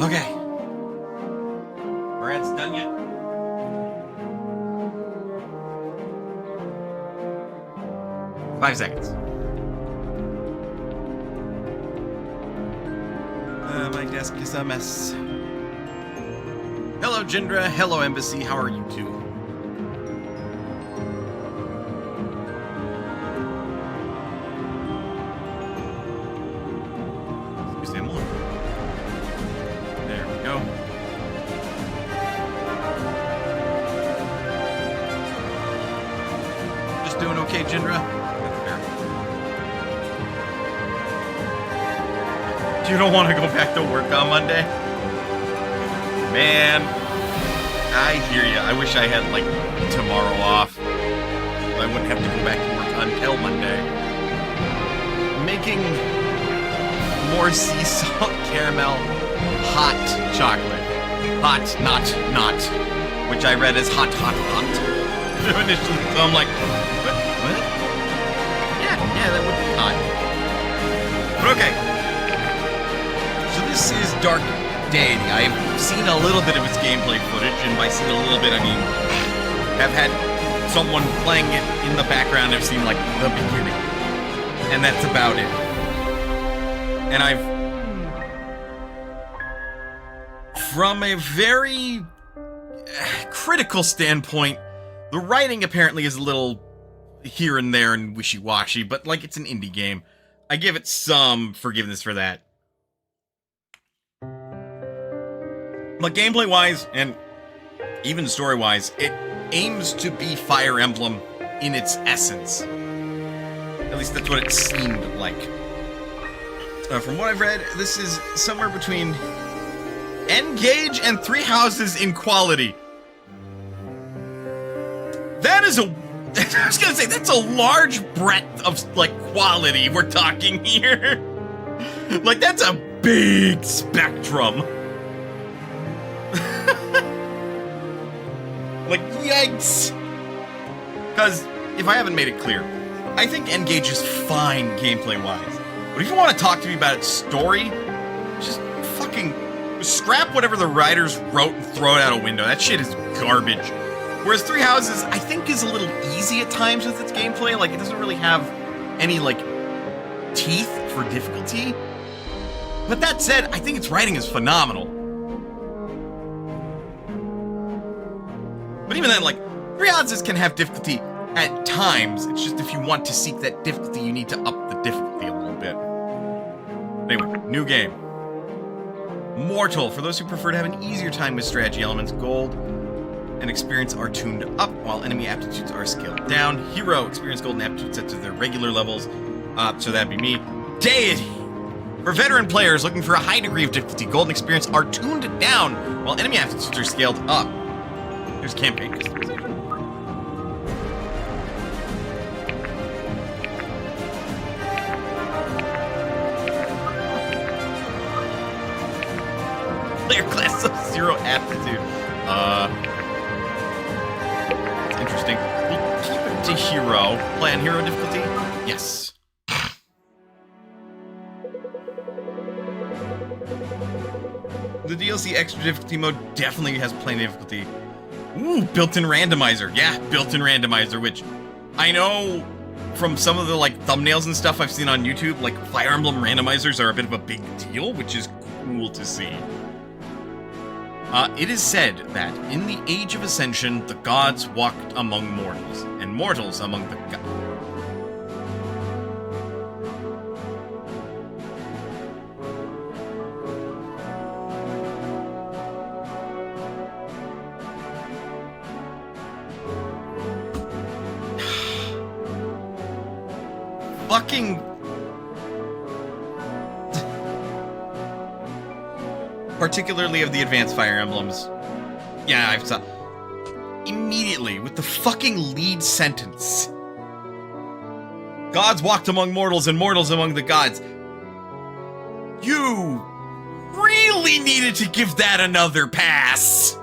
Okay. Brad's done yet? Five seconds. My desk is a mess. Hello, Jindra. Hello, Embassy. How are you two? Excuse me. There we go. Just doing okay, Jindra. You don't want to go back to work on Monday? Man, I hear you. I wish I had, like, tomorrow off. I wouldn't have to go back to work until Monday. Making more sea salt caramel hot chocolate. Hot, not. Which I read as hot. Initially, so I'm like, what? Yeah, that would be hot. But okay. This is Dark Deity. I've seen a little bit of its gameplay footage, and by seen a little bit, I mean, I've had someone playing it in the background. I've seen, like, the beginning. And that's about it. And from a very critical standpoint, the writing apparently is a little here and there and wishy-washy, but, like, it's an indie game. I give it some forgiveness for that. But gameplay-wise, and even story-wise, it aims to be Fire Emblem in its essence. At least that's what it seemed like. From what I've read, this is somewhere between N-Gage and Three Houses in quality. That is I was gonna say, that's a large breadth of, like, quality we're talking here. Like, that's a big spectrum. Like, yikes! Because, if I haven't made it clear, I think N-Gage is fine gameplay-wise. But if you want to talk to me about its story, just fucking scrap whatever the writers wrote and throw it out a window. That shit is garbage. Whereas Three Houses, I think, is a little easy at times with its gameplay. Like, it doesn't really have any, like, teeth for difficulty. But that said, I think its writing is phenomenal. But even then, like, Three Houses can have difficulty at times. It's just if you want to seek that difficulty, you need to up the difficulty a little bit. Anyway, new game. Mortal. For those who prefer to have an easier time with strategy elements, gold and experience are tuned up, while enemy aptitudes are scaled down. Hero. Experience, gold, and aptitude set to their regular levels. So that'd be me. Deity. For veteran players looking for a high degree of difficulty, gold and experience are tuned down, while enemy aptitudes are scaled up. There's campaign customization. Player class of 0 aptitude. That's interesting. We'll keep it to hero. Play on hero difficulty? Yes. The DLC extra difficulty mode definitely has plenty of difficulty. Ooh, built-in randomizer. Yeah, built-in randomizer, which I know from some of the, like, thumbnails and stuff I've seen on YouTube, like, Fire Emblem randomizers are a bit of a big deal, which is cool to see. It is said that in the Age of Ascension, the gods walked among mortals, and mortals among the gods. Fucking... particularly of the advanced Fire Emblems. Yeah, I've saw... immediately, with the fucking lead sentence. Gods walked among mortals and mortals among the gods. You really needed to give that another pass.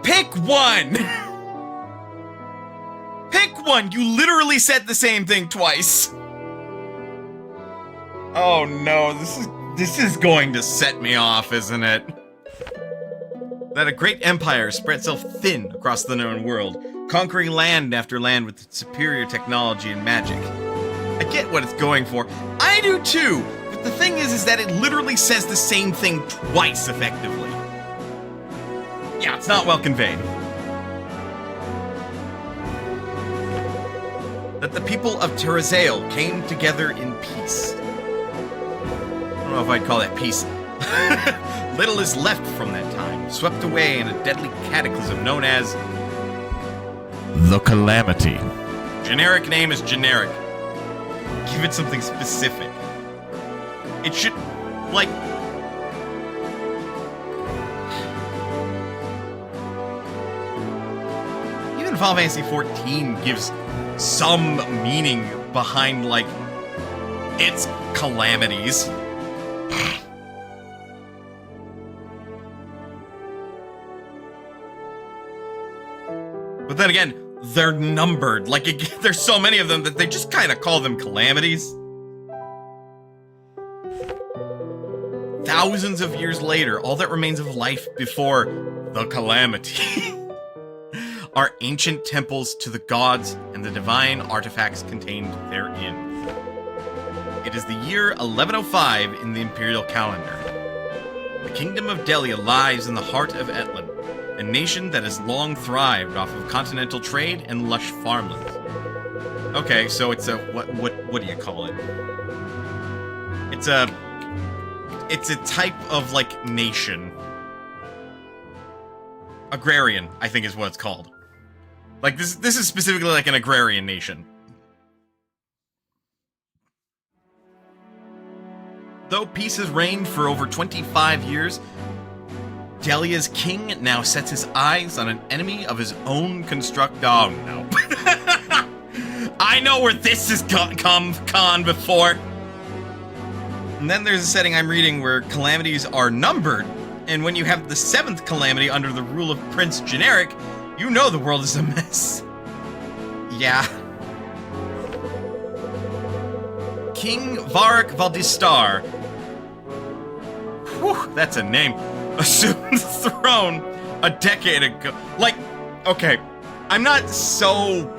Pick one! Pick one! You literally said the same thing twice. Oh no, this is This is going to set me off, isn't it? That a great empire spread itself thin across the known world, conquering land after land with its superior technology and magic. I get what it's going for. I do too! But the thing is that it literally says the same thing twice effectively. Yeah, it's not well conveyed. That the people of Terrazael came together in peace. I don't know if I'd call that peace. Little is left from that time, swept away in a deadly cataclysm known as the Calamity. Generic name is generic. Give it something specific. It should, like... Even Final Fantasy XIV gives some meaning behind, like, its calamities. But then again, they're numbered. Like, there's so many of them that they just kind of call them calamities. Thousands of years later, all that remains of life before the Calamity are ancient temples to the gods and the divine artifacts contained therein. It is the year 1105 in the imperial calendar. The kingdom of Delia lies in the heart of Ethlin, a nation that has long thrived off of continental trade and lush farmlands. Okay, so it's a what do you call it? It's a type of, like, nation. Agrarian, I think is what it's called. Like, this is specifically like an agrarian nation. Though peace has reigned for over 25 years, Delia's king now sets his eyes on an enemy of his own construct. Oh, no. I know where this has gone before. And then there's a setting I'm reading where calamities are numbered, and when you have the 7th calamity under the rule of Prince Generic, you know the world is a mess. Yeah. King Varric Valdistar. Whew, that's a name. Assumed the throne a decade ago. Like, okay, I'm not super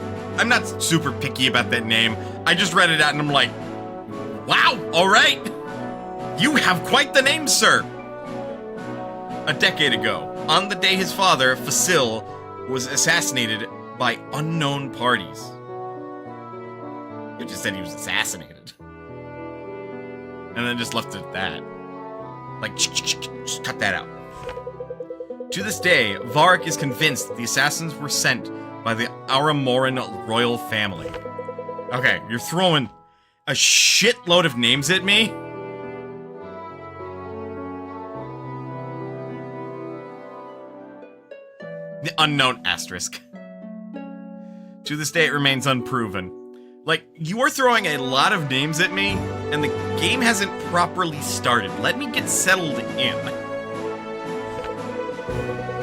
picky about that name. I just read it out and I'm like, wow, alright. You have quite the name, sir. A decade ago, on the day his father, Fasil, was assassinated by unknown parties. You just said he was assassinated. And then just left it at that. Like, just cut that out. To this day, Varric is convinced the assassins were sent by the Aramoran royal family. Okay, you're throwing a shitload of names at me? The unknown asterisk. To this day, it remains unproven. Like, you are throwing a lot of names at me, and the game hasn't properly started. Let me get settled in.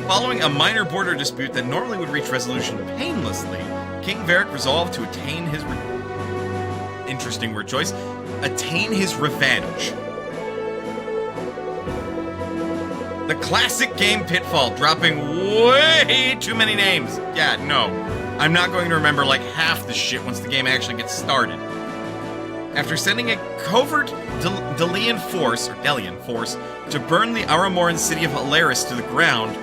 Following a minor border dispute that normally would reach resolution painlessly, King Varric resolved to attain his interesting word choice. Attain his revenge. The classic game pitfall, dropping way too many names. Yeah, no. I'm not going to remember like half the shit once the game actually gets started. After sending a covert Delian force to burn the Aramoran city of Alaris to the ground,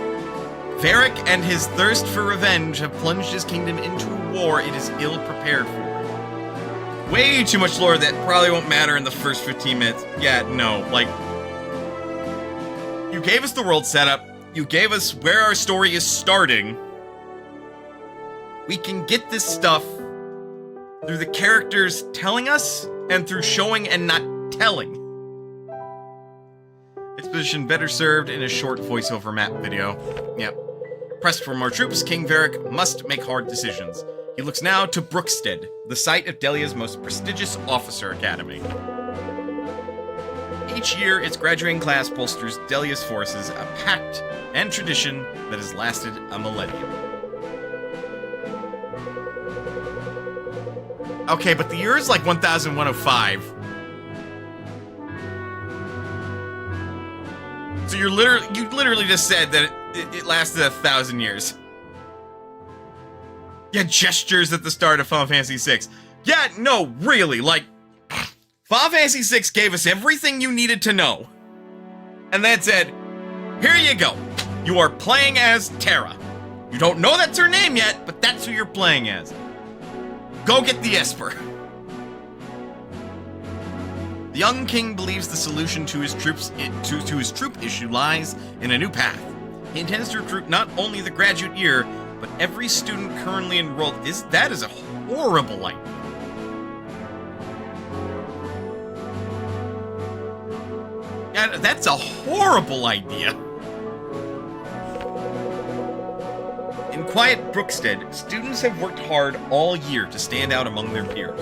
Varric and his thirst for revenge have plunged his kingdom into a war it is ill prepared for. Way too much lore that probably won't matter in the first 15 minutes. Yeah, no, like... You gave us the world setup, you gave us where our story is starting. We can get this stuff through the characters telling us, and through showing and not telling. Exposition better served in a short voiceover map video. Yep. Pressed for more troops, King Varric must make hard decisions. He looks now to Brookstead, the site of Delia's most prestigious officer academy. Each year, its graduating class bolsters Delia's forces, a pact and tradition that has lasted a millennium. Okay, but the year is like 1105. So you literally just said that it lasted 1,000 years. Yeah, gestures at the start of Final Fantasy VI. Yeah, no, really, like, Final Fantasy VI gave us everything you needed to know. And then said, here you go. You are playing as Terra. You don't know that's her name yet, but that's who you're playing as. Go get the Esper. The young king believes the solution to his troop issue lies in a new path. He intends to recruit not only the graduate year, but every student currently enrolled. That is a horrible idea. Yeah, that's a horrible idea. In quiet Brookstead, students have worked hard all year to stand out among their peers.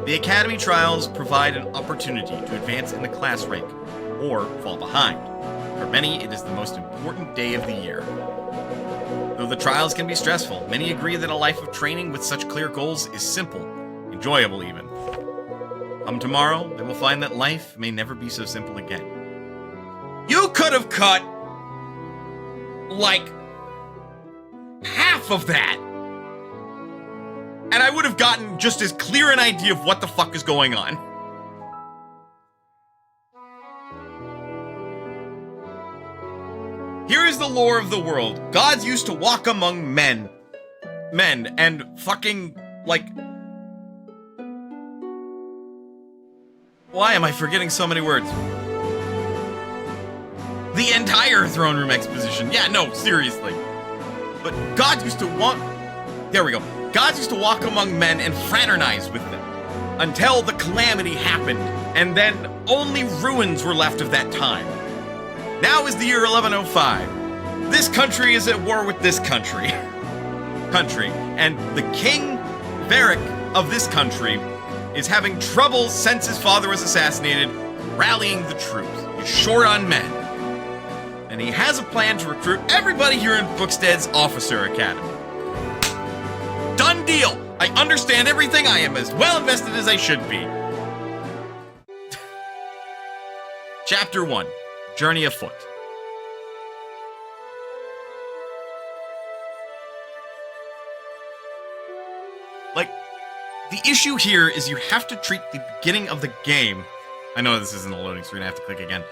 The Academy trials provide an opportunity to advance in the class rank, or fall behind. For many, it is the most important day of the year. Though the trials can be stressful, many agree that a life of training with such clear goals is simple, enjoyable even. Come tomorrow, they will find that life may never be so simple again. You could have cut, like, half of that, and I would have gotten just as clear an idea of what the fuck is going on. Here is the lore of the world. Gods used to walk among men, and fucking, like... Why am I forgetting so many words? The entire throne room exposition. Yeah, no, seriously. But gods used to walk... There we go. Gods used to walk among men and fraternize with them. Until the calamity happened, and then only ruins were left of that time. Now is the year 1105. This country is at war with this country. And the king, Varric, of this country is having trouble since his father was assassinated, rallying the troops. He's short on men. And he has a plan to recruit everybody here in Brookstead's Officer Academy. Done deal! I understand everything. I am as well invested as I should be. Chapter 1. Journey Afoot. Like, the issue here is you have to treat the beginning of the game... I know this isn't a loading screen, I have to click again.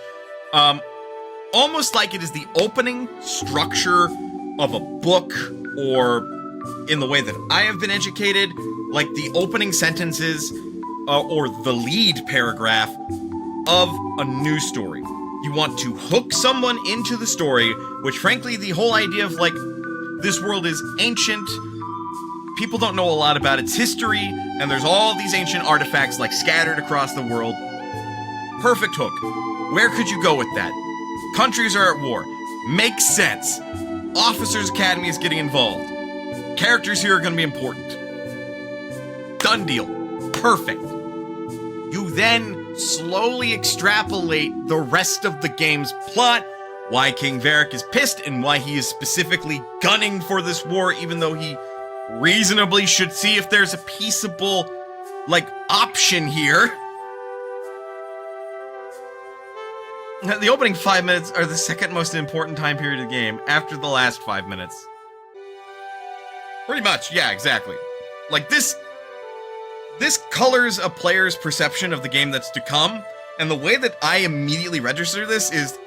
Almost like it is the opening structure of a book, or in the way that I have been educated, like the opening sentences or the lead paragraph of a news story. You want to hook someone into the story, which frankly, the whole idea of like, this world is ancient, people don't know a lot about its history, and there's all these ancient artifacts like scattered across the world. Perfect hook. Where could you go with that? Countries are at war. Makes sense. Officers Academy is getting involved. Characters here are going to be important. Done deal. Perfect. You then slowly extrapolate the rest of the game's plot, why King Varric is pissed, and why he is specifically gunning for this war, even though he reasonably should see if there's a peaceable, like, option here. The opening 5 minutes are the second most important time period of the game, after the last 5 minutes. Pretty much, yeah, exactly. Like, this colors a player's perception of the game that's to come, and the way that I immediately register this is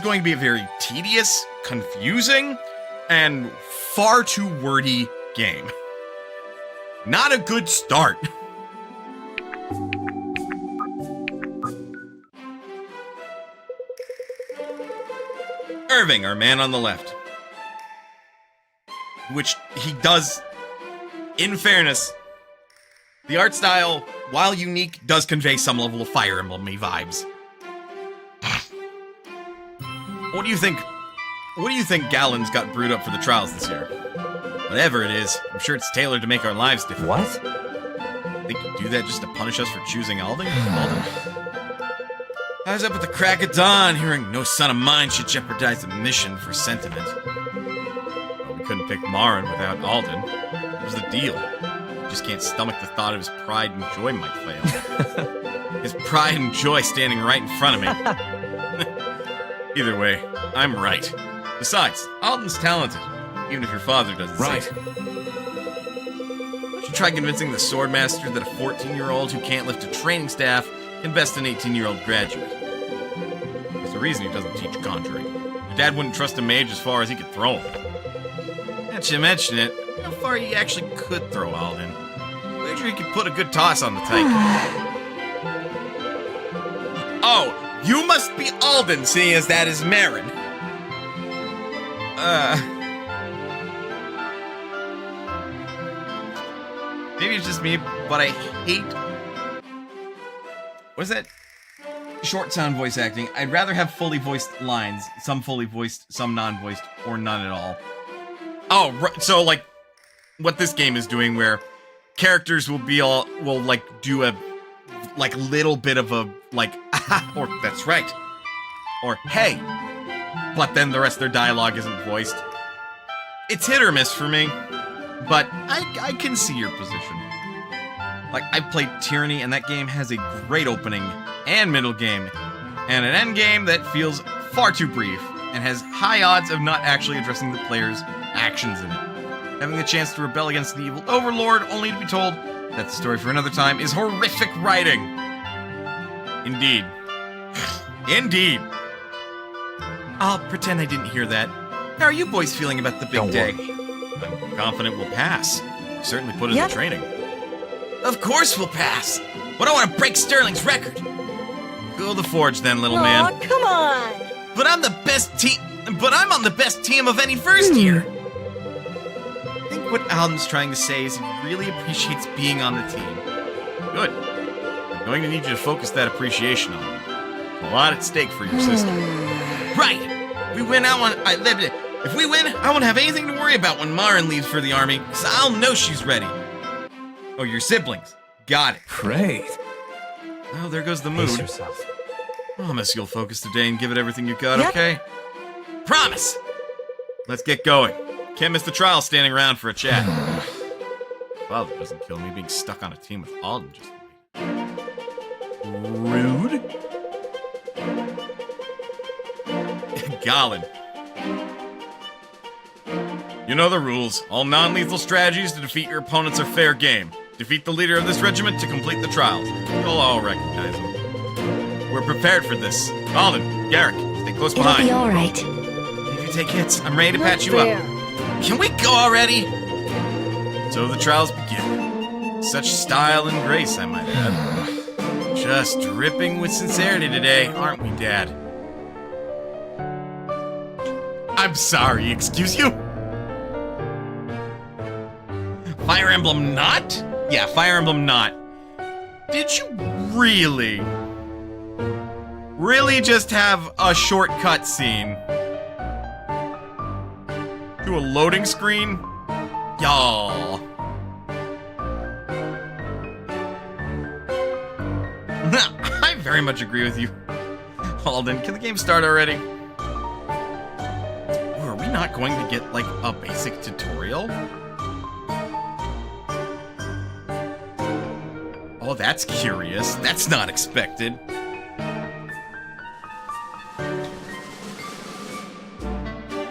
going to be a very tedious, confusing, and far too wordy game. Not a good start. Irving, our man on the left. Which he does, in fairness, the art style, while unique, does convey some level of Fire Emblem-y vibes. What do you think Galen's got brewed up for the trials this year? Whatever it is, I'm sure it's tailored to make our lives different. What? Think you do that just to punish us for choosing Alden? I was up at the crack of dawn, hearing no son of mine should jeopardize the mission for sentiment. Well, we couldn't pick Marin without Alden. What was the deal? He just can't stomach the thought of his pride and joy might fail. His pride and joy standing right in front of me. Either way, I'm right. Besides, Alden's talented, even if your father doesn't say so. You should try convincing the Swordmaster that a 14-year-old who can't lift a training staff can best an 18-year-old graduate. There's a reason he doesn't teach conjuring. Your dad wouldn't trust a mage as far as he could throw him. Now you mention it, how far he actually could throw Alden. Wager he could put a good toss on the tyke. Oh, you must be Alden, seeing as that is Marin. Maybe it's just me, but I hate... What is that? Short sound voice acting. I'd rather have fully voiced lines. Some fully voiced, some non-voiced, or none at all. Oh, right. So, like, what this game is doing, where characters will do a, like, little bit of a, like, aha, or that's right, or hey, but then the rest of their dialogue isn't voiced. It's hit or miss for me, but I can see your position. Like, I've played Tyranny, and that game has a great opening and middle game, and an end game that feels far too brief, and has high odds of not actually addressing the player's actions in it. Having the chance to rebel against the evil overlord, only to be told that's a story for another time, is horrific writing. Indeed. Indeed. I'll pretend I didn't hear that. How are you boys feeling about the big day? I'm confident we'll pass. You certainly put in the training. Of course we'll pass. But I want to break Sterling's record. Go to the forge then, little man. Aw, come on. But I'm the best team. But I'm on the best team of any first year. I think what Alden's trying to say is he really appreciates being on the team. Good. I'm going to need you to focus that appreciation on him. A lot at stake for your sister. Right. If we win, I won't have anything to worry about when Marin leaves for the army, because I'll know she's ready. Oh, your siblings. Got it. Great. Oh, there goes the mood. Pace yourself. Promise you'll focus today and give it everything you got, okay? Promise! Let's get going. Can't miss the trial standing around for a chat. Father doesn't kill me being stuck on a team with Alden just rude. Garland. You know the rules. All non-lethal strategies to defeat your opponents are fair game. Defeat the leader of this regiment to complete the trials. You'll all recognize him. We're prepared for this. Alden, Garrick, stay close behind. It'll be alright. If you take hits, I'm ready to patch you up. Can we go already? So the trials begin. Such style and grace, I might add. Just dripping with sincerity today, aren't we, Dad? I'm sorry, excuse you? Fire Emblem not? Yeah, Fire Emblem not. Did you really just have a short cutscene to a loading screen? Y'all. I very much agree with you. Alden, can the game start already? Or are we not going to get, like, a basic tutorial? Oh, that's curious. That's not expected.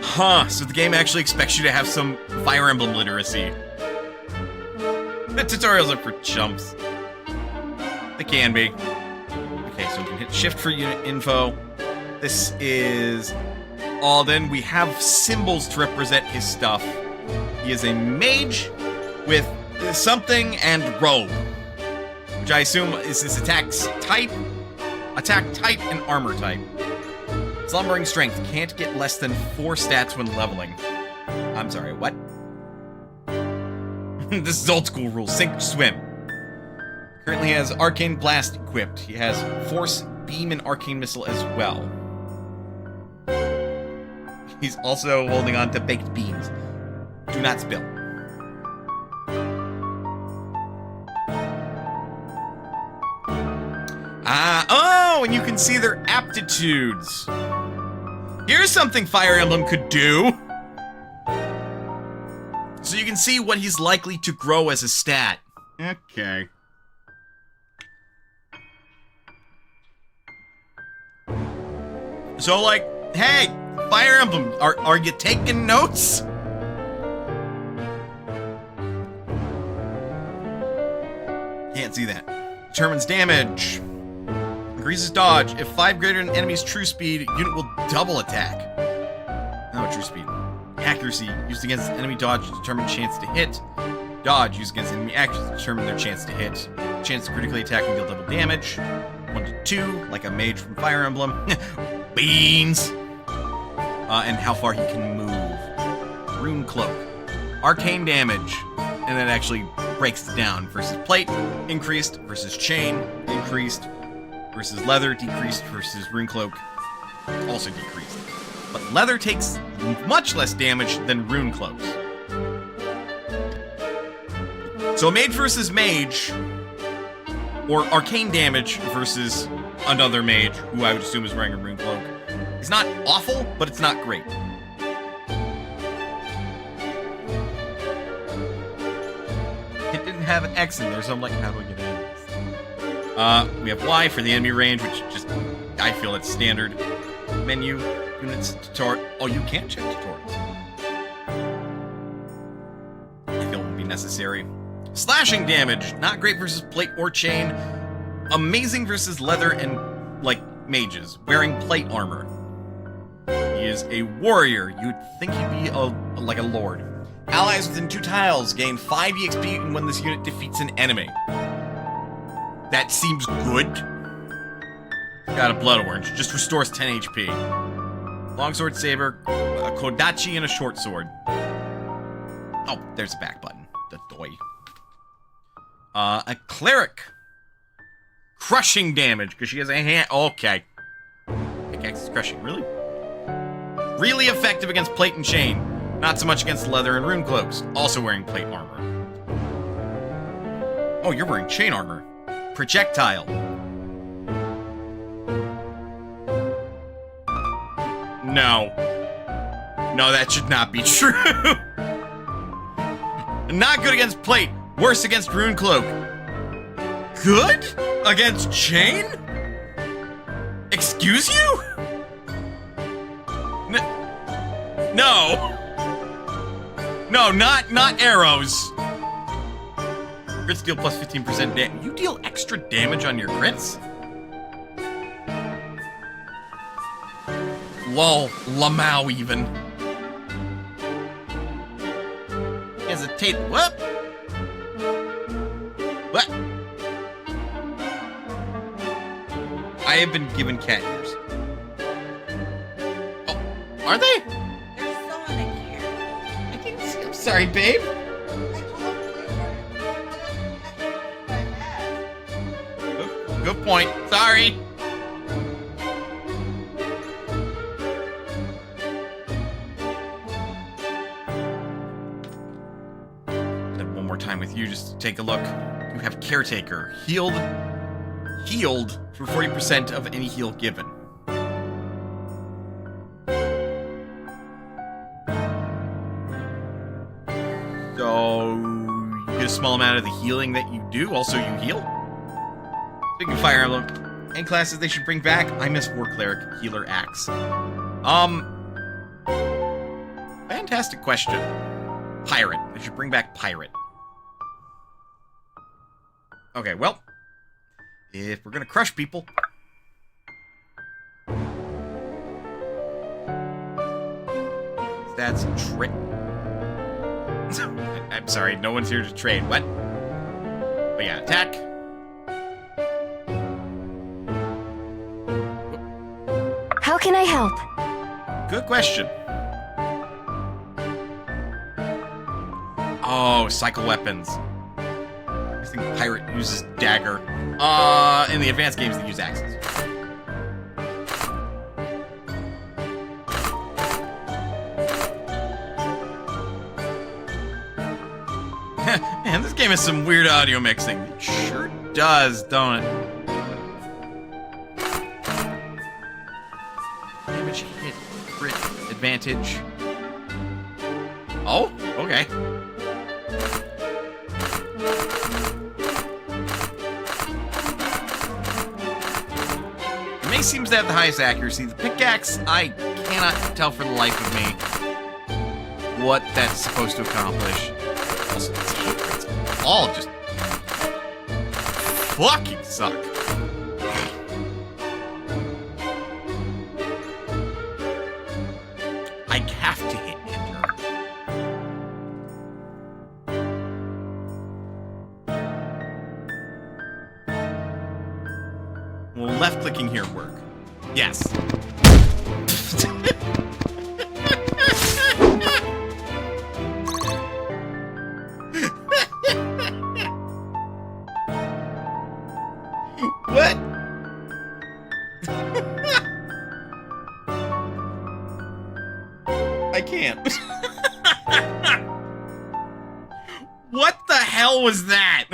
Huh, so the game actually expects you to have some Fire Emblem literacy. The tutorials are for chumps. They can be. Okay, so we can hit shift for unit info. This is Alden. We have symbols to represent his stuff. He is a mage with something and robe, which I assume is his attack type, and armor type. Slumbering strength can't get less than 4 stats when leveling. I'm sorry, what? This is old school rules. Sink, swim. Currently has Arcane Blast equipped. He has Force, Beam, and Arcane Missile as well. He's also holding on to Baked Beams. Do not spill. Oh, and you can see their aptitudes. Here's something Fire Emblem could do. So you can see what he's likely to grow as a stat. Okay. So, like, Hey, Fire Emblem, are you taking notes? Can't see that. Determines damage. Increases dodge. If 5 greater than enemy's true speed, unit will double attack. No, true speed. Accuracy. Used against enemy dodge to determine chance to hit. Dodge. Used against enemy actions to determine their chance to hit. Chance to critically attack and deal double damage. 1 to 2, like a mage from Fire Emblem. Beans! And how far he can move. Rune Cloak. Arcane damage. And that actually breaks it down. Versus plate, increased. Versus chain, increased. Versus leather, decreased. Versus Rune Cloak, also decreased. But leather takes much less damage than Rune Cloaks. So mage versus mage, or arcane damage versus another mage, who I would assume is wearing a Rune Cloak, is not awful, but it's not great. It didn't have an X in there, so I'm like, how do I get in? We have Y for the enemy range, which just, I feel it's standard. Menu, units, tutorial. Oh, you can't check tutorials. I feel it would be necessary. Slashing damage, not great versus plate or chain. Amazing versus leather and, like, mages, wearing plate armor. He is a warrior. You'd think he'd be like a lord. Allies within 2 tiles gain 5 EXP when this unit defeats an enemy. That seems good. Got a blood orange. Just restores 10 HP. Longsword saber, a kodachi, and a short sword. Oh, there's a back button. The doy. A cleric. Crushing damage, because she has a hand. Okay. Pickaxe is crushing. Really? Really effective against plate and chain. Not so much against leather and rune cloaks. Also wearing plate armor. Oh, you're wearing chain armor. Projectile. No. No, that should not be true. Not good against plate. Worse against rune cloak. Good against chain? Excuse you? No. No, not arrows. Crits deal plus 15% damage. You deal extra damage on your crits? Lol, Lamau even. Hesitate. What? What? I have been given cat ears. Oh, are they? There's someone in here. I didn't see. I'm sorry, babe. Good point. Sorry. Then one more time with you, just to take a look. You have Caretaker. Healed for 40% of any heal given. So you get a small amount of the healing that you do. Also, you heal. Speaking of Fire Emblem, any classes they should bring back? I miss War Cleric, Healer, Axe. Fantastic question. Pirate. They should bring back Pirate. Okay, well, if we're gonna crush people, that's trade. I'm sorry, no one's here to trade. What? But yeah, attack. How can I help? Good question. Oh, cycle weapons. I think Pirate uses dagger. In the advanced games, they use axes. Man, this game has some weird audio mixing. It sure does, don't it? Damage hit, crit, advantage. Oh, okay. It may seems to have the highest accuracy. The pickaxe, I cannot tell for the life of me what that's supposed to accomplish. Also, these hit rates all just fucking suck. I have to hit enter. Will left-clicking here work? Yes. What? I can't. What the hell was that?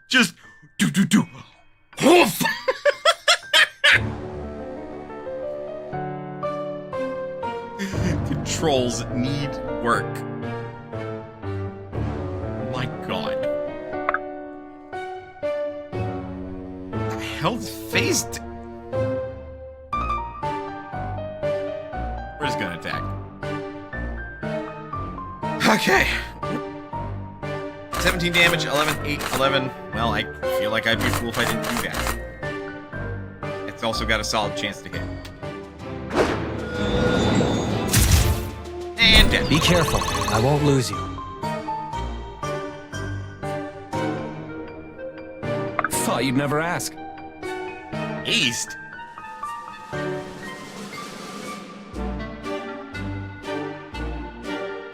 Just do. Hoof! Controls need work. My god. The hell's phased? We're just gonna attack. Okay. 17 damage, 11, 8, 11. Well, I feel like I'd be a fool if I didn't do that. It's also got a solid chance to hit. And dead. Be careful. I won't lose you. Thought you'd never ask. East?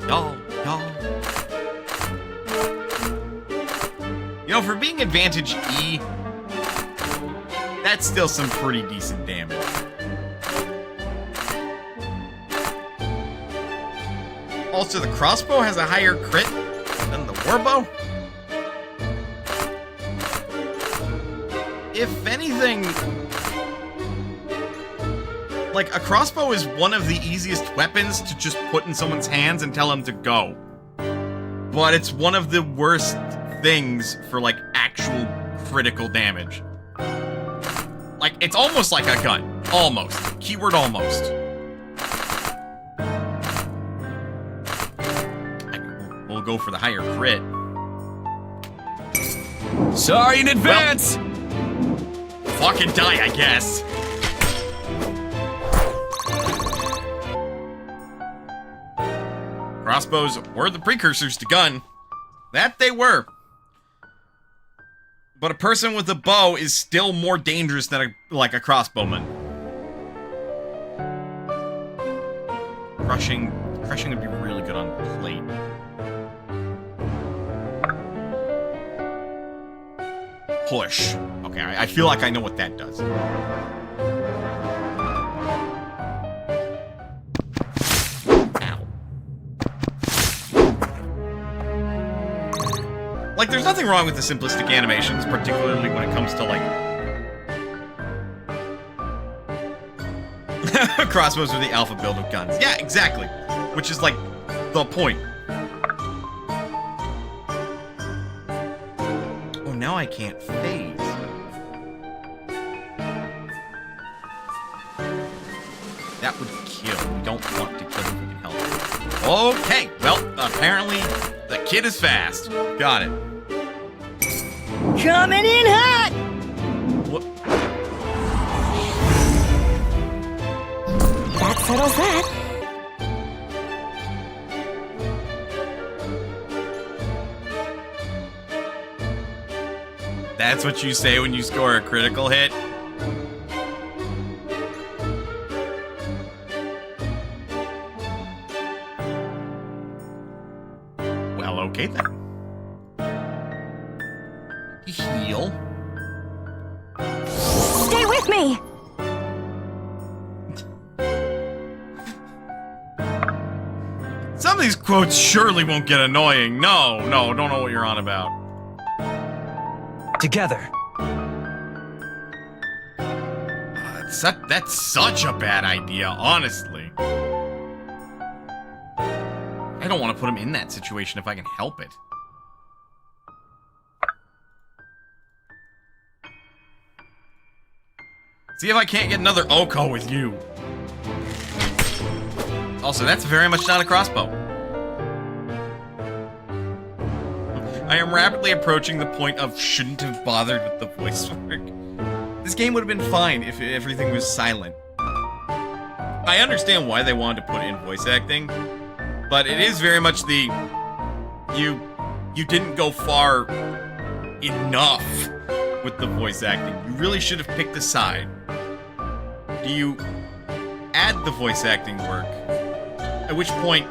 Y'all. You know, for being advantage E, that's still some pretty decent damage. Also, the crossbow has a higher crit than the warbow. If anything, like, a crossbow is one of the easiest weapons to just put in someone's hands and tell them to go. But it's one of the worst things for, like, actual critical damage. Like, it's almost like a gun. Almost. Keyword almost. We'll go for the higher crit. Sorry in advance! Well, fucking die, I guess. Crossbows were the precursors to gun. That they were. But a person with a bow is still more dangerous than a crossbowman. Crushing would be really good on plate. Push. Okay, I feel like I know what that does. Like, there's nothing wrong with the simplistic animations, particularly when it comes to, like... crossbows are the alpha build of guns. Yeah, exactly. Which is, like, the point. Oh, now I can't phase. That would kill. We don't want to kill if we can help it. Okay, well, apparently the kid is fast. Got it. Coming in hot! What? That settles that. That's what you say when you score a critical hit? Well, okay then. Heal. Stay with me! Some of these quotes surely won't get annoying. No, don't know what you're on about. Together. That's such a bad idea, honestly. I don't want to put him in that situation if I can help it. See if I can't get another Oko with you. Also, that's very much not a crossbow. I am rapidly approaching the point of shouldn't have bothered with the voice work. This game would have been fine if everything was silent. I understand why they wanted to put in voice acting, but it is very much the you didn't go far enough with the voice acting. You really should have picked a side. Do you add the voice acting work? At which point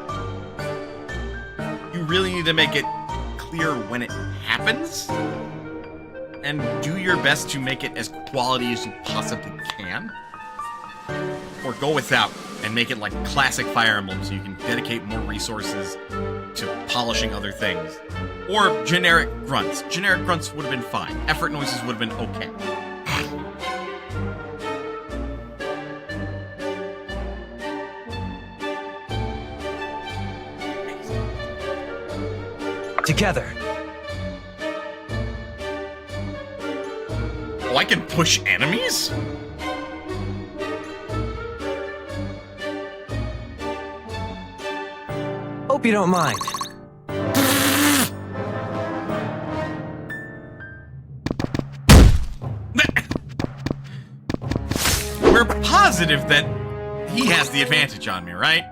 you really need to make it clear when it happens, and do your best to make it as quality as you possibly can, or go without and make it like classic Fire Emblem so you can dedicate more resources to polishing other things, or generic grunts. Generic grunts would have been fine. Effort noises would have been okay. Together. Oh, I can push enemies? Hope you don't mind. We're positive that he has the advantage on me, right?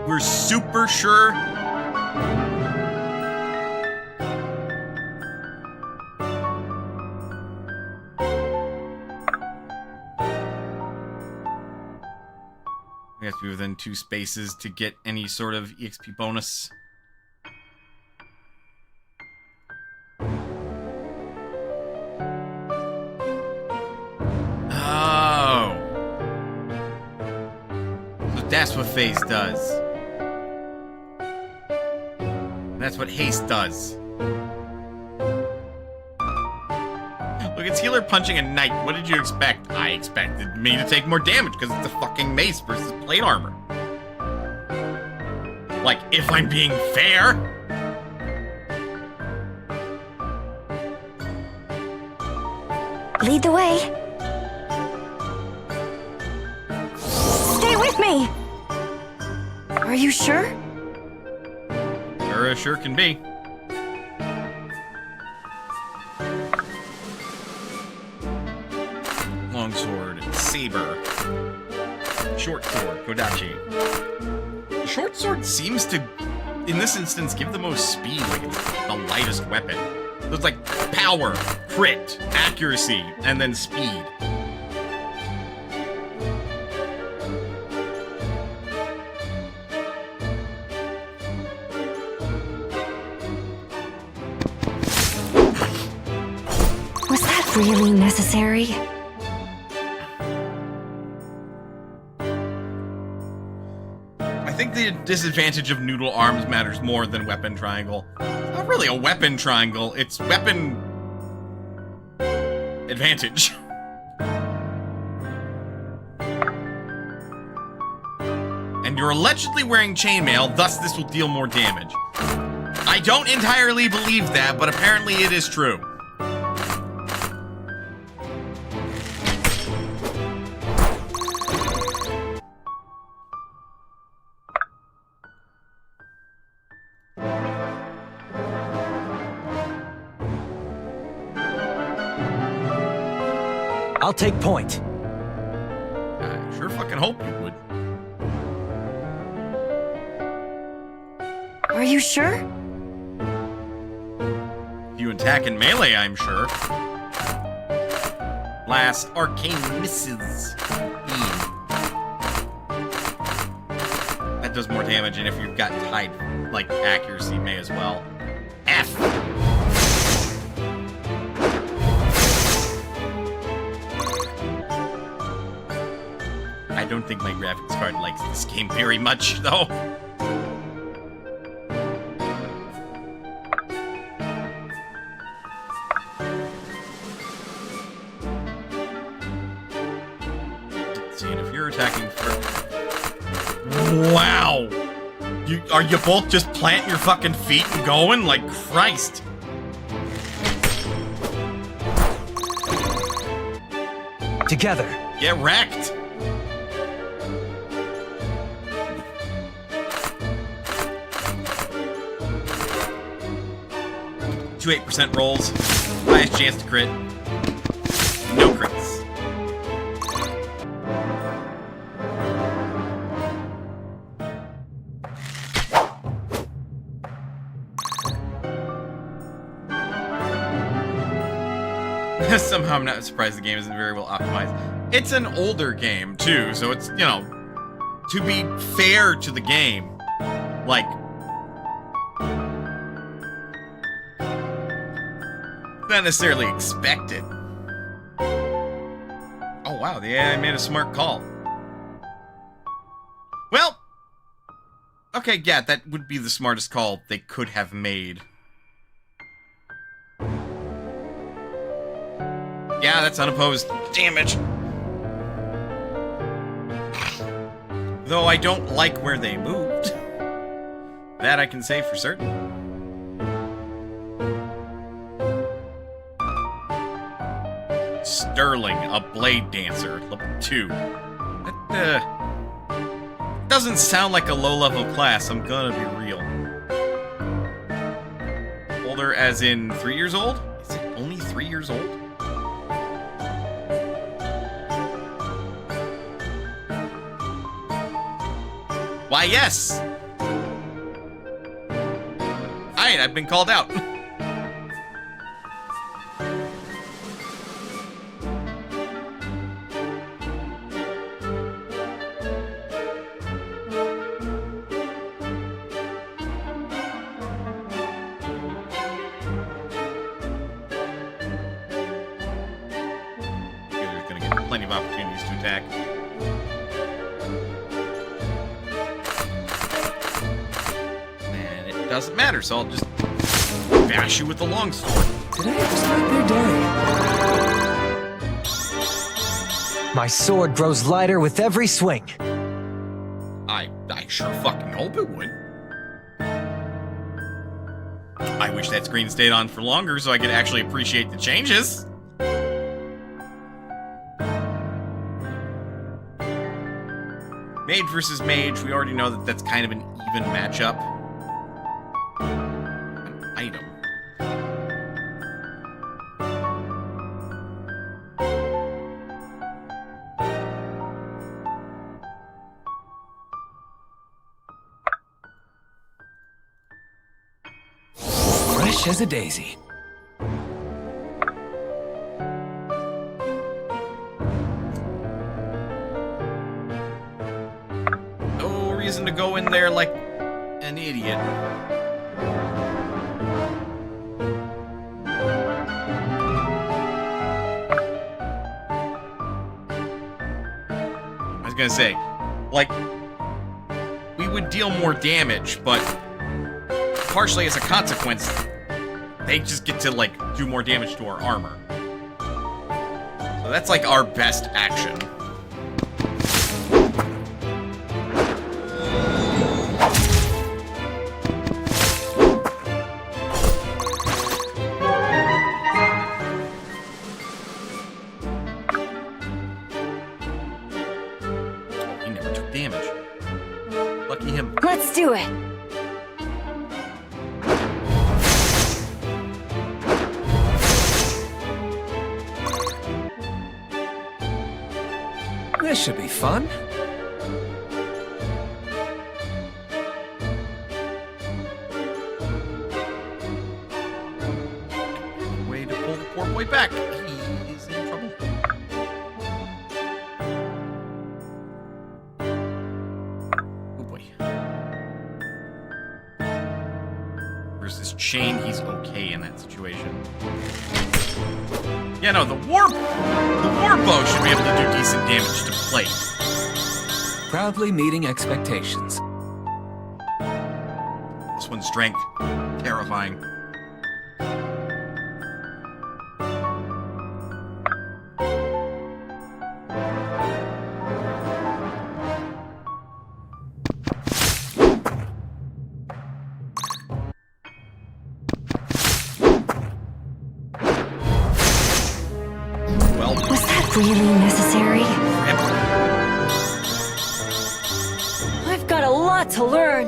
We're super sure. We have to be within 2 spaces to get any sort of EXP bonus. Oh. So that's what phase does. That's what haste does. Look, it's healer punching a knight. What did you expect? I expected me to take more damage because it's a fucking mace versus plate armor. Like, if I'm being fair. Lead the way. Stay with me. Are you sure? Sure can be. Longsword, saber, short sword, Kodachi. The short sword seems to, in this instance, give the most speed, like it's the lightest weapon. So it's like power, crit, accuracy, and then speed. Really necessary? I think the disadvantage of noodle arms matters more than weapon triangle. It's not really a weapon triangle, it's weapon advantage. And you're allegedly wearing chainmail, thus this will deal more damage. I don't entirely believe that, but apparently it is true. I'll take point. I sure fucking hope you would. Are you sure? You attack in melee, I'm sure. Blast, arcane misses. That does more damage, and if you've got tied, like, accuracy, may as well. F! I don't think my graphics card likes this game very much, though. See, and if you're attacking first... Wow! Are you both just planting your fucking feet and going? Like, Christ! Together. Get wrecked. Two 8% rolls. Highest chance to crit. No crits. Somehow I'm not surprised the game isn't very well optimized. It's an older game, too, so it's, you know, to be fair to the game, like, not necessarily expected. Oh, wow, the AI made a smart call. Well, okay, yeah, that would be the smartest call they could have made. Yeah, that's unopposed damage. Though I don't like where they moved. That I can say for certain. Sterling, a blade dancer, level 2. That, doesn't sound like a low-level class, I'm gonna be real. Older as in 3 years old? Is it only 3 years old? Why, yes! Alright, I've been called out. There's gonna get plenty of opportunities to attack. Doesn't matter, so I'll just bash you with the longsword. Did I ever start their day? My sword grows lighter with every swing. I sure fucking hope it would. I wish that screen stayed on for longer so I could actually appreciate the changes. Mage versus mage, we already know that that's kind of an even matchup. Item. Fresh as a daisy. No reason to go in there like an idiot. Gonna say, like, we would deal more damage, but partially as a consequence, they just get to, like, do more damage to our armor. So that's, like, our best action. Damage. Lucky him. Let's do it. This should be fun. Way to pull the poor boy back. He's in trouble. Versus Chain, he's okay in that situation. Yeah, no, the war bow should be able to do decent damage to plate. Proudly meeting expectations. This one's strength. Terrifying. Was that really necessary? lot to learn.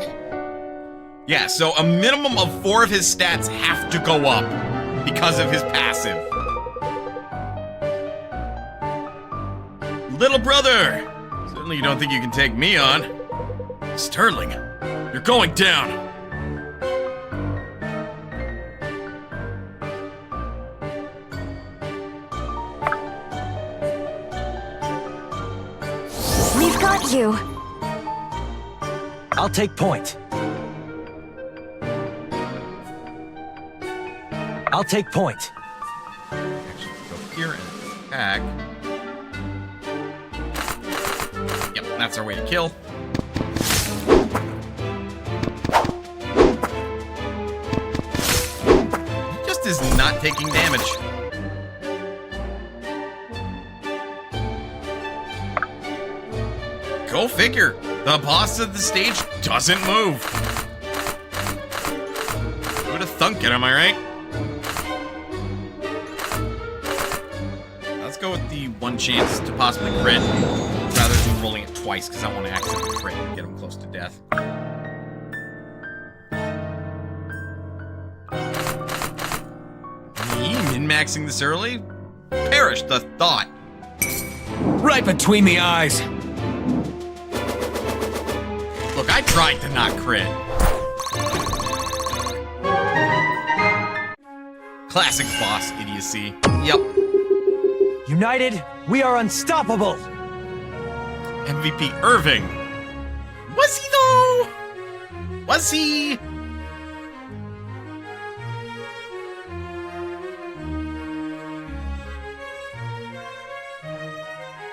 Yeah, so a minimum of 4 of his stats have to go up because of his passive. Little brother! Certainly you don't think you can take me on. Sterling, you're going down. We've got you. I'll take point. I'll take point. Actually, go here and attack. Yep, that's our way to kill. He just is not taking damage. Go figure. The boss of the stage doesn't move. Who would have thunk it, am I right? Let's go with the one chance to possibly crit, rather than rolling it twice, because I want to accidentally crit and get him close to death. Me min-maxing this early? Perish the thought. Right between the eyes. Look, I tried to not crit. Classic boss idiocy. Yep. United, we are unstoppable. MVP Irving. Was he though? Was he?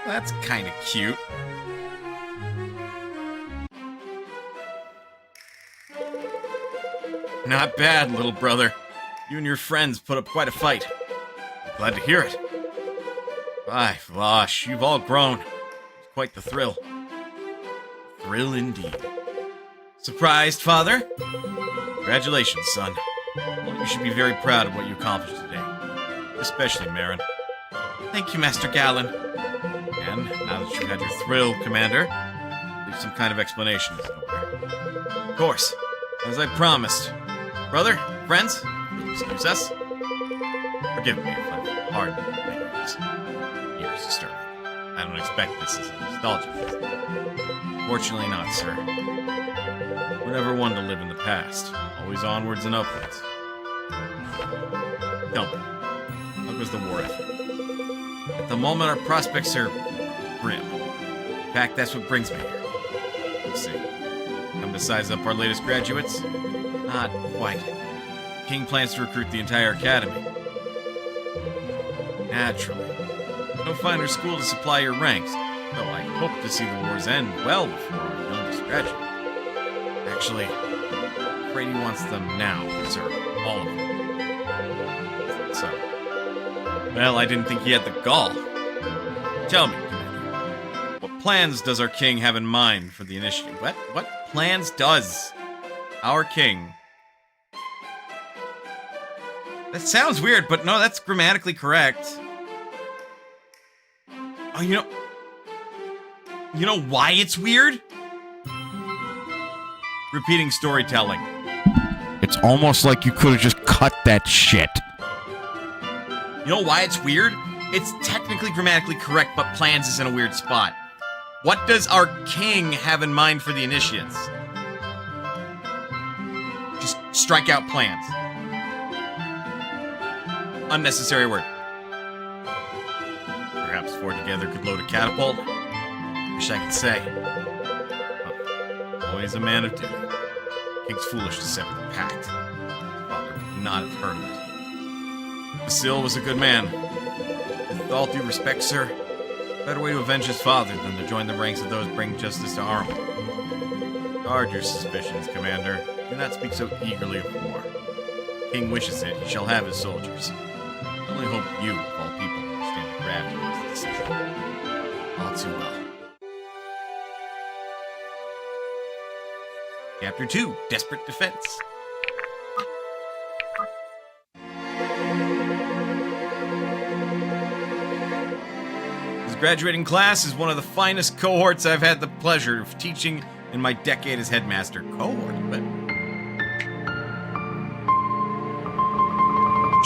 That's kind of cute. Not bad, little brother. You and your friends put up quite a fight. Glad to hear it. By Vosh, you've all grown. It's quite the thrill. Thrill indeed. Surprised, father? Congratulations, son. Well, you should be very proud of what you accomplished today. Especially Marin. Thank you, Master Gallon. And now that you've had your thrill, Commander, leave some kind of explanation is in order. Of course, as I promised. Brother, friends, you'll excuse us. Forgive me if I'm hard to make these years, Sterling. I don't expect this as a nostalgia fest. Fortunately not, sir. We're never one to live in the past. Always onwards and upwards. Tell me, how goes the war effort? At the moment, our prospects are grim. In fact, that's what brings me here. Let's see. Come to size up our latest graduates? Not quite. King plans to recruit the entire academy. Naturally. No finer school to supply your ranks, though I hope to see the wars end well before our youngest graduate. Actually, I'm afraid he wants them now, sir. All of them. So. Well, I didn't think he had the gall. Tell me, Commander, what plans does our king have in mind for the initiative? What plans does our king? That sounds weird, but no, that's grammatically correct. Oh, you know why it's weird? Repeating storytelling. It's almost like you could have just cut that shit. You know why it's weird? It's technically grammatically correct, but plans is in a weird spot. What does our king have in mind for the initiates? Just strike out plans. Unnecessary word. Perhaps four together could load a catapult? Wish I could say. But always a man of duty. King's foolish to sever the pact. Father would not have heard of it. Basil was a good man. With all due respect, sir, better way to avenge his father than to join the ranks of those bringing justice to Arma. Guard your suspicions, Commander. Do not speak so eagerly of war. King wishes it, he shall have his soldiers. I only hope you, of all people, understand the gravity of this decision. All too well. Chapter 2, Desperate Defense. His graduating class is one of the finest cohorts I've had the pleasure of teaching in my decade as headmaster cohort, but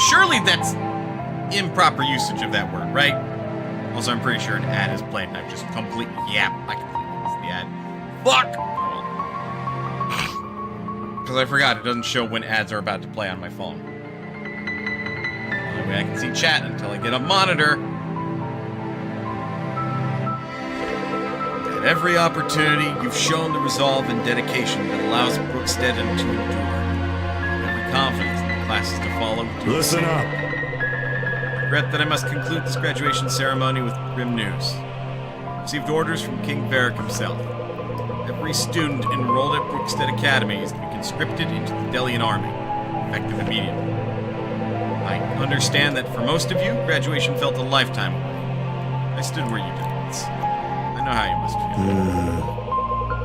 surely that's improper usage of that word, right? Also, I'm pretty sure an ad is played, and I've just completely I completely missed the ad. Fuck! Because I forgot it doesn't show when ads are about to play on my phone. The only way I can see chat until I get a monitor. At every opportunity, you've shown the resolve and dedication that allows Brookstead to endure. Every confidence in the classes to follow. Listen up. I regret that I must conclude this graduation ceremony with grim news. I received orders from King Varric himself. Every student enrolled at Brookstead Academy is to be conscripted into the Delian army, effective immediately. I understand that for most of you, graduation felt a lifetime away. I stood where you did once. I know how you must feel.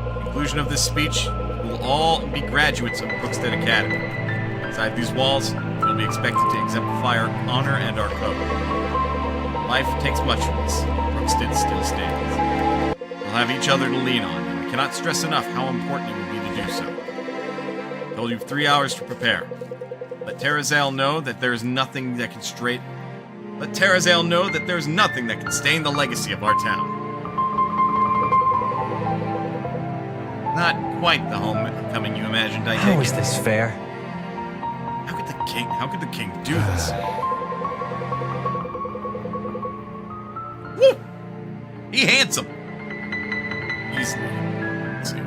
At the conclusion of this speech, we'll all be graduates of Brookstead Academy. Inside these walls, we'll be expected to exemplify our honor and our code. Life takes much from us. Brookstead still stands. We'll have each other to lean on. I cannot stress enough how important it will be to do so. I told you 3 hours to prepare. Let Terrazale know that there is nothing that can stain the legacy of our town. Not quite the homecoming you imagined, I take. How is this fair? How could the king do this? Woo! He handsome. Easily. Let's see.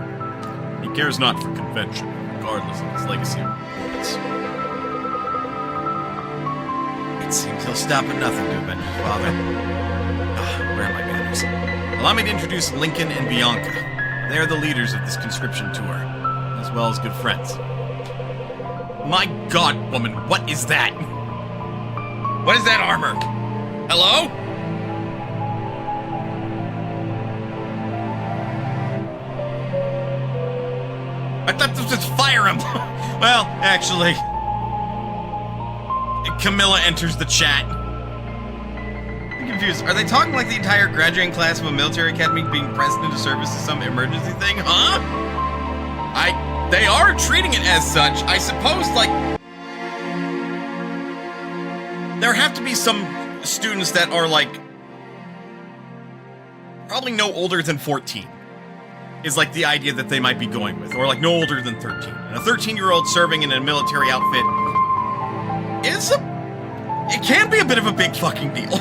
He cares not for convention, regardless of his legacy of importance. It seems he'll stop at nothing to avenge his father. Where are my manners? Allow me to introduce Lincoln and Bianca. They are the leaders of this conscription tour, as well as good friends. My god, woman, what is that? What is that armor? Hello? I thought this was Fire Emblem. Well, actually, Camilla enters the chat. I'm confused. Are they talking like the entire graduating class of a military academy being pressed into service as some emergency thing? Huh? They are treating it as such. I suppose, like, there have to be some students that are, like, probably no older than 14. Is, like, the idea that they might be going with. Or, like, no older than 13. And a 13-year-old serving in a military outfit it can be a bit of a big fucking deal.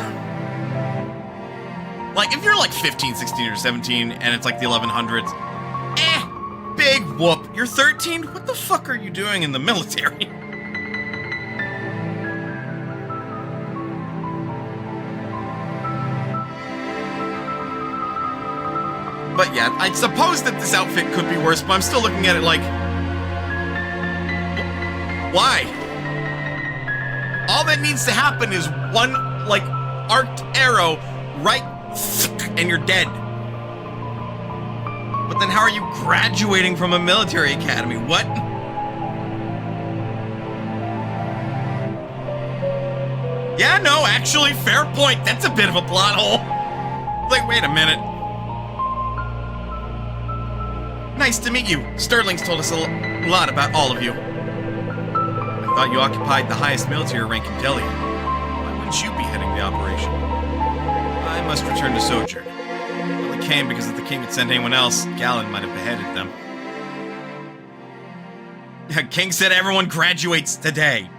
Like, if you're, like, 15, 16, or 17, and it's, like, the 1100s, big whoop. You're 13? What the fuck are you doing in the military? But yeah, I suppose that this outfit could be worse, but I'm still looking at it like... Why? All that needs to happen is one, like, arced arrow right... and you're dead. But then how are you graduating from a military academy? What? Yeah, no, actually, fair point. That's a bit of a plot hole. Like, wait a minute. Nice to meet you. Sterling's told us a lot about all of you. I thought you occupied the highest military rank in Delia. Why wouldn't you be heading the operation? I must return to Sojourn. I only came because if the king had sent anyone else, Galen might have beheaded them. King said everyone graduates today.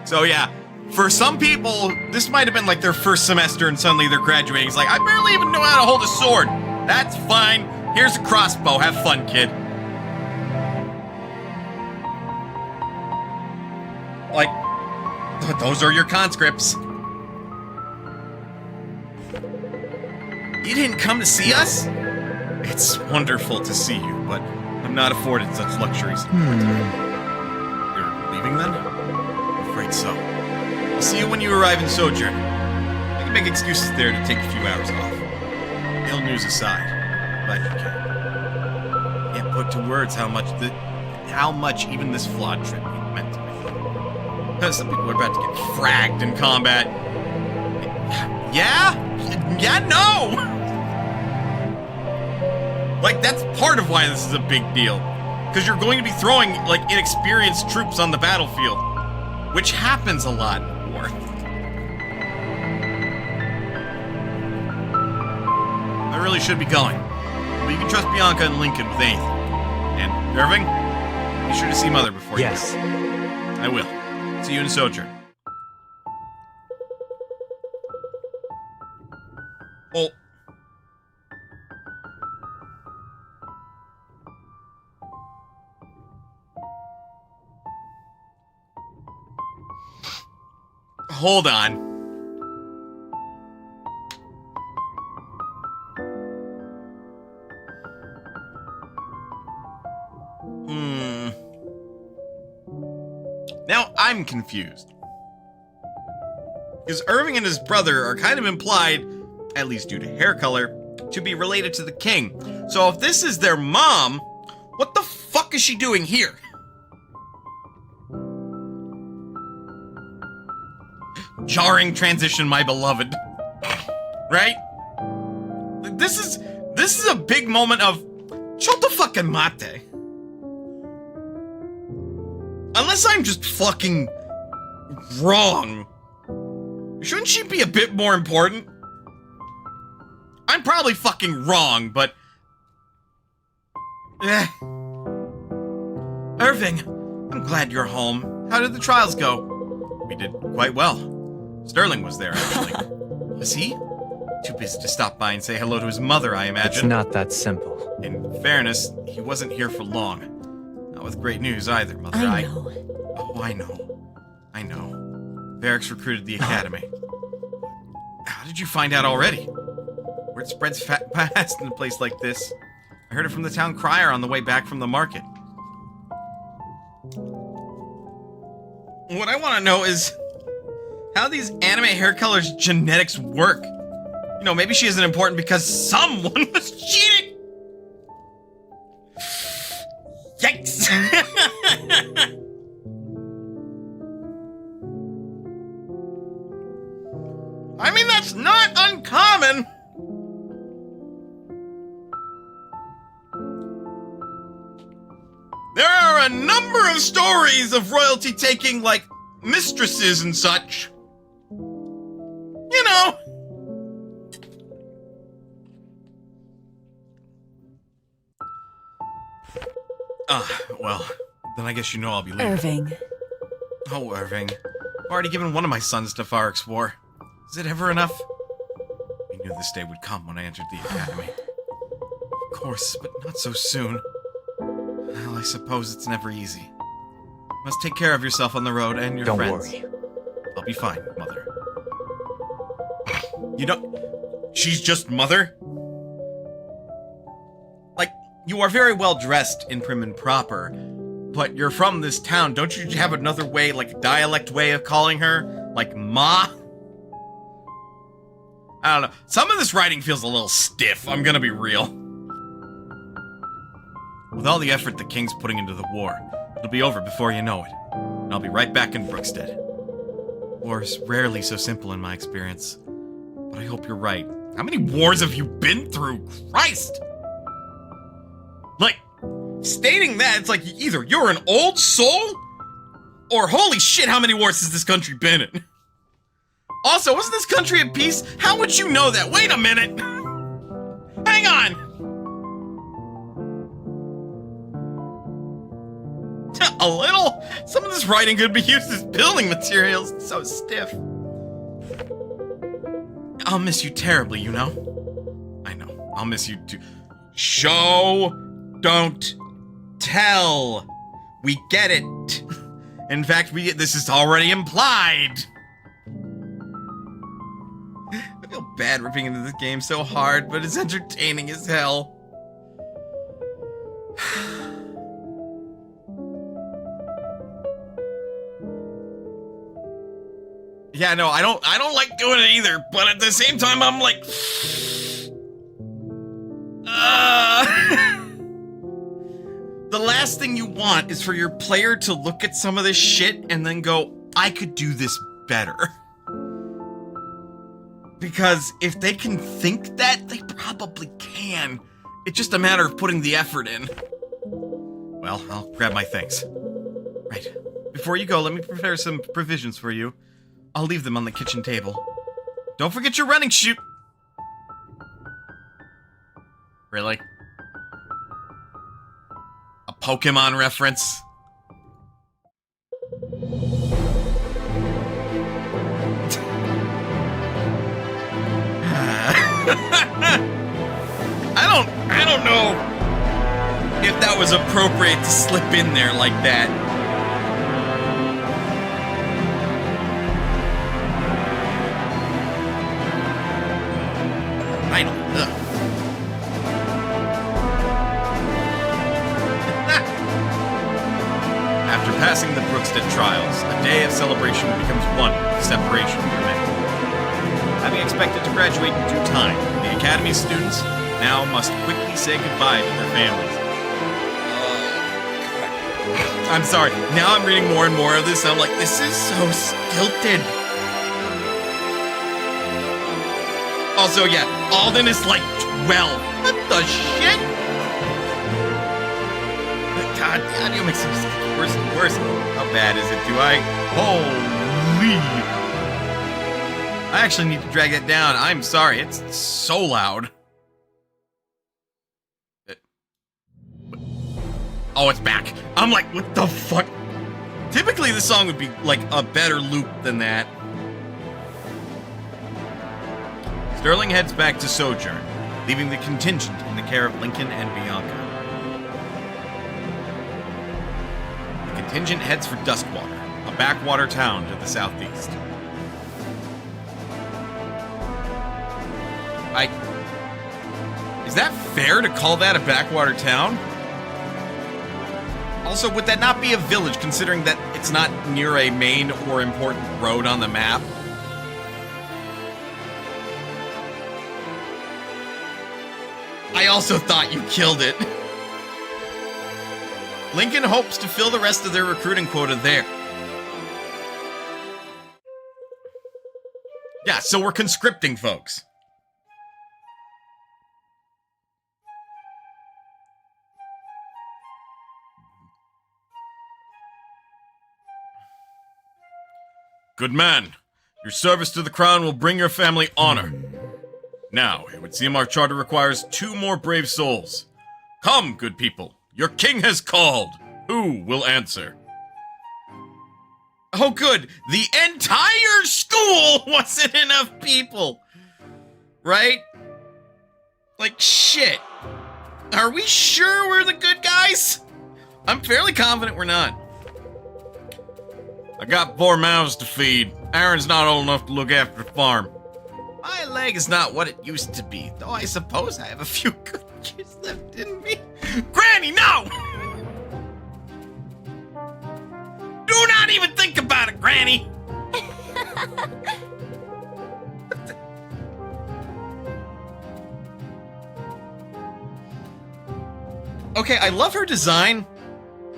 So yeah, for some people, this might have been like their first semester and suddenly they're graduating. It's like, I barely even know how to hold a sword. That's fine. Here's a crossbow. Have fun, kid. Like, those are your conscripts. You didn't come to see us? It's wonderful to see you, but I'm not afforded such luxuries. You're leaving then? I'm afraid so. I'll see you when you arrive in Sojourn. I can make excuses there to take a few hours off. Ill news aside, glad you came. Can't put to words how much even this flawed trip meant to me. Some people are about to get fragged in combat. Yeah? Yeah, no! Like, that's part of why this is a big deal. Because you're going to be throwing, like, inexperienced troops on the battlefield. Which happens a lot in war. I really should be going. But you can trust Bianca and Lincoln with anything. And, Irving, be sure to see Mother before you Yes. go. I will. See you in Sojourn. Oh. Hold on. Now I'm confused. Because Irving and his brother are kind of implied, at least due to hair color, to be related to the king. So if this is their mom, what the fuck is she doing here? Jarring transition, my beloved. Right? This is a big moment of shut the fucking mate. Unless I'm just fucking wrong. Shouldn't she be a bit more important? I'm probably fucking wrong, but... Irving, I'm glad you're home. How did the trials go? We did quite well. Sterling was there, actually. Was he? Too busy to stop by and say hello to his mother, I imagine. It's not that simple. In fairness, he wasn't here for long. Not with great news either, Mother. I know. Oh, I know. I know. Varric's recruited the academy. How did you find out already? Word spreads fast in a place like this. I heard it from the town crier on the way back from the market. What I want to know is how these anime hair colors genetics work. You know, maybe she isn't important because someone was cheating. Yikes. I mean, that's not uncommon. There are a number of stories of royalty taking, like, mistresses and such. You know. Well, then I guess you know I'll be leaving. Irving. Oh, Irving. I've already given one of my sons to Varric's war. Is it ever enough? We knew this day would come when I entered the academy. Of course, but not so soon. Well, I suppose it's never easy. You must take care of yourself on the road and your Don't friends. worry. I'll be fine, Mother. You don't... She's just Mother? Like, you are very well dressed in prim and proper, but you're from this town. Don't you have another way, like a dialect way of calling her? Like Ma? I don't know. Some of this writing feels a little stiff, I'm gonna be real. With all the effort the King's putting into the war, it'll be over before you know it. And I'll be right back in Brookstead. War is rarely so simple in my experience. But I hope you're right. How many wars have you been through? Christ! Like, stating that, it's like either you're an old soul, or holy shit, how many wars has this country been in? Also, wasn't this country at peace? How would you know that? Wait a minute! Hang on! A little? Some of this writing could be used as building materials. It's so stiff. I'll miss you terribly, you know? I know. I'll miss you too. Show, don't tell. We get it. In fact, this is already implied. I feel bad ripping into this game so hard, but it's entertaining as hell. Yeah, no, I don't like doing it either, but at the same time, I'm like... The last thing you want is for your player to look at some of this shit and then go, I could do this better. Because if they can think that, they probably can. It's just a matter of putting the effort in. Well, I'll grab my things. Right. Before you go, let me prepare some provisions for you. I'll leave them on the kitchen table. Don't forget your running shoe. Really? A Pokemon reference? I don't know if that was appropriate to slip in there like that. I don't. After passing the Brookstead trials, a day of celebration becomes one of separation for many. Having expected to graduate in due time, the Academy students now must quickly say goodbye to their families. I'm sorry, now I'm reading more and more of this, and I'm like, this is so stilted. Also, yeah, Alden is like 12. What the shit? God, the audio makes it worse and worse. How bad is it? Holy. I actually need to drag it down. I'm sorry, it's so loud. Oh, it's back. I'm like, what the fuck? Typically, this song would be like a better loop than that. Sterling heads back to Sojourn, leaving the contingent in the care of Lincoln and Bianca. The contingent heads for Duskwater, a backwater town to the southeast. Is that fair to call that a backwater town? Also, would that not be a village, considering that it's not near a main or important road on the map? I also thought you killed it. Lincoln hopes to fill the rest of their recruiting quota there. Yeah, so we're conscripting folks. Good man, your service to the crown will bring your family honor. Now, it would seem our charter requires 2 more brave souls. Come, good people, your king has called. Who will answer? Oh good, the entire school wasn't enough people. Right? Like, shit. Are we sure we're the good guys? I'm fairly confident we're not. I got 4 mouths to feed. Aaron's not old enough to look after the farm. My leg is not what it used to be, though I suppose I have a few good years left in me. Granny, no! Do not even think about it, Granny! Okay, I love her design,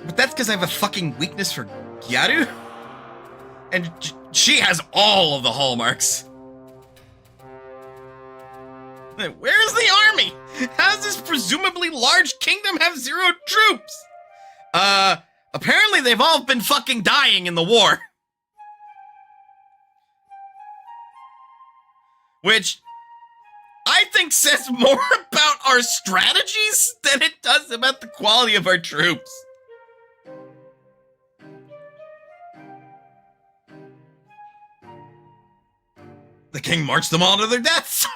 but that's because I have a fucking weakness for Gyaru. And she has all of the hallmarks. Where's the army? How does this presumably large kingdom have 0 troops? Apparently they've all been fucking dying in the war. Which I think says more about our strategies than it does about the quality of our troops. The king marched them all to their deaths.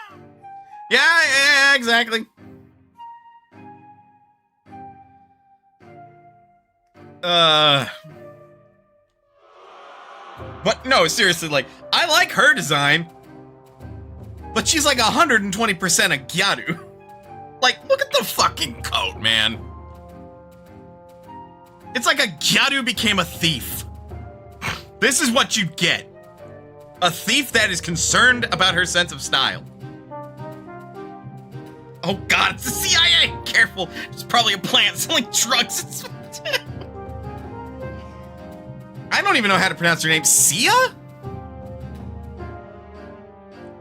Yeah, exactly. But no, seriously, like, I like her design, but she's like 120% a Gyaru. Like, look at the fucking coat, man. It's like a Gyaru became a thief. This is what you'd get. A thief that is concerned about her sense of style. Oh god, it's the CIA! Careful, it's probably a plant selling drugs. I don't even know how to pronounce her name. Sia?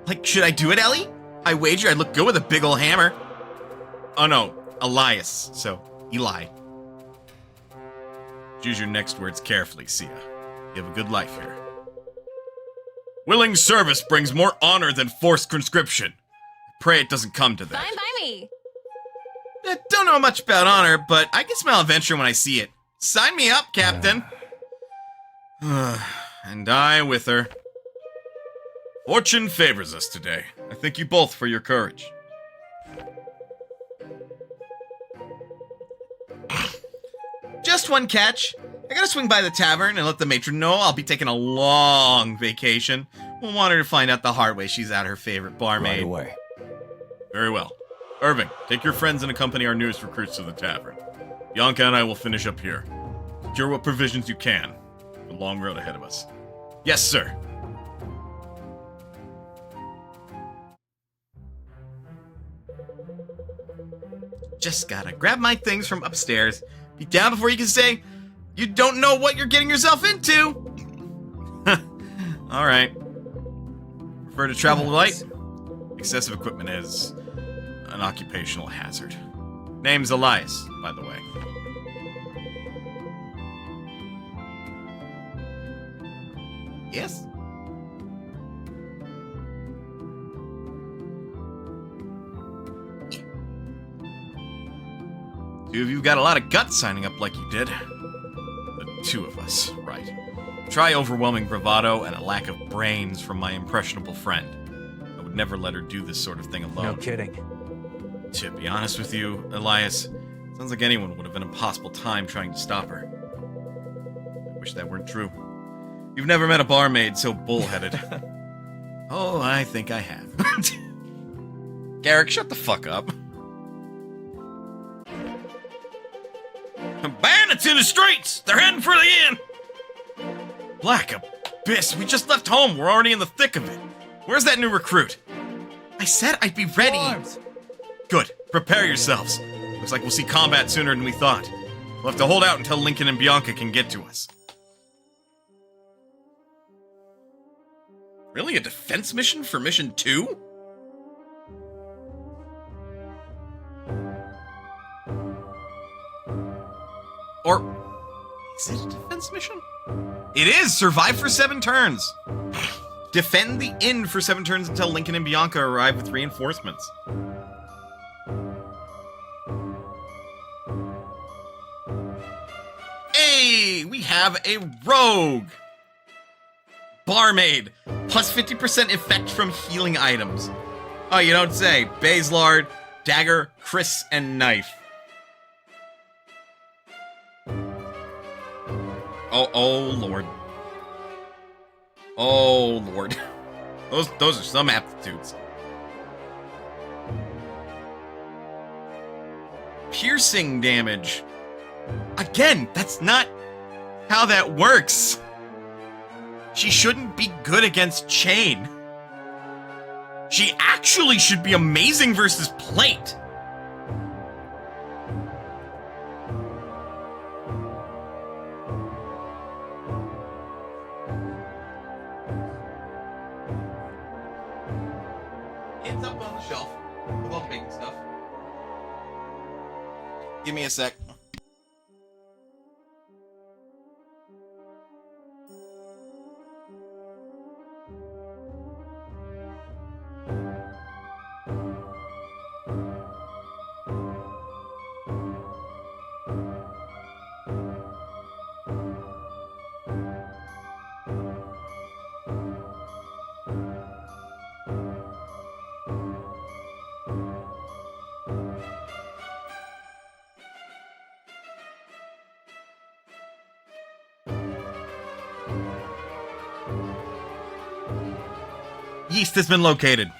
Like, should I do it, Ellie? I wager I'd look good with a big ol' hammer. Oh no, Elias, so Eli. Choose your next words carefully, Sia. You have a good life here. Willing service brings more honor than forced conscription. Pray it doesn't come to that. Fine by me. I don't know much about honor, but I can smell adventure when I see it. Sign me up, Captain. And I with her. Fortune favors us today. I thank you both for your courage. Just one catch. I gotta swing by the tavern and let the matron know I'll be taking a long vacation. We'll want her to find out the hard way she's at her favorite barmaid. Right away. Very well. Irving, take your friends and accompany our newest recruits to the tavern. Bianca and I will finish up here. Secure what provisions you can. The long road ahead of us. Yes, sir. Just gotta grab my things from upstairs. Be down before you can say, you don't know what you're getting yourself into. Alright. Prefer to travel light? Excessive equipment is an occupational hazard. Name's Elias, by the way. Yes? Two of you got a lot of guts signing up like you did. The two of us, right. Try overwhelming bravado and a lack of brains from my impressionable friend. I would never let her do this sort of thing alone. No kidding. To be honest with you, Elias, sounds like anyone would have an impossible time trying to stop her. I wish that weren't true. You've never met a barmaid so bullheaded. Oh, I think I have. Garrick, shut the fuck up. Bandits in the streets! They're heading for the inn! Black abyss, we just left home. We're already in the thick of it. Where's that new recruit? I said I'd be ready. Arms. Good. Prepare yourselves. Looks like we'll see combat sooner than we thought. We'll have to hold out until Lincoln and Bianca can get to us. Really? A defense mission for mission 2? Or is it a defense mission? It is! Survive for 7 turns! Defend the inn for 7 turns until Lincoln and Bianca arrive with reinforcements. Hey! We have a rogue! Barmaid! Plus 50% effect from healing items. Oh, you don't say. Bazelard, dagger, kris, and knife. Oh Lord. Oh Lord. Those are some aptitudes. Piercing damage. Again, that's not how that works. She shouldn't be good against chain. She actually should be amazing versus plate. It's up on the shelf with all the baking stuff. Give me a sec. Yeast has been located.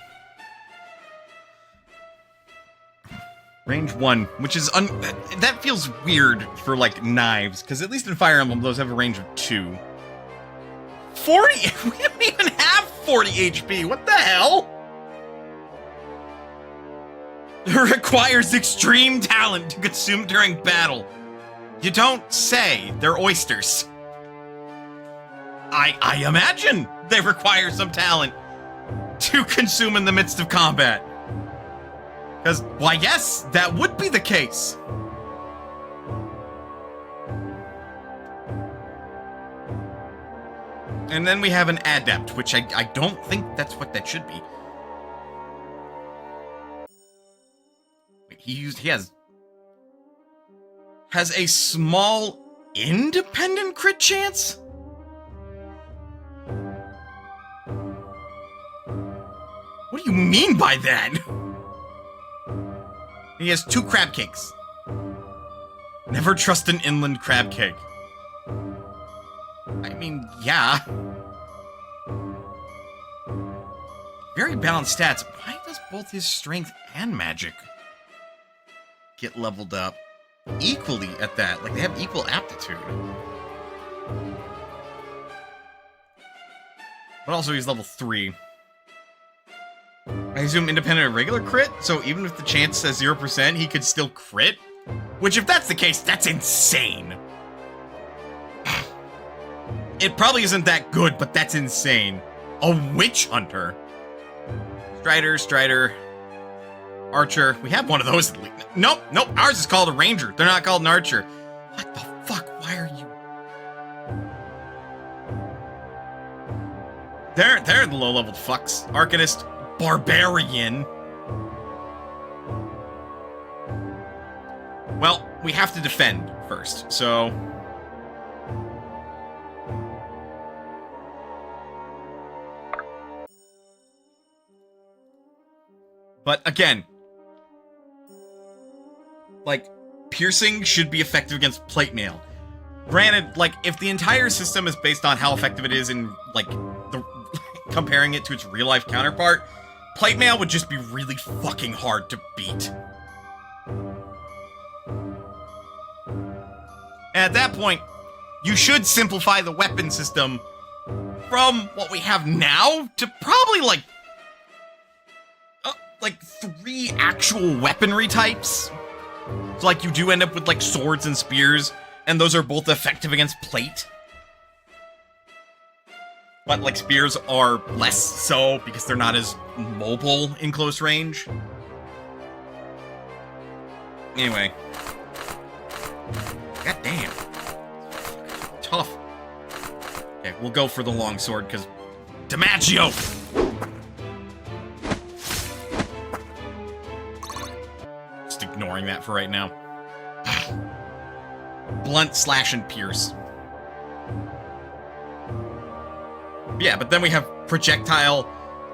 Range 1, which is that feels weird for like knives, because at least in Fire Emblem those have a range of 2. 40? We don't even have 40 HP. What the hell? It requires extreme talent to consume during battle. You don't say. They're oysters. I imagine they require some talent to consume in the midst of combat. Because, why, yes, that would be the case. And then we have an adept, which I don't think that's what that should be. Wait, he has a small independent crit chance? What do you mean by that? He has 2 crab cakes. Never trust an inland crab cake. I mean, yeah. Very balanced stats. Why does both his strength and magic get leveled up equally at that? Like, they have equal aptitude. But also, he's level 3. I assume independent of regular crit, so even if the chance says 0%, he could still crit? Which, if that's the case, that's insane. It probably isn't that good, but that's insane. A witch hunter. Strider. Archer. We have one of those. Nope. Ours is called a ranger. They're not called an archer. What the fuck? Why are you... They're the low-leveled fucks. Arcanist. Barbarian. Well, we have to defend first, so... But again, like, piercing should be effective against plate mail. Granted, like, if the entire system is based on how effective it is in, like, comparing it to its real-life counterpart, plate mail would just be really fucking hard to beat. And at that point, you should simplify the weapon system from what we have now to probably, like 3 actual weaponry types. So, like, you do end up with, like, swords and spears, and those are both effective against plate. But, like, spears are less so because they're not as mobile in close range. Anyway. God damn. Tough. Okay, we'll go for the long sword, because... DiMaggio! Just ignoring that for right now. Blunt, slash, and pierce. Yeah, but then we have projectile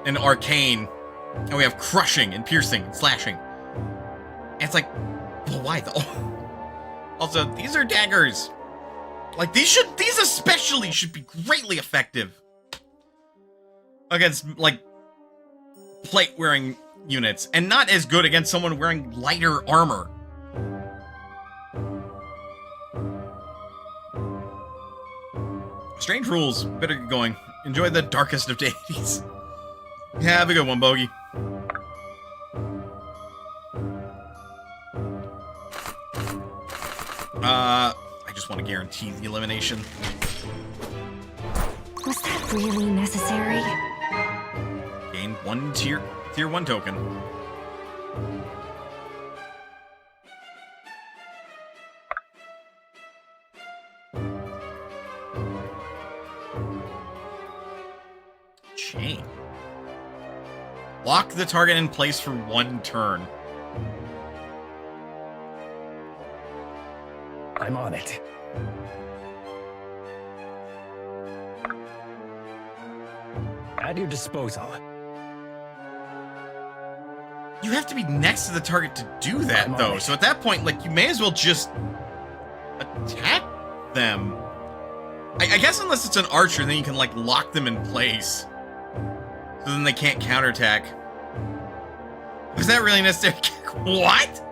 and arcane, and we have crushing and piercing and slashing. And it's like, well, why though? Also, these are daggers. Like, these especially should be greatly effective against, like, plate-wearing units, and not as good against someone wearing lighter armor. Strange rules. Better get going. Enjoy the darkest of deities. Have a good one, Bogey. I just want to guarantee the elimination. Was that really necessary? Gain 1 tier 1 token. Chain. Lock the target in place for 1 turn. I'm on it. At your disposal. You have to be next to the target to do that, though. So at that point, like, you may as well just attack them. I guess unless it's an archer, then you can, like, lock them in place. So then they can't counterattack. Was that really necessary? What?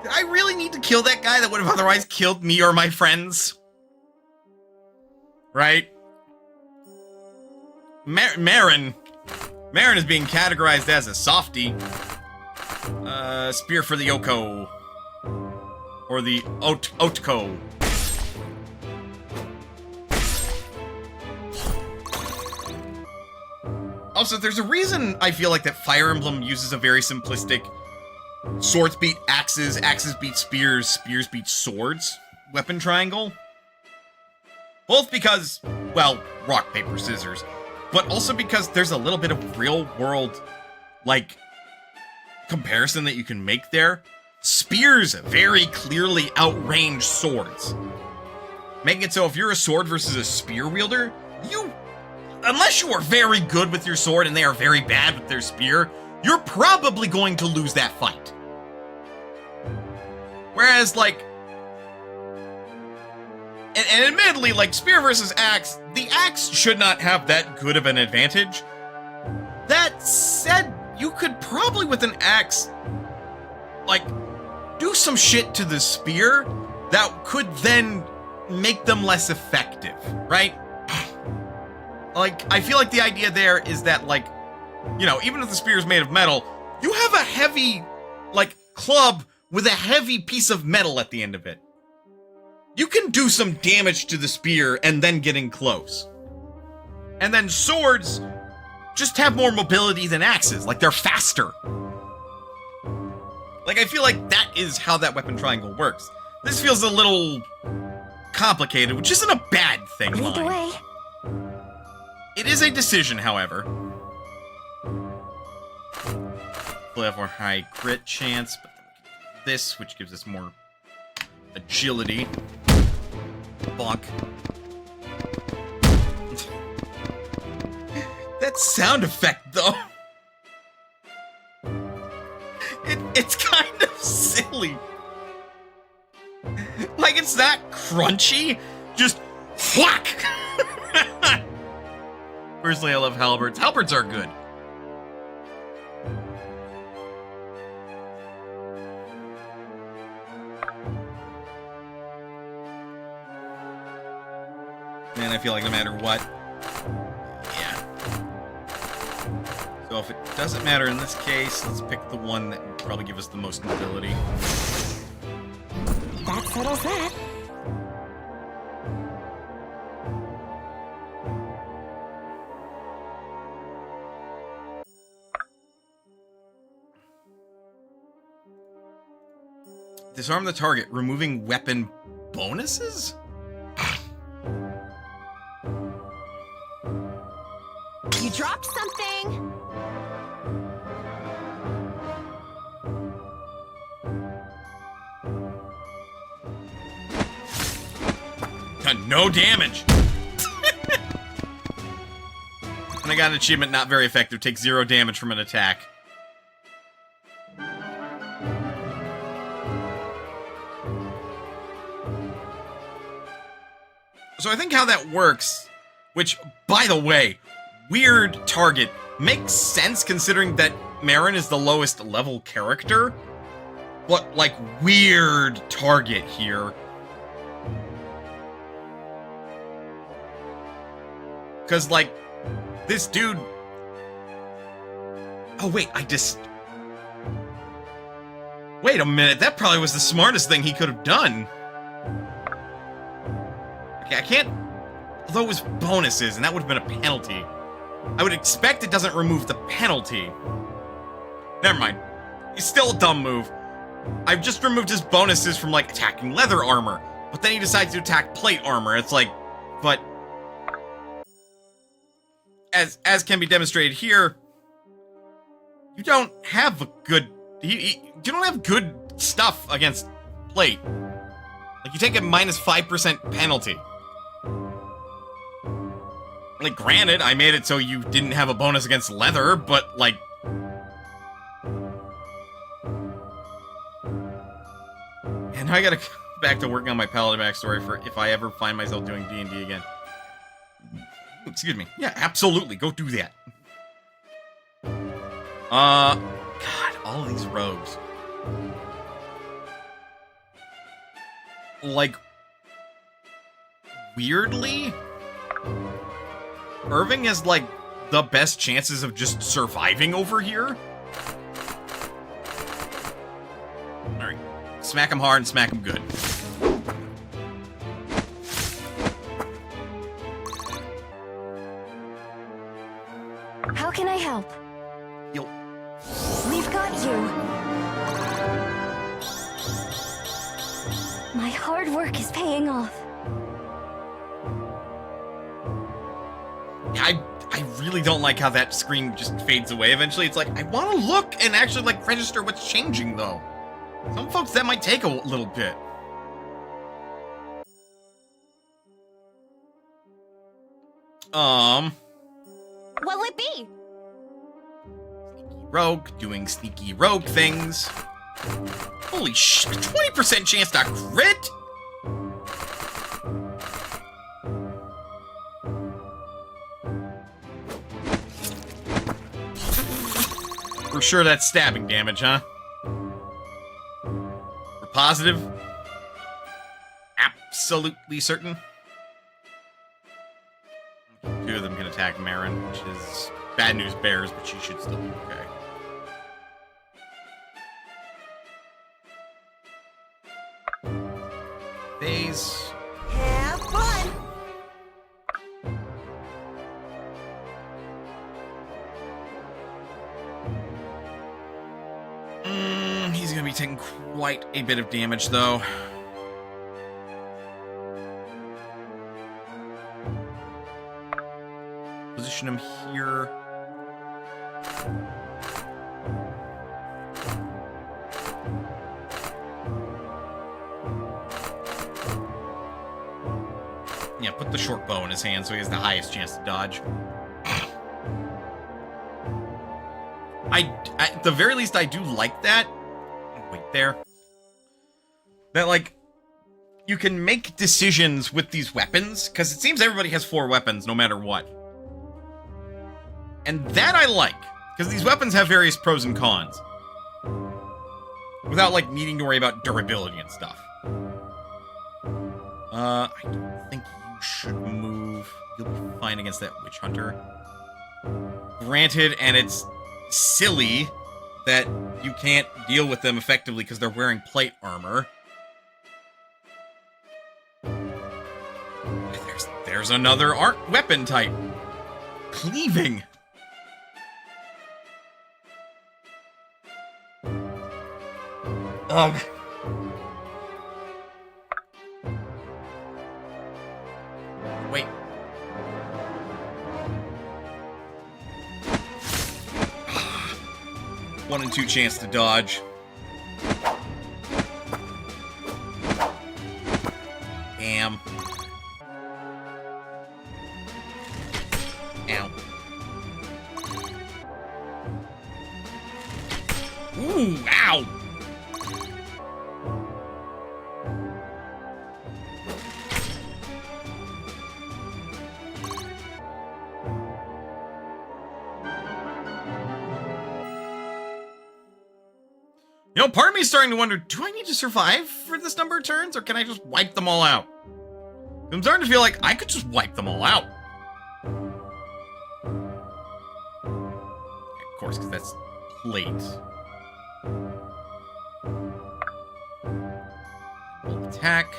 Did I really need to kill that guy that would have otherwise killed me or my friends? Right? Marin is being categorized as a softie. Spear for the Oko. Or the Otko. Also, there's a reason I feel like that Fire Emblem uses a very simplistic swords beat axes, axes beat spears, spears beat swords weapon triangle. Both because, well, rock, paper, scissors, but also because there's a little bit of real world, like, comparison that you can make there. Spears very clearly outrange swords, making it so if you're a sword versus a spear wielder, unless you are very good with your sword and they are very bad with their spear, you're probably going to lose that fight. Whereas, like, and admittedly, like, spear versus axe, the axe should not have that good of an advantage. That said, you could probably, with an axe, like, do some shit to the spear that could then make them less effective, right? Like, I feel like the idea there is that, like, you know, even if the spear is made of metal, you have a heavy, like, club with a heavy piece of metal at the end of it. You can do some damage to the spear and then getting close. And then swords just have more mobility than axes. Like, they're faster. Like, I feel like that is how that weapon triangle works. This feels a little complicated, which isn't a bad thing, Lead the mind. way. It is a decision, however. We'll have our high crit chance, but then we can do this, which gives us more agility. Bonk. That sound effect, though. It's kind of silly. Like, it's not crunchy, just whack. Personally, I love halberds. Halberds are good. Man, I feel like no matter what, yeah. So if it doesn't matter in this case, let's pick the one that would probably give us the most mobility. That settles that. Disarm the target, removing weapon bonuses? You dropped something. Done no damage. And I got an achievement, not very effective. Take 0 damage from an attack. So I think how that works, which, by the way, weird target, makes sense considering that Marin is the lowest level character, but, like, weird target here. Because, like, this dude... Oh, wait, Wait a minute, that probably was the smartest thing he could have done. Okay, I can't... Although it was bonuses, and that would have been a penalty. I would expect it doesn't remove the penalty. Never mind. It's still a dumb move. I've just removed his bonuses from, like, attacking leather armor. But then he decides to attack plate armor. It's like... But... As can be demonstrated here... You don't have a good... You don't have good stuff against plate. Like, you take a minus 5% penalty. Like, granted, I made it so you didn't have a bonus against leather, but, like... And I gotta go back to working on my paladin backstory for if I ever find myself doing D&D again. Excuse me. Yeah, absolutely. Go do that. God, all of these rogues. Like, weirdly... Irving has, like, the best chances of just surviving over here. Alright. Smack him hard and smack him good. How can I help? You'll... We've got you. hard work is paying off. I really don't like how that screen just fades away eventually. It's like, I want to look and actually, like, register what's changing, though. Some folks, that might take a little bit. What'll it be? Rogue, doing sneaky rogue things. Holy shit, 20% chance to crit? For sure that's stabbing damage, huh? We're positive? Absolutely certain? Two of them can attack Marin, which is bad news bears, but she should still be okay. Phase. Have fun. He's gonna be taking quite a bit of damage, though. Position him here. Yeah, put the short bow in his hand so he has the highest chance to dodge. At the very least, I do like that. Wait there. That, like, you can make decisions with these weapons, because it seems everybody has 4 weapons no matter what. And that I like, because these weapons have various pros and cons. Without, like, needing to worry about durability and stuff. I don't think you should move. You'll be fine against that witch hunter. Granted, and it's silly that you can't deal with them effectively because they're wearing plate armor. There's another weapon type. Cleaving. Ugh. Wait. One in 2 chance to dodge. Damn. Ow. Ooh, ow! You know, part of me is starting to wonder, do I need to survive for this number of turns, or can I just wipe them all out? I'm starting to feel like I could just wipe them all out. Of course, because that's plate. We'll attack.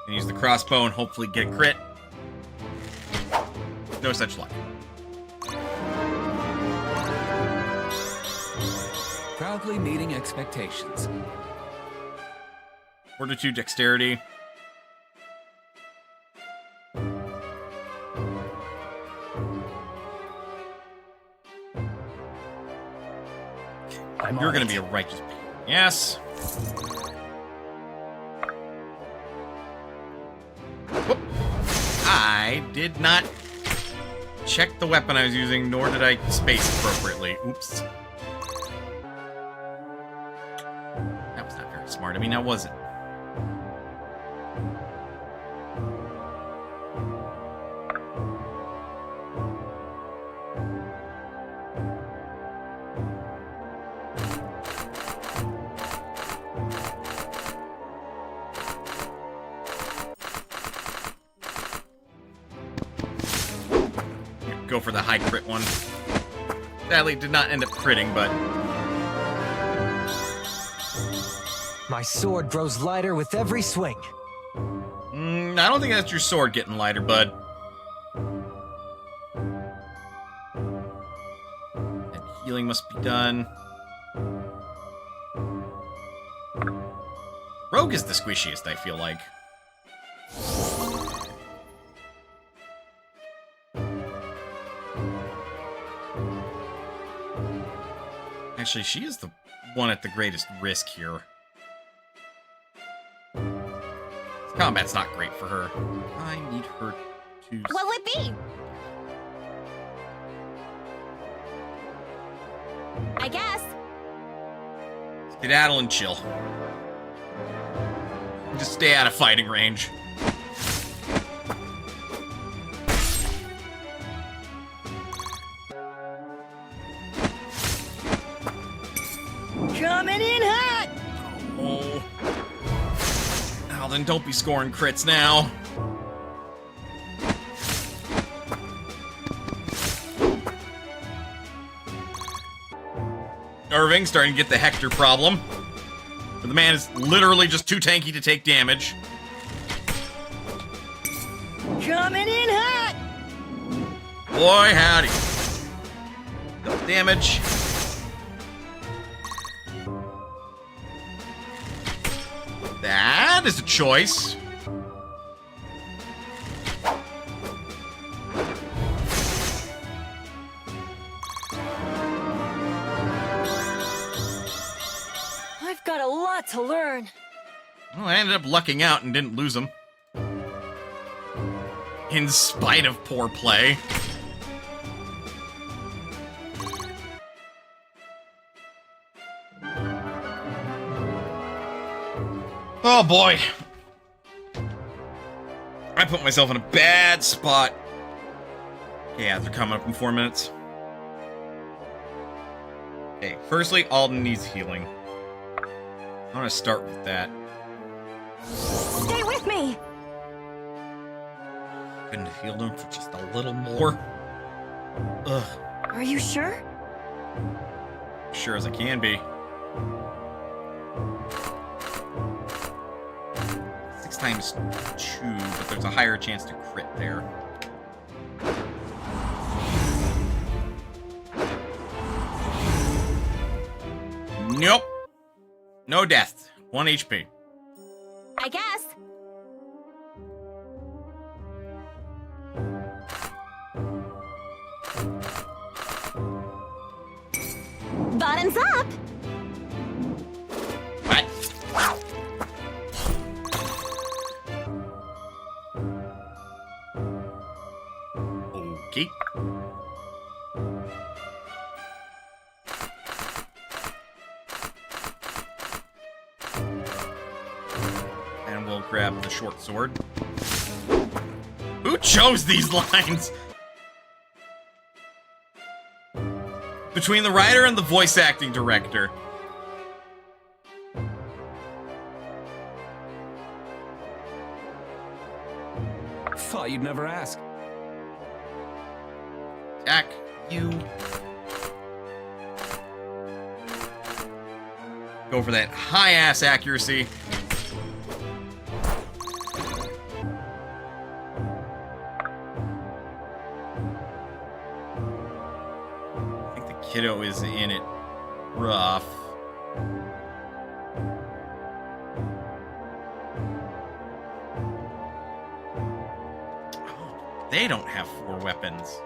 And use the crossbow and hopefully get a crit. No such luck. Proudly meeting expectations. Fortitude, dexterity. You're gonna be a righteous pain. Yes. Whoop. I did not check the weapon I was using, nor did I space appropriately. Oops. That was not very smart of me, now was it? Go for the high crit one. Sadly, did not end up critting, but... My sword grows lighter with every swing. I don't think that's your sword getting lighter, bud. And healing must be done. Rogue is the squishiest, I feel like. Actually, she is the one at the greatest risk here. Combat's not great for her. I need her to... What will it be? I guess. Skedaddle and chill. Just stay out of fighting range. Coming in hot! Oh. Now then, don't be scoring crits now. Irving starting to get the Hector problem. But the man is literally just too tanky to take damage. Coming in hot! Boy, howdy. No damage. That is a choice. I've got a lot to learn. Well, I ended up lucking out and didn't lose him. In spite of poor play. Oh boy. I put myself in a bad spot. Yeah, they're coming up in 4 minutes. Okay, firstly, Alden needs healing. I'm gonna start with that. Stay with me. Couldn't have healed him for just a little more. Ugh. Are you sure? Sure as I can be. 6 times 2, but there's a higher chance to crit there. Nope. No death. 1 HP. I guess. Bottoms up. What? Okay. And we'll grab the short sword. Who chose these lines? Between the writer and the voice acting director. Thought you'd never ask. Jack, you... Go for that high-ass accuracy. I think the kiddo is in it rough. Oh, they don't have 4 weapons.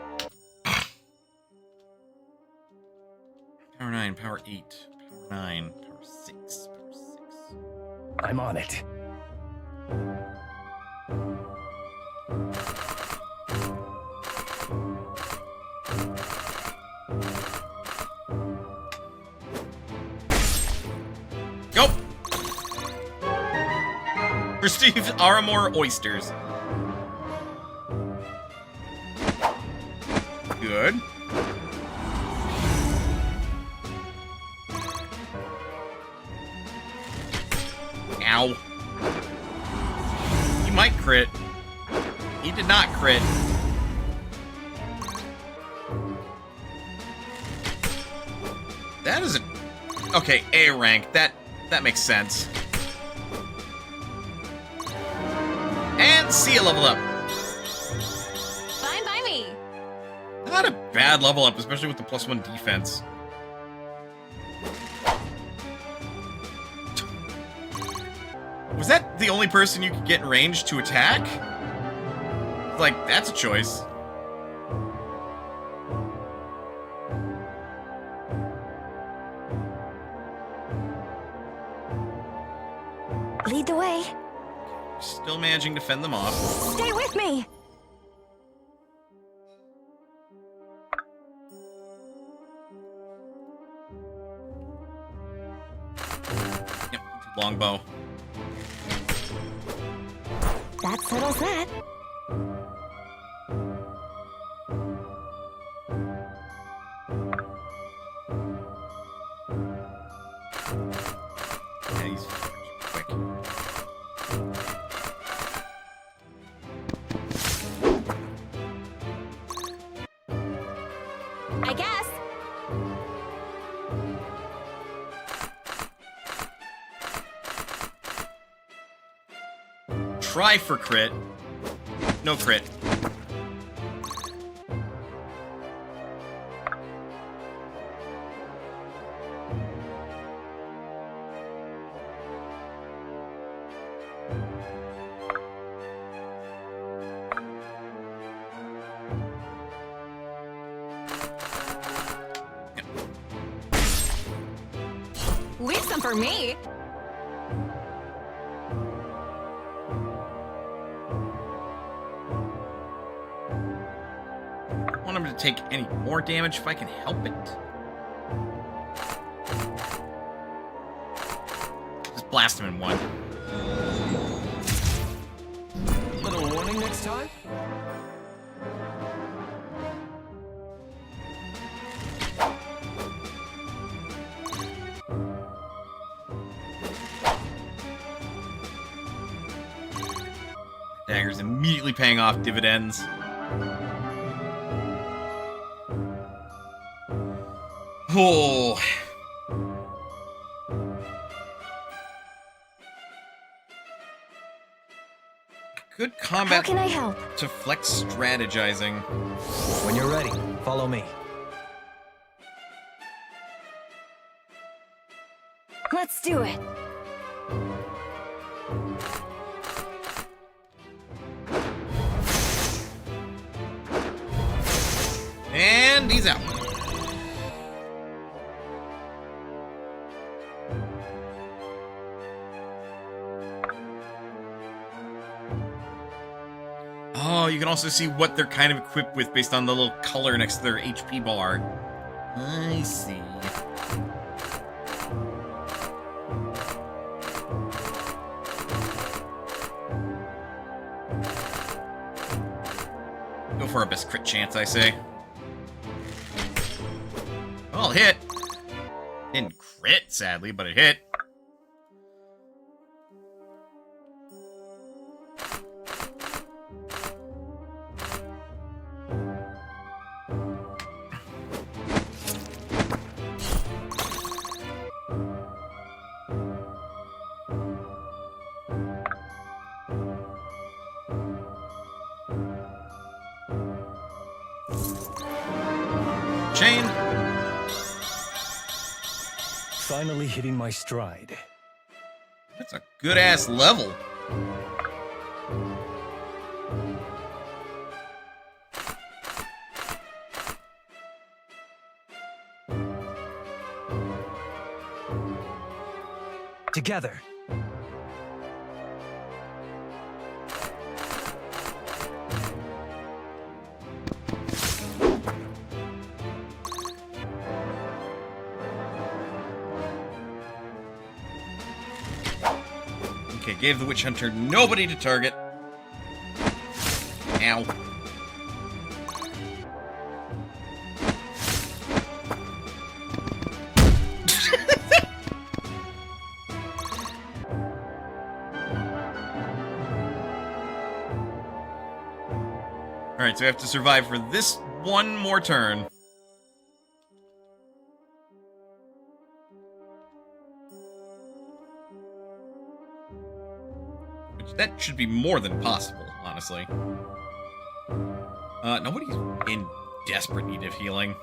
Power 9, power 8, power 9, power 6, power 6. I'm on it. Go! Receive Armor Oysters. Good. Ow. He might crit. He did not crit. That is a... Okay, A rank. That makes sense. And C a level up. Fine by me. Not a bad level up, especially with the +1 defense. Was that the only person you could get in range to attack? Like, that's a choice. Lead the way. Still managing to fend them off. Stay with me. Yep, longbow. That settles that. Yeah, he's quick. I guess. Try for crit. No crit. Leave some for me. I don't want him to take any more damage if I can help it. Just blast him in one. Little warning next time? Dagger's immediately paying off dividends. Oh. Good How combat can I help? to flex strategizing. When you're ready, follow me. Let's do it. And he's out. Oh, you can also see what they're kind of equipped with based on the little color next to their HP bar. I see. Go for our best crit chance, I say. Well, hit. Didn't crit, sadly, but it hit. Chain. Finally hitting my stride. That's a good-ass level. Together. Okay, gave the Witch Hunter nobody to target. Ow. Alright, so we have to survive for this one more turn. Which, that should be more than possible, honestly. Nobody's in desperate need of healing.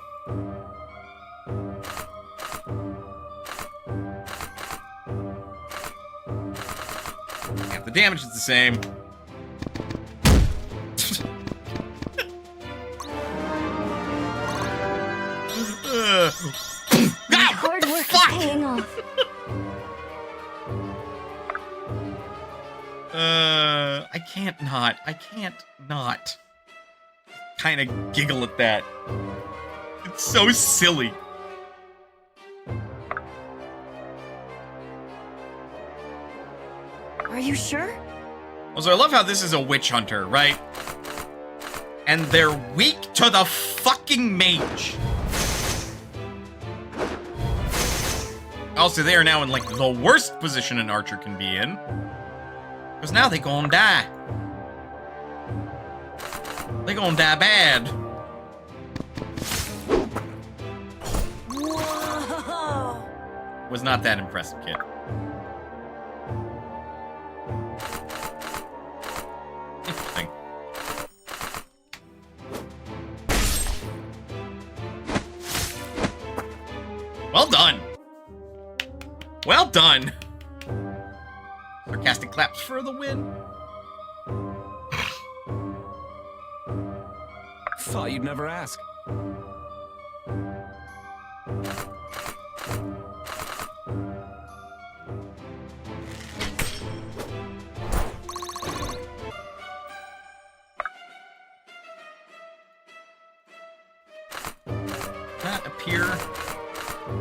The damage is the same. Hard work is paying off. I can't not. I can't not. Kind of giggle at that. It's so silly. Are you sure? Also, I love how this is a witch hunter, right? And they're weak to the fucking mage. Also, they are now in, like, the worst position an archer can be in. Because now they gonna die. They gonna die bad. Whoa! Was not that impressive, kid. Interesting. Well done. Well done. Sarcastic claps for the win. Thought you'd never ask. Not appear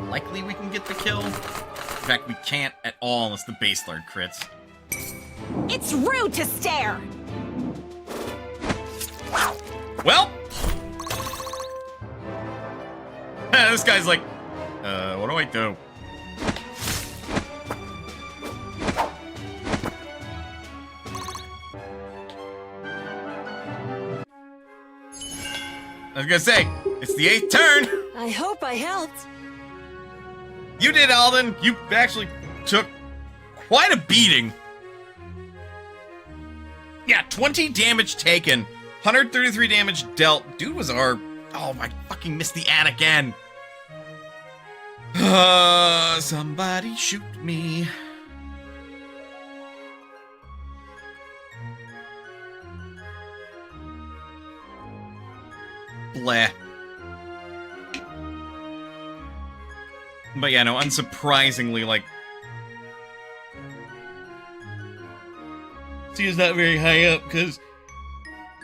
likely we can get the kill. In fact, we can't at all unless the base lord crits. It's rude to stare. Well, this guy's like, what do I do? I was gonna say, it's the 8th turn. I hope I helped. You did, Alden. You actually took quite a beating. Yeah, 20 damage taken, 133 damage dealt. Dude was our... Oh, I fucking missed the ad again. Somebody shoot me. Bleh. But yeah, no, unsurprisingly, like... See, is not very high up, because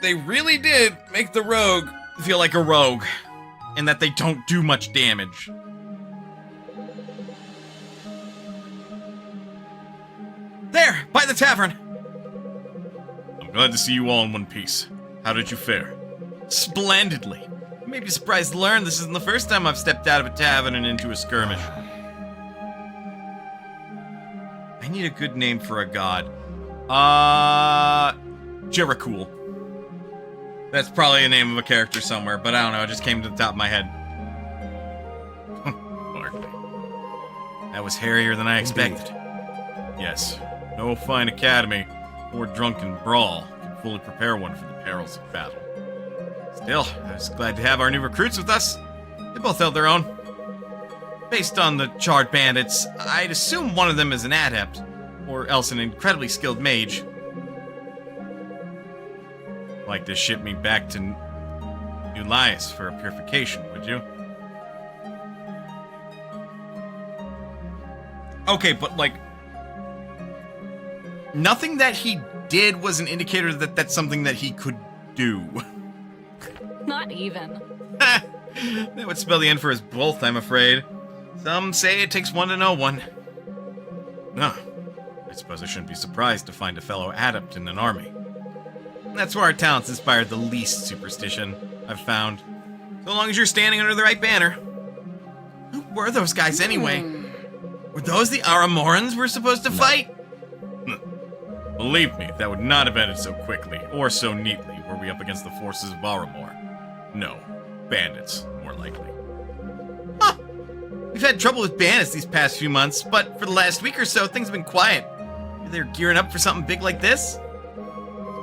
they really did make the rogue feel like a rogue, and that they don't do much damage. There, by the tavern! I'm glad to see you all in one piece. How did you fare? Splendidly. You may be surprised to learn this isn't the first time I've stepped out of a tavern and into a skirmish. I need a good name for a god. Jerichool. That's probably the name of a character somewhere, but I don't know, it just came to the top of my head. Hardly. That was hairier than I expected. Yes, no fine academy or drunken brawl can fully prepare one for the perils of battle. Still, I was glad to have our new recruits with us. They both held their own. Based on the charred bandits, I'd assume one of them is an adept, or else an incredibly skilled mage. Like to ship me back to New Lias for a purification, would you? Okay, but like... Nothing that he did was an indicator that that's something that he could do. Not even. That would spell the end for us both, I'm afraid. Some say it takes one to know one. No, I suppose I shouldn't be surprised to find a fellow adept in an army. That's where our talents inspired the least superstition I've found. So long as you're standing under the right banner. Who were those guys anyway? Were those the Aramorans we're supposed to fight? Believe me, that would not have ended so quickly, or so neatly, were we up against the forces of Aramor. No, bandits, more likely. Huh. We've had trouble with bandits these past few months, but for the last week or so, things have been quiet. They're gearing up for something big like this?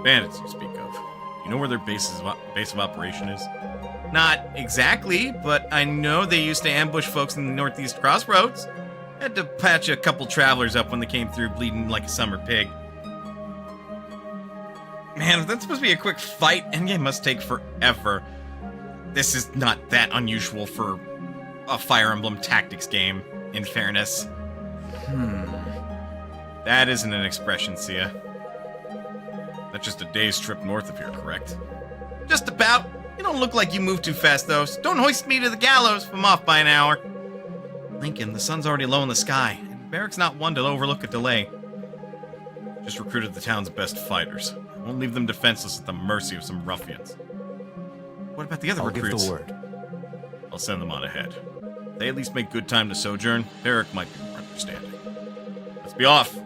Bandits you speak of. You know where their base of operation is? Not exactly, but I know they used to ambush folks in the northeast crossroads. Had to patch a couple travelers up when they came through bleeding like a summer pig. Man, if that's supposed to be a quick fight, endgame must take forever. This is not that unusual for a Fire Emblem Tactics game, in fairness. That isn't an expression, Sia. That's just a day's trip north of here, correct? Just about. You don't look like you move too fast, though, so don't hoist me to the gallows if I'm off by an hour. Lincoln, the sun's already low in the sky, and Barrack's not one to overlook a delay. Just recruited the town's best fighters. I won't leave them defenseless at the mercy of some ruffians. What about the other recruits? I'll give the word. I'll send them on ahead. If they at least make good time to sojourn, Barrack might be more understanding. Let's be off.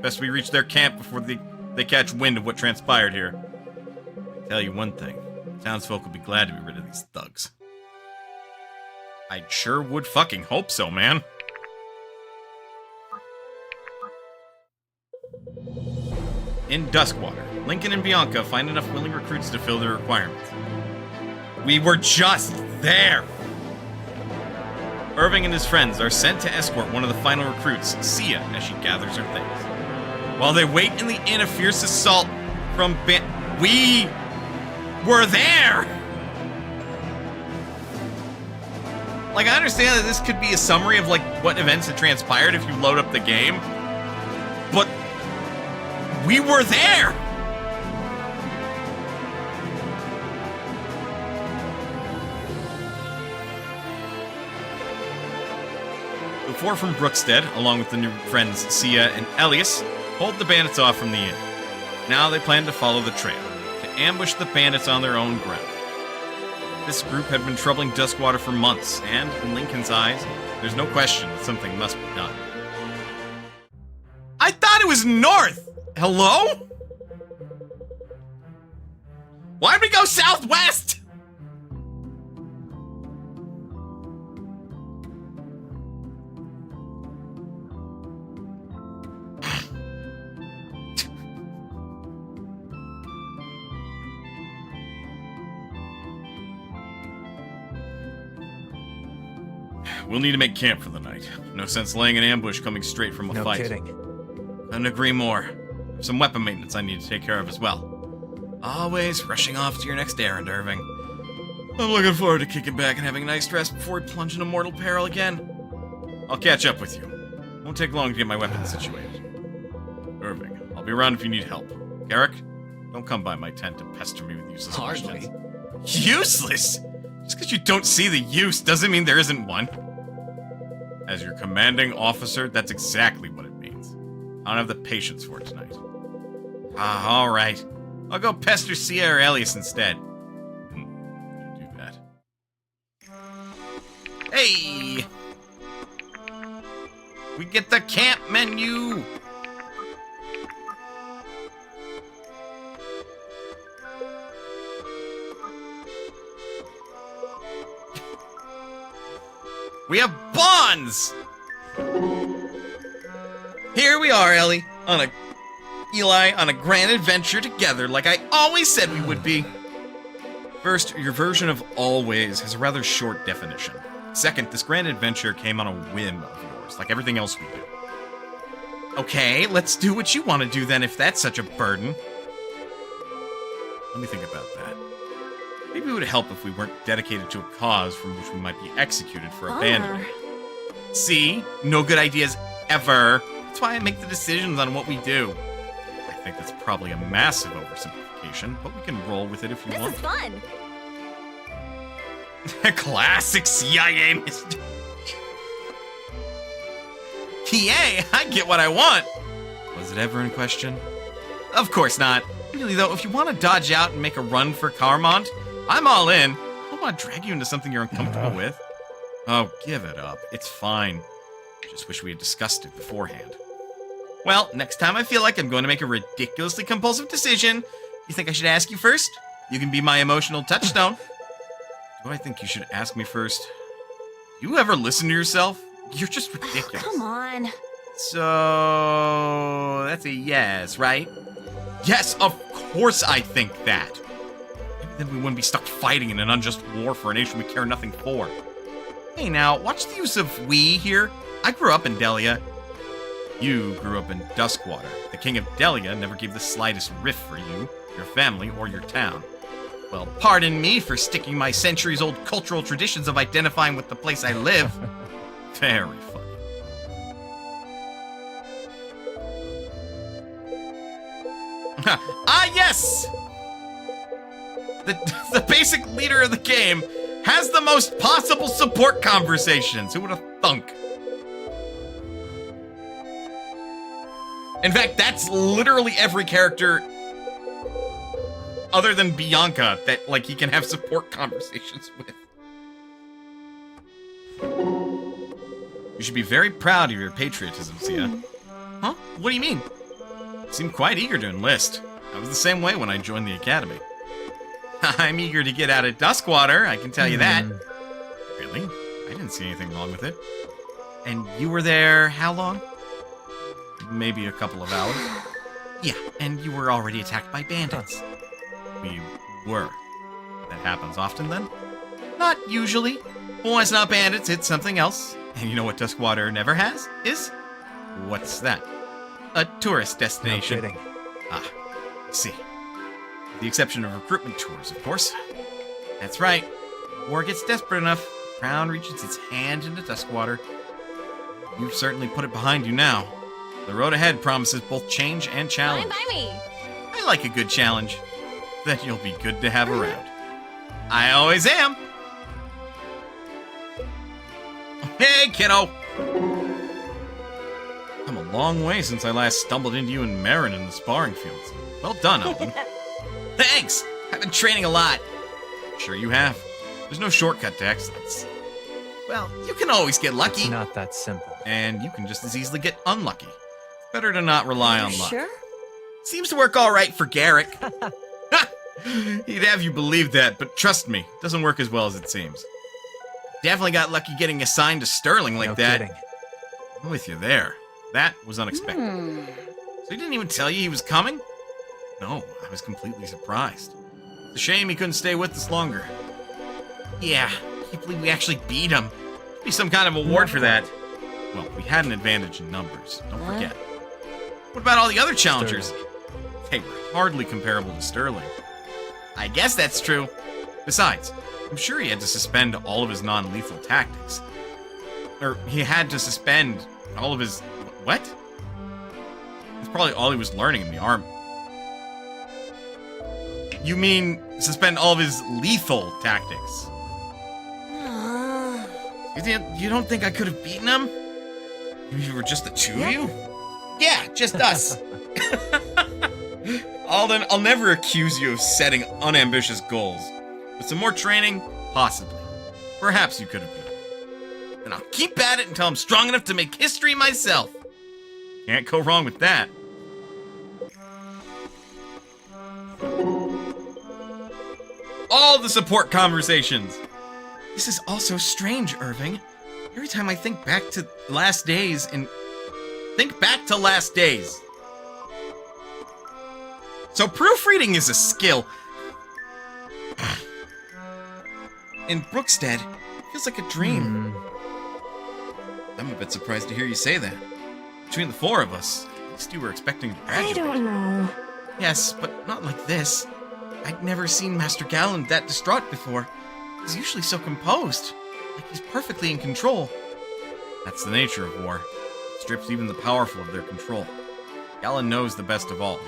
Best we reach their camp before they catch wind of what transpired here. I'll tell you one thing. Townsfolk will be glad to be rid of these thugs. I sure would fucking hope so, man. In Duskwater, Lincoln and Bianca find enough willing recruits to fill their requirements. We were just there! Irving and his friends are sent to escort one of the final recruits, Sia, as she gathers her things. While they wait in the inn, a fierce assault from We were there! Like, I understand that this could be a summary of, like, what events had transpired if you load up the game, but we were there! The four from Brookstead, along with the new friends Sia and Elias, hold the bandits off from the inn. Now they plan to follow the trail, to ambush the bandits on their own ground. This group had been troubling Duskwater for months, and, in Lincoln's eyes, there's no question that something must be done. I thought it was north! Hello? Why'd we go southwest? We'll need to make camp for the night. No sense laying an ambush coming straight from a fight. No kidding. Couldn't agree more. There's some weapon maintenance I need to take care of as well. Always rushing off to your next errand, Irving. I'm looking forward to kicking back and having a nice rest before we plunge into mortal peril again. I'll catch up with you. Won't take long to get my weapons situated. Irving, I'll be around if you need help. Garrick, don't come by my tent to pester me with useless questions. Useless? Just because you don't see the use doesn't mean there isn't one. As your commanding officer, that's exactly what it means. I don't have the patience for it tonight. All right. I'll go pester Sia or Elias instead. You do that. Hey! We get the camp menu! We have bonds! Here we are, Eli, on a grand adventure together, like I always said we would be. First, your version of always has a rather short definition. Second, this grand adventure came on a whim of yours, like everything else we do. Okay, let's do what you want to do then, if that's such a burden. Let me think about that. Maybe it would help if we weren't dedicated to a cause from which we might be executed for abandoning. See? No good ideas ever. That's why I make the decisions on what we do. I think that's probably a massive oversimplification, but we can roll with it if you want. This is fun. Classic CIA mystery. Yay, I get what I want. Was it ever in question? Of course not. Really though, if you want to dodge out and make a run for Carmont, I'm all in. I don't want to drag you into something you're uncomfortable with. Oh, give it up. It's fine. Just wish we had discussed it beforehand. Well, next time I feel like I'm going to make a ridiculously compulsive decision, you think I should ask you first? You can be my emotional touchstone. Do I think you should ask me first? You ever listen to yourself? You're just ridiculous. Come on. So, that's a yes, right? Yes, of course I think that. Maybe then we wouldn't be stuck fighting in an unjust war for a nation we care nothing for. Hey now, watch the use of we here. I grew up in Delia. You grew up in Duskwater. The king of Delia never gave the slightest riff for you, your family, or your town. Well, pardon me for sticking my centuries-old cultural traditions of identifying with the place I live. Very funny. Ah, yes! The basic leader of the game has the most possible support conversations. Who would have thunk? In fact, that's literally every character other than Bianca that, like, he can have support conversations with. You should be very proud of your patriotism, Sia. Huh? What do you mean? You seem quite eager to enlist. I was the same way when I joined the academy. I'm eager to get out of Duskwater, I can tell you that. Really? I didn't see anything wrong with it. And you were there how long? Maybe a couple of hours. Yeah, and you were already attacked by bandits. We were. That happens often, then? Not usually. Well, it's not bandits, it's something else. And you know what Duskwater never has? Is? What's that? A tourist destination. No kidding. Ah, I see. With the exception of recruitment tours, of course. That's right. War gets desperate enough. The Crown reaches its hand into Duskwater. You've certainly put it behind you now. The road ahead promises both change and challenge. Fine by me. I like a good challenge. Then you'll be good to have around. I always am. Hey, kiddo. Come a long way since I last stumbled into you and Marin in the sparring fields. Well done, Alden. Thanks. I've been training a lot. Sure you have. There's no shortcut to excellence. Well, you can always get lucky. It's not that simple. And you can just as easily get unlucky. Better to not rely on luck. Sure? Seems to work all right for Garrick. He'd have you believe that, but trust me, it doesn't work as well as it seems. Definitely got lucky getting assigned to Sterling like No that. kidding. I'm with you there. That was unexpected. So he didn't even tell you he was coming? No, I was completely surprised. It's a shame he couldn't stay with us longer. Yeah, I can't believe we actually beat him. Should be some kind of award for that. Well, we had an advantage in numbers, don't forget. What about all the other challengers? They were hardly comparable to Sterling. I guess that's true. Besides, I'm sure he had to suspend all of his non-lethal tactics. Or he had to suspend all of his... What? That's probably all he was learning in the army. You mean suspend all of his lethal tactics? You don't think I could have beaten him? Maybe we were just the two of you? Yeah, just us. Alden, I'll never accuse you of setting unambitious goals. With some more training, possibly. Perhaps you could have beaten me. And I'll keep at it until I'm strong enough to make history myself. Can't go wrong with that. All the support conversations. This is also strange, Irving. Every time I think back to last days and... Think back to last days. So proofreading is a skill. In Brookstead, it feels like a dream. I'm a bit surprised to hear you say that. Between the four of us, at least you were expecting to graduate. I don't know. Yes, but not like this. I'd never seen Master Galland that distraught before. He's usually so composed, like he's perfectly in control. That's the nature of war. It strips even the powerful of their control. Galland knows the best of all.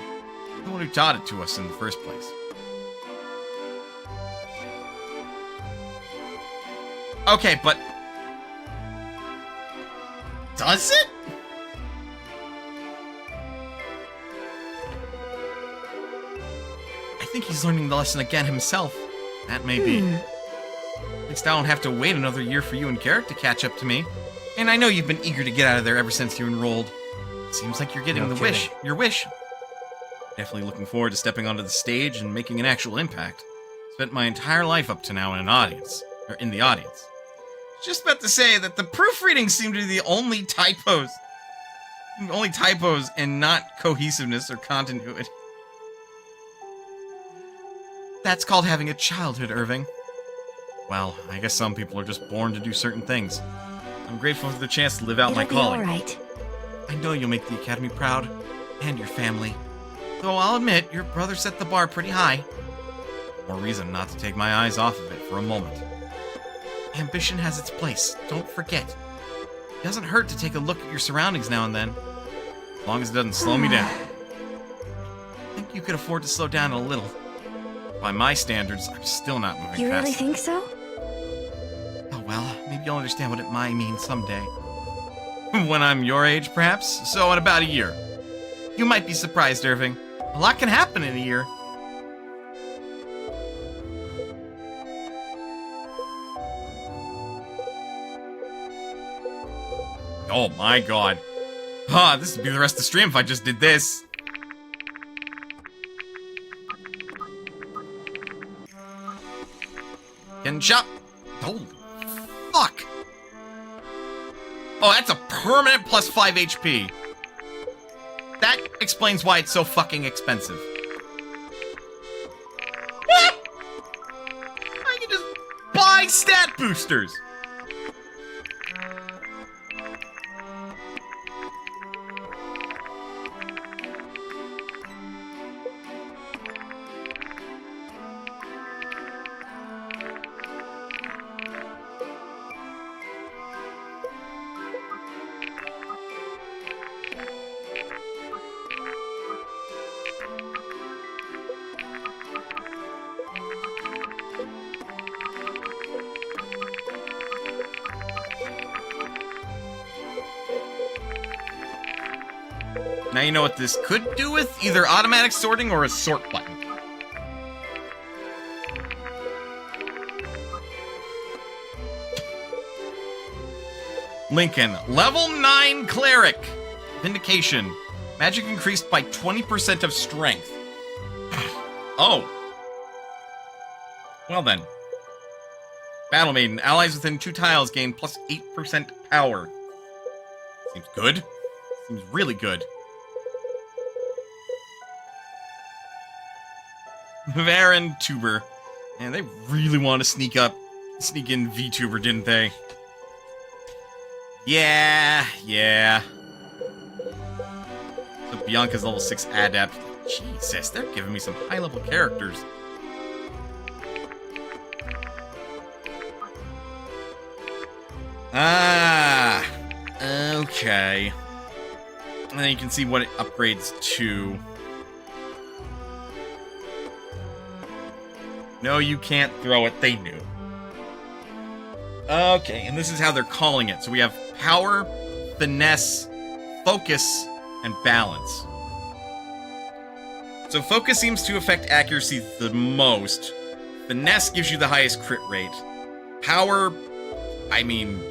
The one who taught it to us in the first place. Okay, but... Does it? I think he's learning the lesson again himself. That may be. At least I don't have to wait another year for you and Garrett to catch up to me. And I know you've been eager to get out of there ever since you enrolled. Seems like you're getting No the kidding. your wish. Definitely looking forward to stepping onto the stage and making an actual impact. Spent my entire life up to now in the audience. Just about to say that the proofreading seemed to be the only typos and not cohesiveness or continuity. That's called having a childhood, Irving. Well, I guess some people are just born to do certain things. I'm grateful for the chance to live out my It'll be all calling. right. I know you'll make the Academy proud, and your family. Though I'll admit, your brother set the bar pretty high. More reason not to take my eyes off of it for a moment. Ambition has its place, don't forget. It doesn't hurt to take a look at your surroundings now and then, as long as it doesn't slow me down. I think you could afford to slow down a little. By my standards, I'm still not moving fast. You really think so? Oh well, maybe you'll understand what it might mean someday. When I'm your age, perhaps? So in about a year. You might be surprised, Irving. A lot can happen in a year. Oh my god. This would be the rest of the stream if I just did this. Getting shot. Holy fuck. Oh, that's a permanent plus 5 HP. That explains why it's so fucking expensive. What? I can just buy stat boosters. Now you know what this could do with either automatic sorting or a sort button. Lincoln, level 9 cleric. Vindication. Magic increased by 20% of strength. Oh. Well then. Battle Maiden. Allies within 2 tiles gain plus 8% power. Seems good. Seems really good. Varen Tuber. Man, they really want to sneak in VTuber, didn't they? Yeah. So Bianca's level 6 adept. Jesus, they're giving me some high-level characters. Okay. And then you can see what it upgrades to. No, you can't throw it. They knew. Okay, and this is how they're calling it. So we have power, finesse, focus, and balance. So focus seems to affect accuracy the most. Finesse gives you the highest crit rate. Power, I mean,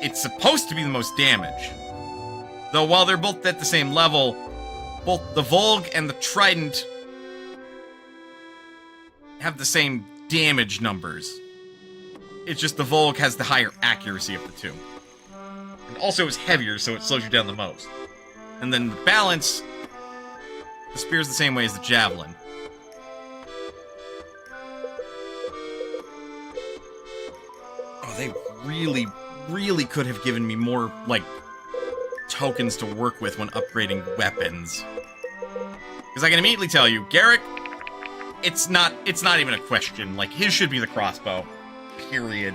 it's supposed to be the most damage. Though while they're both at the same level, both the Volg and the Trident have the same damage numbers. It's just the Volg has the higher accuracy of the two. And also is heavier, so it slows you down the most. And then the balance, the spear's the same way as the javelin. Oh, they really could have given me more, like, tokens to work with when upgrading weapons. Because I can immediately tell you, Garrick, it's not even a question. Like, his should be the crossbow. Period.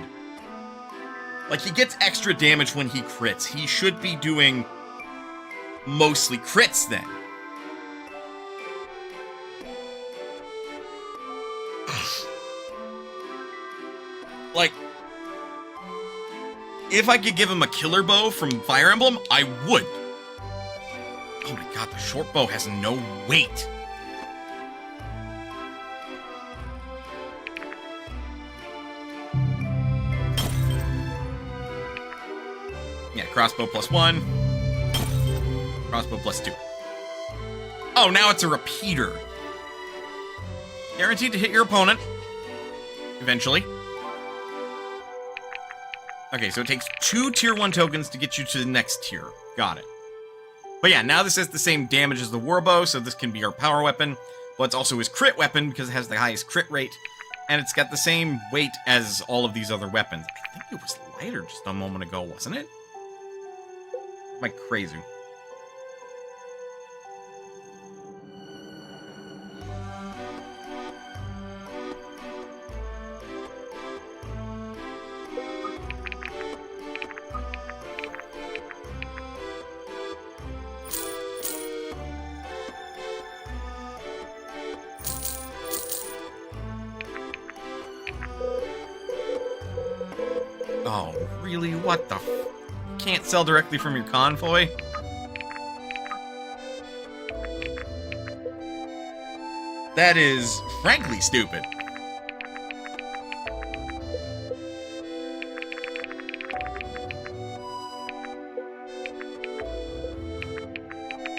Like, he gets extra damage when he crits. He should be doing mostly crits then. Like, if I could give him a killer bow from Fire Emblem, I would. Oh my god, the short bow has no weight. Yeah, crossbow +1. Crossbow +2. Oh, now it's a repeater. Guaranteed to hit your opponent. Eventually. Okay, so it takes 2 tier 1 tokens to get you to the next tier. Got it. But yeah, now this has the same damage as the warbow, so this can be our power weapon. But it's also his crit weapon, because it has the highest crit rate. And it's got the same weight as all of these other weapons. I think it was lighter just a moment ago, wasn't it? Am I crazy? Oh, really? What the Can't sell directly from your convoy? That is, frankly, stupid.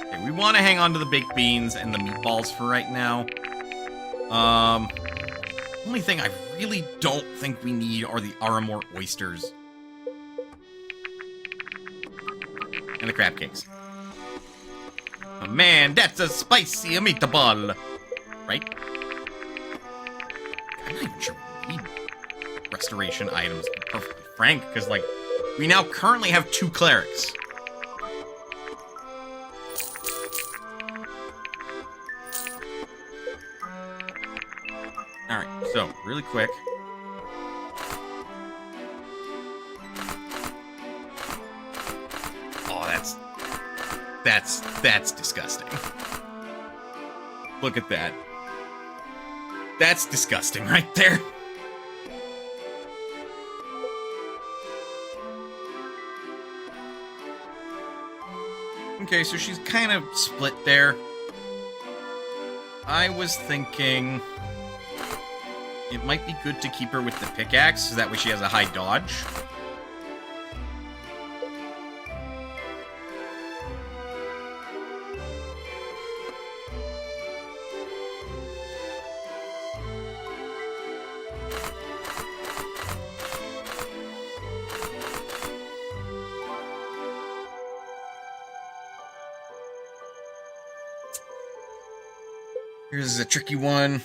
Okay, we want to hang on to the baked beans and the meatballs for right now. Only thing I really don't think we need are the Aramort oysters. And the crab cakes. Oh, man, that's a spicy meatball! Right? I'm not even sure we need restoration items, to be perfectly frank, because, like, we now currently have 2 clerics. Alright, so, really quick. Oh, that's disgusting. Look at that. That's disgusting right there. Okay, so she's kind of split there. I was thinking it might be good to keep her with the pickaxe, so that way she has a high dodge. Here's a tricky one.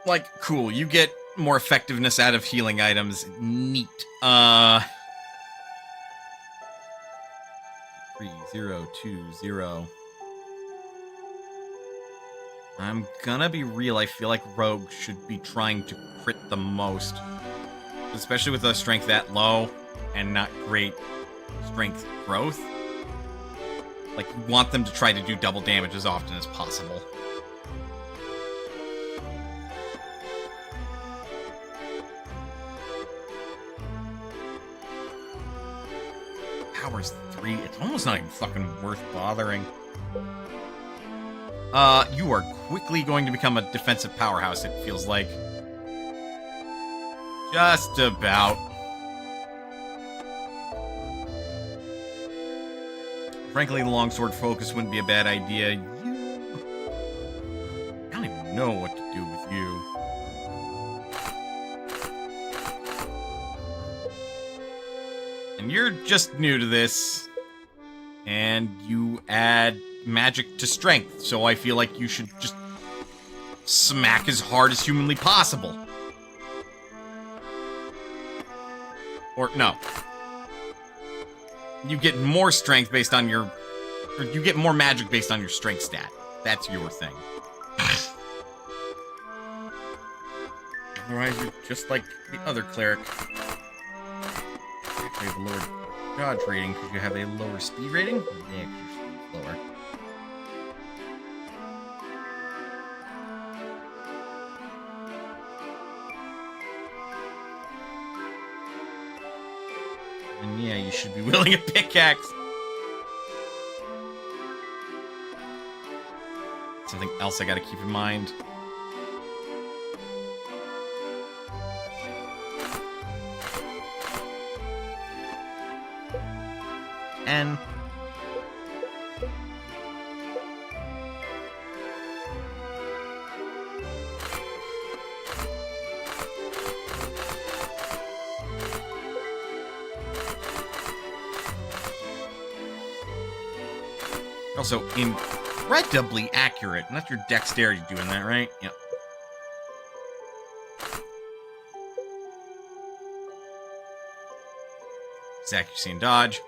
Like, cool, you get more effectiveness out of healing items. Neat. 3020. I'm gonna be real, I feel like Rogue should be trying to crit the most. Especially with a strength that low and not great strength growth. Like, you want them to try to do double damage as often as possible. Power's 3. It's almost not even fucking worth bothering. You are quickly going to become a defensive powerhouse, it feels like. Just about. Frankly, the longsword focus wouldn't be a bad idea. I don't even know what to do with you. And you're just new to this, and you add magic to strength, so I feel like you should just smack as hard as humanly possible. Or, no. You get more strength based on your... Or you get more magic based on your strength stat. That's your thing. Otherwise, you're just like the other cleric. You have a lower dodge rating because you have a lower speed rating? Yeah, because your speed's lower. And yeah, you should be wielding a pickaxe. Something else I gotta keep in mind. And also incredibly accurate, and that's your dexterity doing that, right? Yep. Accuracy and dodge.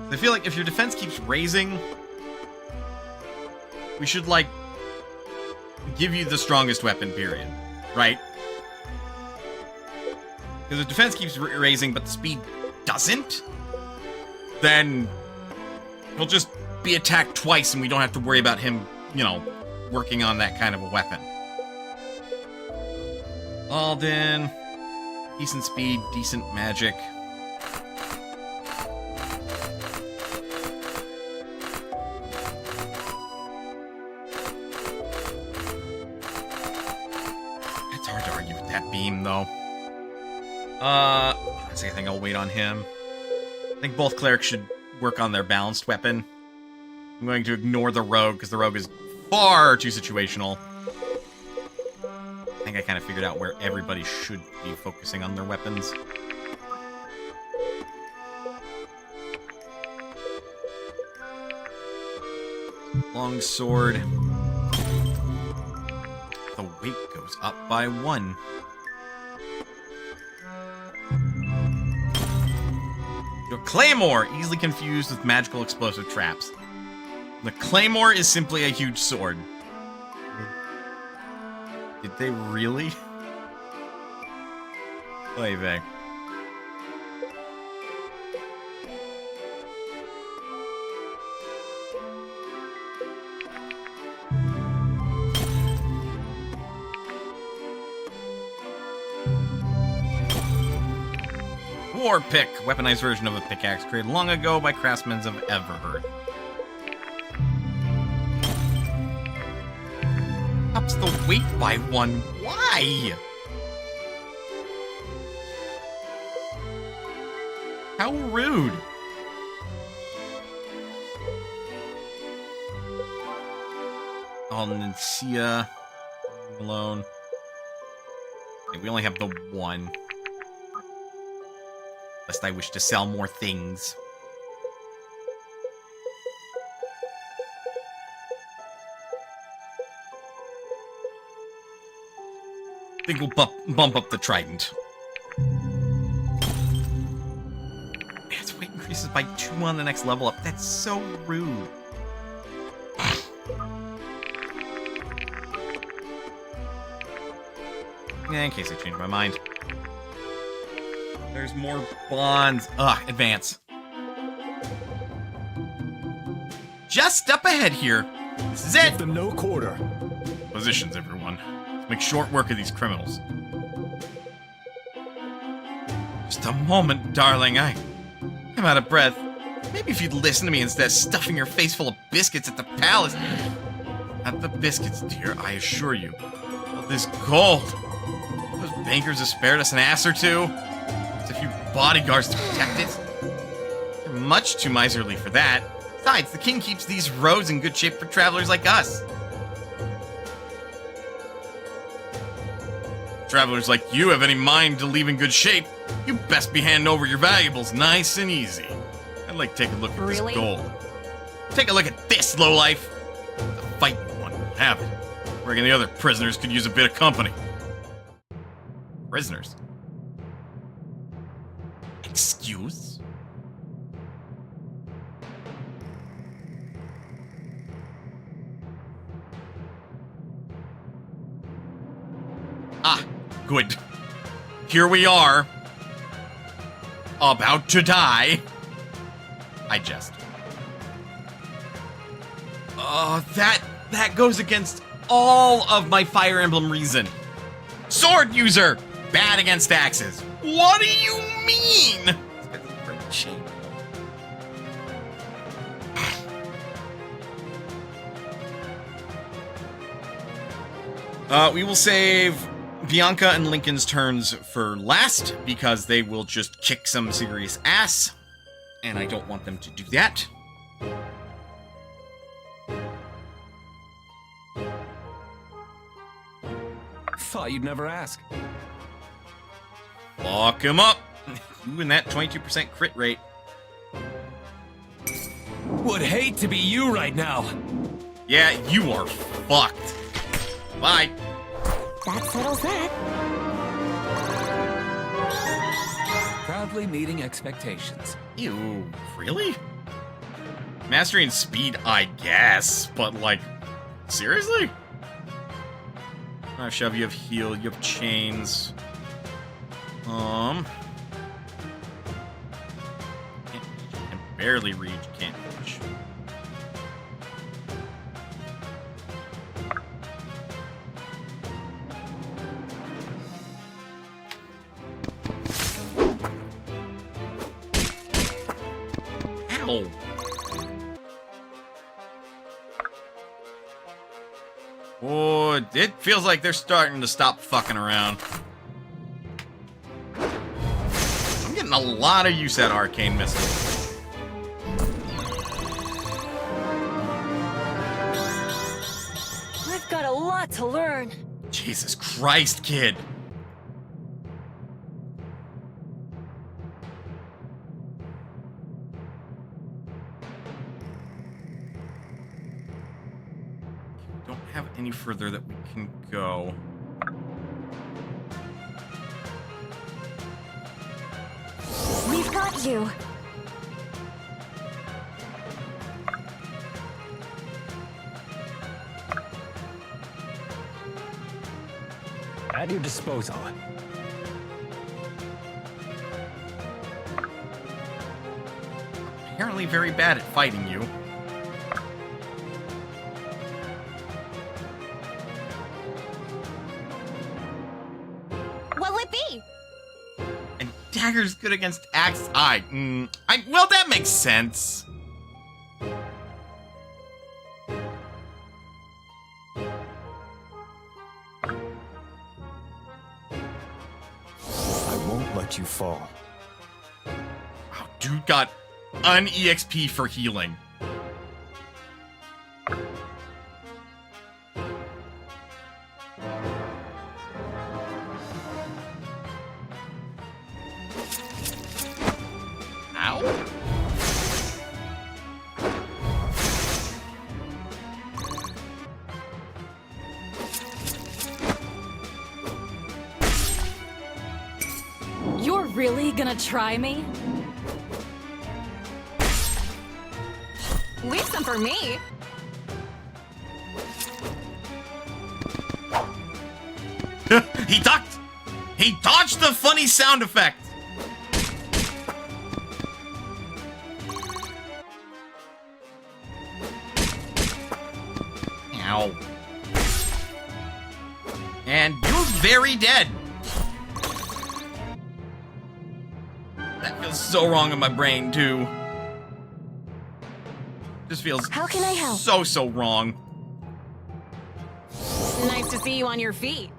I feel like if your defense keeps raising, we should, like, give you the strongest weapon, period. Right? Because if defense keeps raising, but the speed doesn't, then he'll just be attacked twice, and we don't have to worry about him, you know, working on that kind of a weapon. Alden, decent speed, decent magic. It's hard to argue with that beam, though. I think I'll wait on him. I think both clerics should work on their balanced weapon. I'm going to ignore the rogue, because the rogue is far too situational. I think I kind of figured out where everybody should be focusing on their weapons. Longsword. The weight goes up by 1. Your Claymore, easily confused with magical explosive traps. The Claymore is simply a huge sword. Did they really? Oy vey. War Pick, weaponized version of a pickaxe created long ago by craftsmen of Everheard. Ups the weight by 1. Why? How rude. Alnencia alone. Okay, we only have the 1. Lest I wish to sell more things. I think we'll bump up the trident. Its weight increases by 2 on the next level up. That's so rude. In case I change my mind. There's more bonds. Ugh, advance. Just up ahead here. This is it. Give them no quarter. Positions, everyone. Let's make short work of these criminals. Just a moment, darling. I'm out of breath. Maybe if you'd listen to me instead of stuffing your face full of biscuits at the palace. Not the biscuits, dear, I assure you. All this gold. Those bankers have spared us an ass or two. There's a few bodyguards to protect it. They're much too miserly for that. Besides, the king keeps these roads in good shape for travelers like us. If travelers like you have any mind to leave in good shape, you best be handing over your valuables nice and easy. I'd like to take a look at this gold. Take a look at this, lowlife. The fighting one will have it. I reckon the other prisoners could use a bit of company. Prisoners? Excuse? Ah, good. Here we are. About to die. I jest. That goes against all of my Fire Emblem reason. Sword user! Bad against axes. What do you mean? We will save Bianca and Lincoln's turns for last, because they will just kick some serious ass, and I don't want them to do that. Thought you'd never ask. Lock him up. You and that 22% crit rate. Would hate to be you right now. Yeah, you are fucked. Bye. That settles that. Proudly meeting expectations. Ew, really? Mastery and speed, I guess, but like, seriously? I shove, you have heal, you have chains. Can barely reach, can't reach. Ow! Oh, it feels like they're starting to stop fucking around. I'm getting a lot of use at arcane missiles. I've got a lot to learn. Jesus Christ, kid. Don't have any further that we can go. We've got you. At your disposal. Apparently very bad at fighting you. What'll it be? And dagger's good against axe. Well, that makes sense. I won't let you fall. Oh, dude got an EXP for healing. Ow. You're really gonna try me? Leave some for me. He ducked! He dodged the funny sound effect! Ow. And you're very dead. That feels so wrong in my brain, too. This feels How can I help? so wrong. Nice to see you on your feet.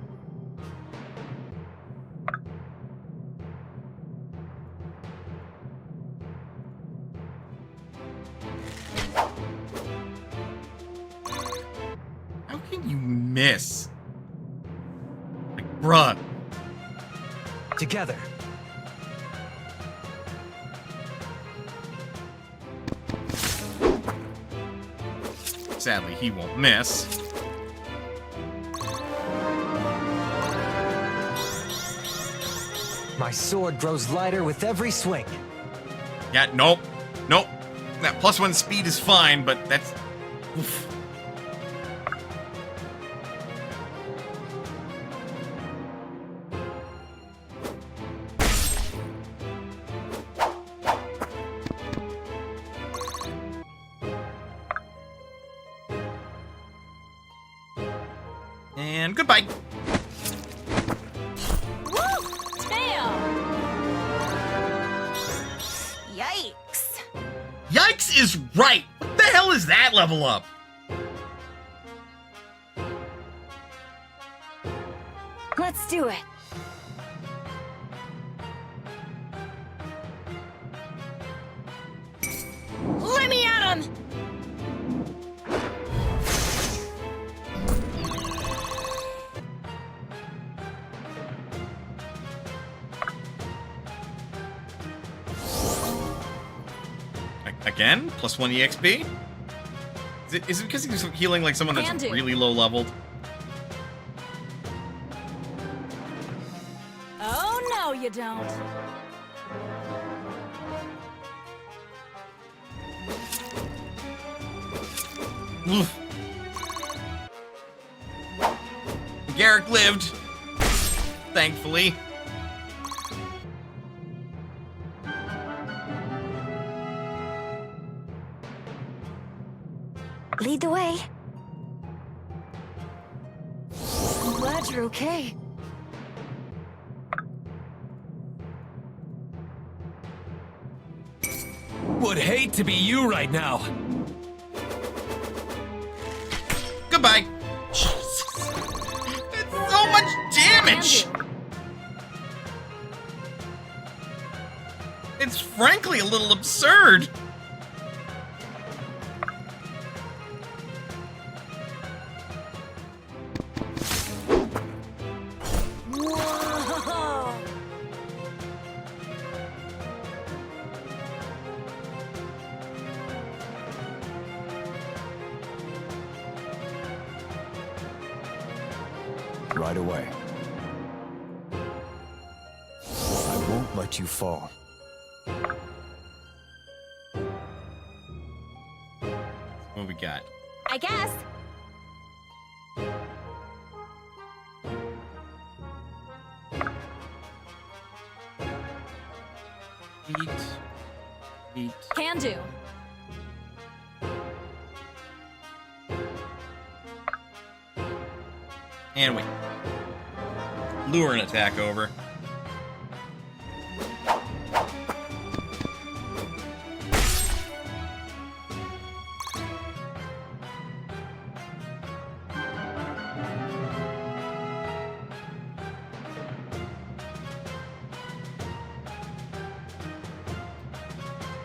How can you miss? Like, bruh. Together. Sadly, he won't miss. My sword grows lighter with every swing. Yeah, nope. Nope. That +1 speed is fine, but that's... Oof. And goodbye. Woo! Damn! Yikes. Yikes is right. What the hell is that level up? Let's do it. Let me at him! Again? +1 EXP? Is it because he's healing like someone that's Can do. really low leveled? Oh, no, you don't. Oof. Garrick lived. Thankfully. Lead the way. I'm glad you're okay. Would hate to be you right now. Goodbye. Jesus. That's so much damage. It's frankly a little absurd. Whoa! Right away. I won't let you fall. What we got? I guess. Eat. Can do. And wait. Lure an attack over.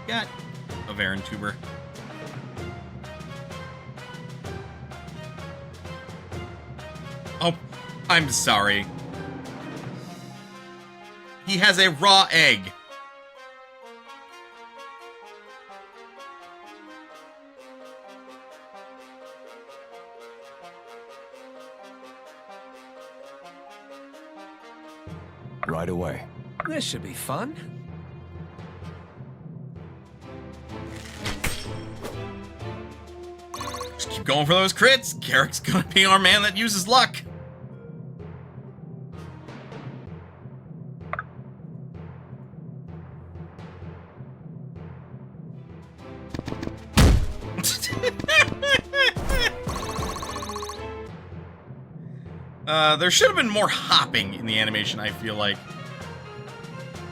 Got a Varan tuber. Oh, I'm sorry. He has a raw egg. Right away. This should be fun. Just keep going for those crits. Garrick's gonna be our man that uses luck. There should have been more hopping in the animation, I feel like.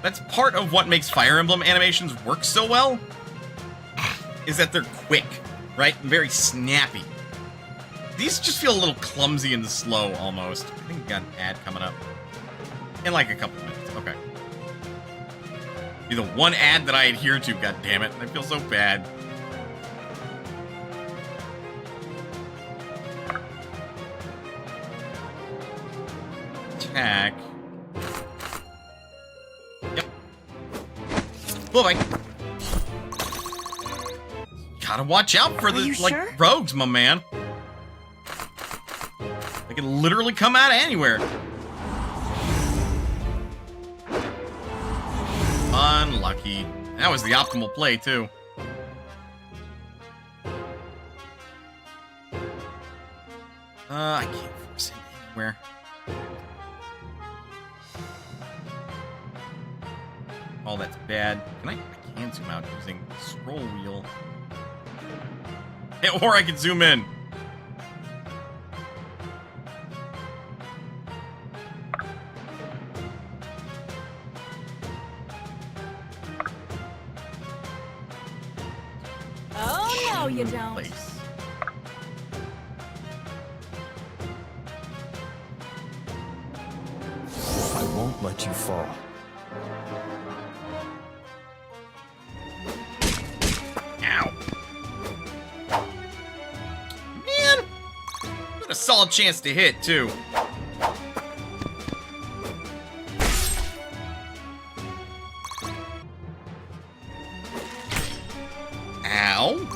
That's part of what makes Fire Emblem animations work so well, is that they're quick, right? And very snappy. These just feel a little clumsy and slow, almost. I think we got an ad coming up. In like a couple minutes, okay. Be the one ad that I adhere to, goddammit. I feel so bad. Attack. Yep. Bye-bye. Gotta watch out for Are the, you like, sure? rogues, my man. They can literally come out of anywhere. Unlucky. That was the optimal play, too. I can't force him anywhere. Oh, that's bad. Can I can zoom out using the scroll wheel. Or I can zoom in. Oh, no, you don't. Place. I won't let you fall. Ow. Man! Got a solid chance to hit, too. Ow.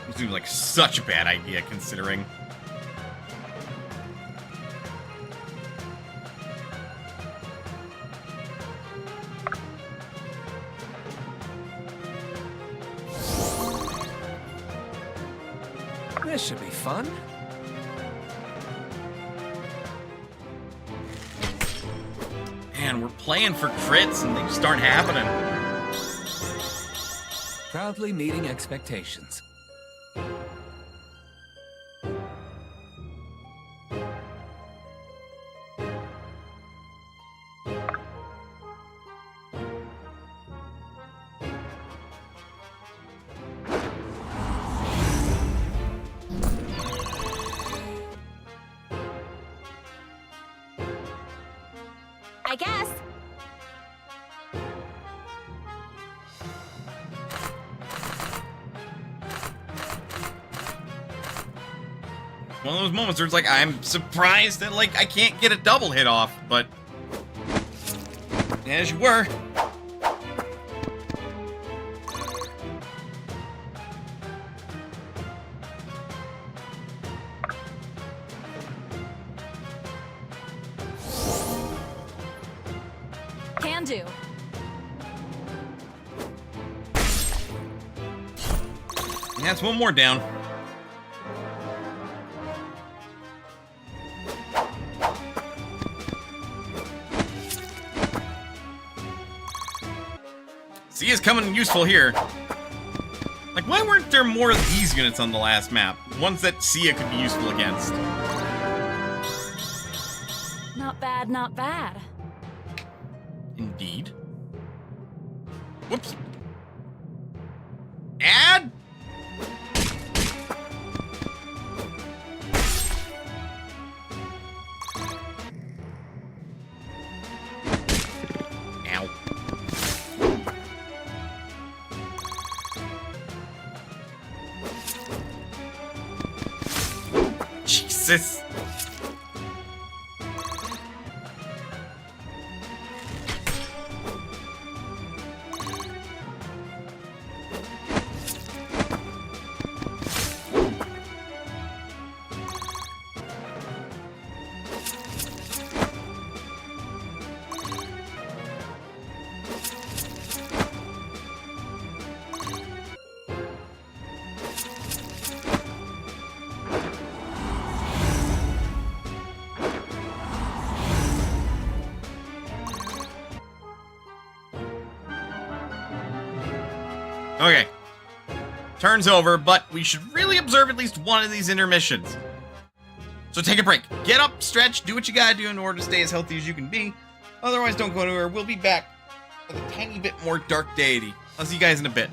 This seems like such a bad idea, considering. fun? Man, we're playing for crits and they just aren't happening. Proudly meeting expectations. I guess. One of those moments where it's like, I'm surprised that, like, I can't get a double hit off, but as you were. Can do. Yeah, it's one more down. Sia's coming in useful here. Like, why weren't there more of these units on the last map? Ones that Sia could be useful against. Not bad, not bad. Indeed. Whoops. Add? Ow. Jesus. Okay. Turn's over, but we should really observe at least one of these intermissions. So take a break. Get up, stretch, do what you gotta do in order to stay as healthy as you can be. Otherwise, don't go anywhere. We'll be back with a tiny bit more Dark Deity. I'll see you guys in a bit.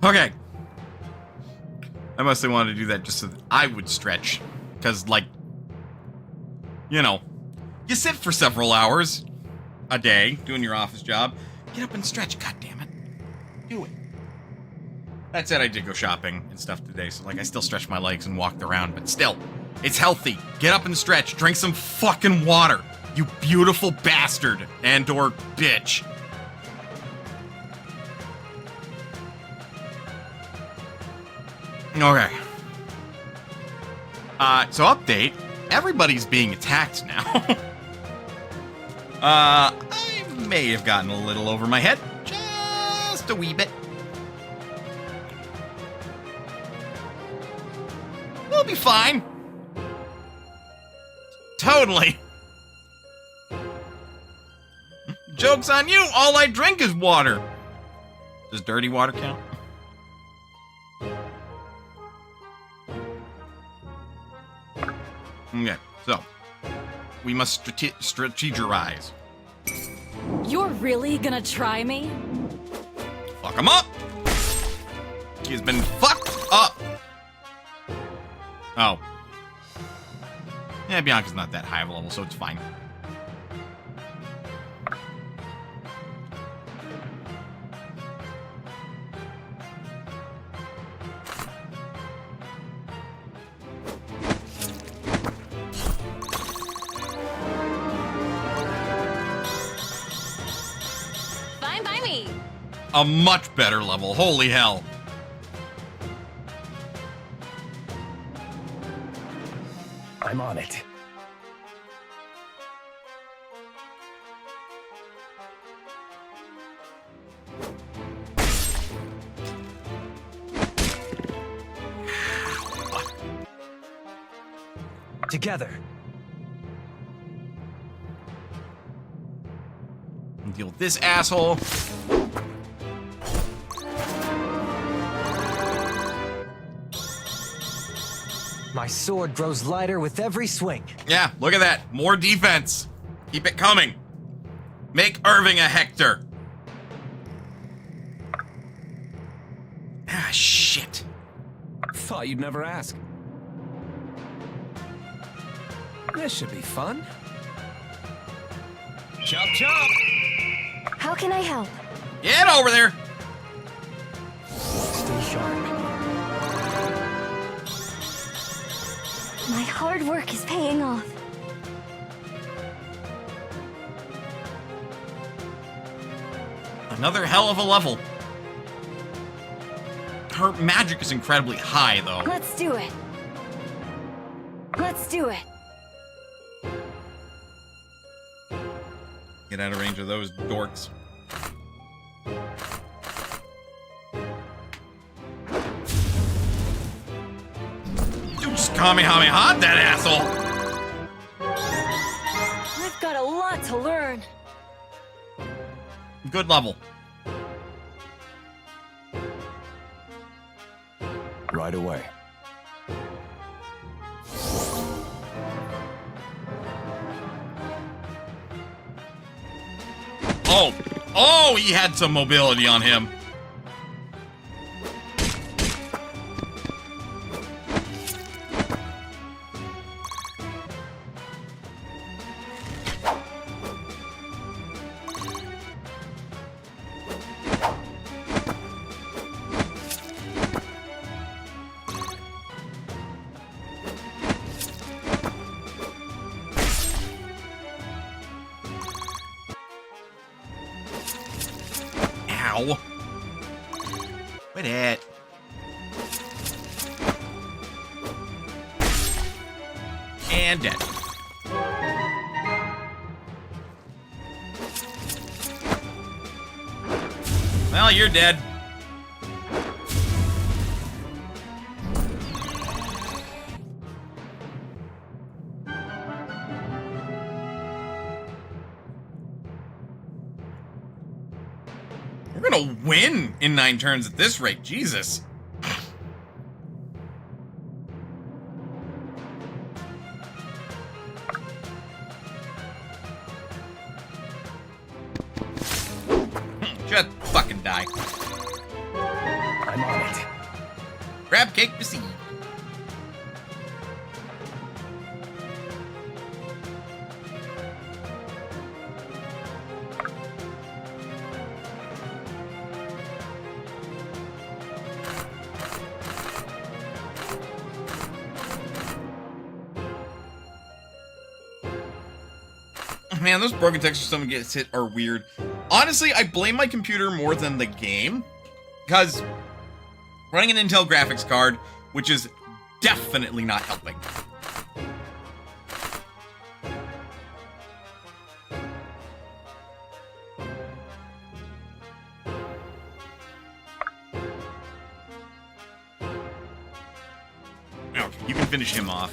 Okay. I mostly wanted to do that just so that I would stretch. Because, like, you know, you sit for several hours a day doing your office job. Get up and stretch, goddammit. Do it. That said, I did go shopping and stuff today, so, like, I still stretched my legs and walked around, but still, it's healthy. Get up and stretch. Drink some fucking water, you beautiful bastard and/or bitch. Okay. So update. Everybody's being attacked now. I may have gotten a little over my head. Just a wee bit. We'll be fine. Totally. Joke's on you. All I drink is water. Does dirty water count? Okay, so we must strategize. You're really gonna try me? Fuck him up. He's been fucked up. Oh. Yeah, Bianca's not that high of a level, so it's fine. Fine by me. A much better level. Holy hell. I'm on it. Together. Deal with this asshole. My sword grows lighter with every swing. Yeah, look at that. More defense. Keep it coming. Make Irving a Hector. Ah, shit. Thought you'd never ask. This should be fun. Chop chop! How can I help? Get over there. Stay sharp. My hard work is paying off. Another hell of a level. Her magic is incredibly high, though. Let's do it. Let's do it. Get out of range of those dorks. Dude, just Kamehameha that asshole! I've got a lot to learn. Good level. Right away. Oh! Oh, he had some mobility on him. Ow. Quit it. And dead. Well, you're dead. We're gonna win in 9 turns at this rate. Jesus. Just fucking die. I'm on Crab cake received. Man, those broken textures someone gets hit are weird. Honestly, I blame my computer more than the game. Because running an Intel graphics card, which is definitely not helping. Okay, you can finish him off.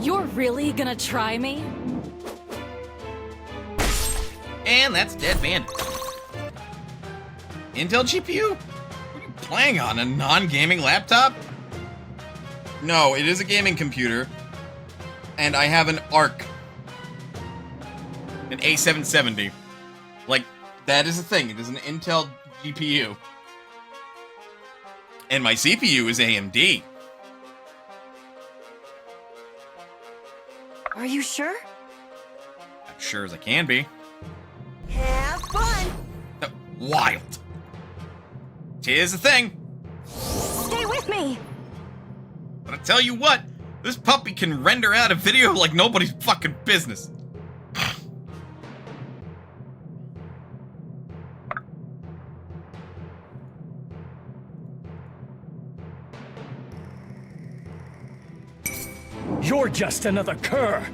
You're really gonna try me? And that's Dead Bandit. Intel GPU? What are you playing on? A non-gaming laptop? No, it is a gaming computer. And I have an ARC. An A770. Like, that is a thing. It is an Intel GPU. And my CPU is AMD. Are you sure? I'm sure as I can be. Have fun. Wild. Tis the thing. Stay with me! But I tell you what, this puppy can render out a video like nobody's fucking business. You're just another cur.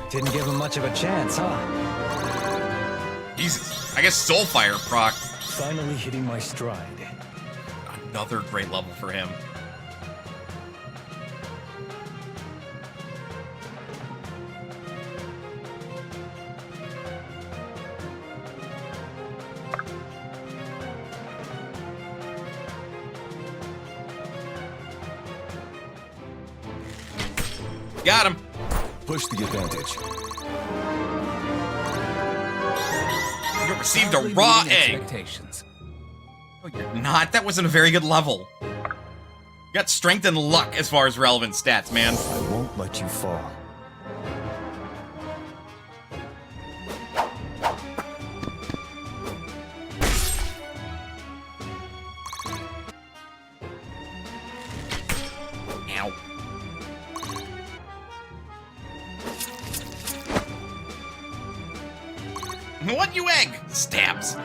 Didn't give him much of a chance, huh? Jesus, I guess Soulfire proc. Finally hitting my stride. Another great level for him. Got him. Push the advantage. You received a Sadly raw meeting egg. Expectations. No, you're not. That wasn't a very good level. You got strength and luck as far as relevant stats, man. I won't let you fall. Ow. What, you egg? Stabs.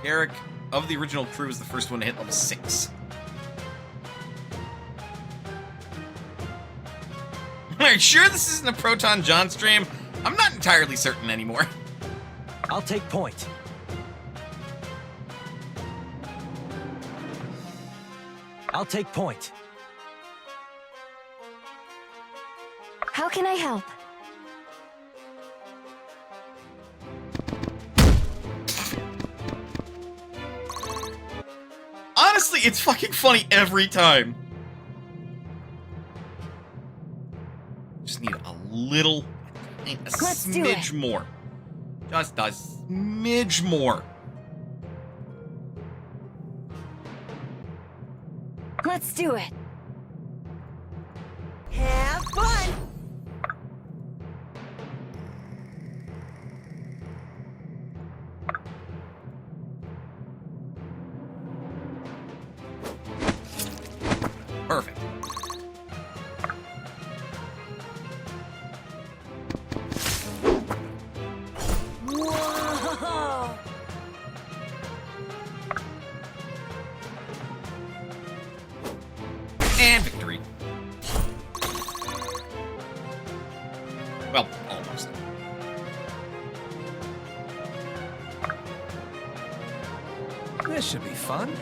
Eric, of the original crew, is the first one to hit level 6. Are you sure this isn't a Proton John stream? I'm not entirely certain anymore. I'll take point. I'll take point. How can I help? Honestly, it's fucking funny every time. Just need a little, a Let's do smidge it. more. Just a smidge more. Let's do it. Have fun. Perfect. Whoa! And victory. Well, almost. This should be fun.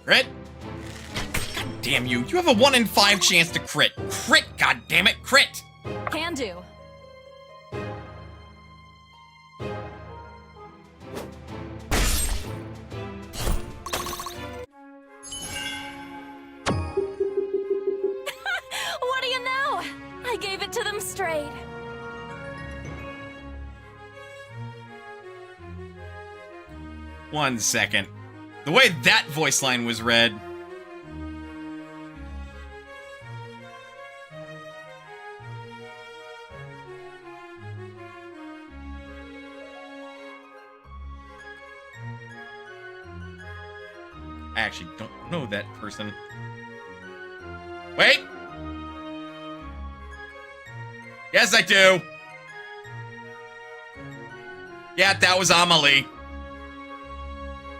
Crit? God damn you. You have a 1 in 5 chance to crit. Crit, god damn it, crit! Can do. I gave it to them straight. One second. The way that voice line was read. I actually don't know that person. Wait! Yes, I do! Yeah, that was Amelie.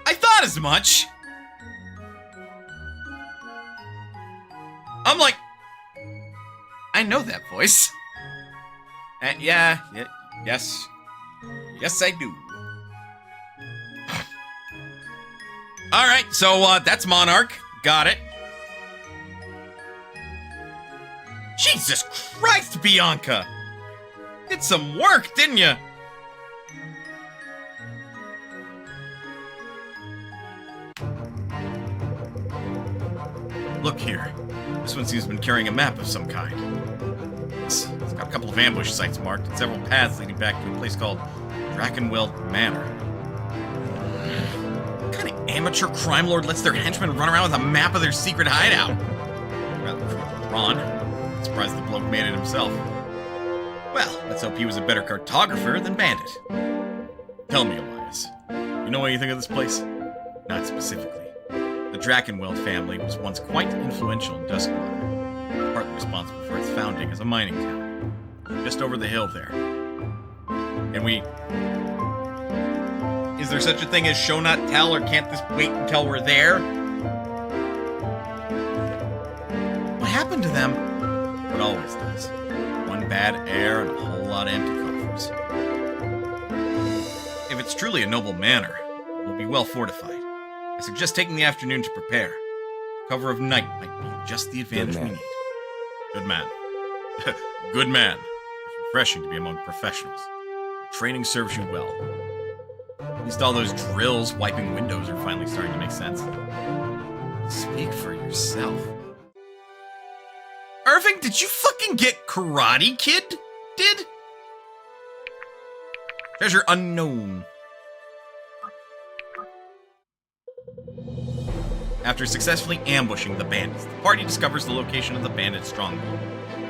I thought as much! I'm like... I know that voice. Yeah, yes. Yes, I do. Alright, so, that's Monarch. Got it. Jesus Christ, Bianca! Did some work, didn't you? Look here. This one seems to have been carrying a map of some kind. It's got a couple of ambush sites marked and several paths leading back to a place called Drakenweld Manor. What kind of amateur crime lord lets their henchmen run around with a map of their secret hideout? Rather cruel than Ron. I'm surprised the bloke made it himself. Well, let's hope he was a better cartographer than Bandit. Tell me, Elias, you know anything of this place? Not specifically. The Drakenweld family was once quite influential in Duskwater, partly responsible for its founding as a mining town, just over the hill there. Can we... Is there such a thing as show not tell, or can't this wait until we're there? What happened to them? What always does. One bad air and a whole lot of empty coffers. If it's truly a noble manor, it will be well fortified. I suggest taking the afternoon to prepare. Cover of night might be just the advantage we need. Good man. Good man. It's refreshing to be among professionals. Your training serves you well. At least all those drills wiping windows are finally starting to make sense. Speak for yourself. Irving, did you fucking get Karate Kid? Did? Treasure unknown. After successfully ambushing the bandits, the party discovers the location of the bandit stronghold.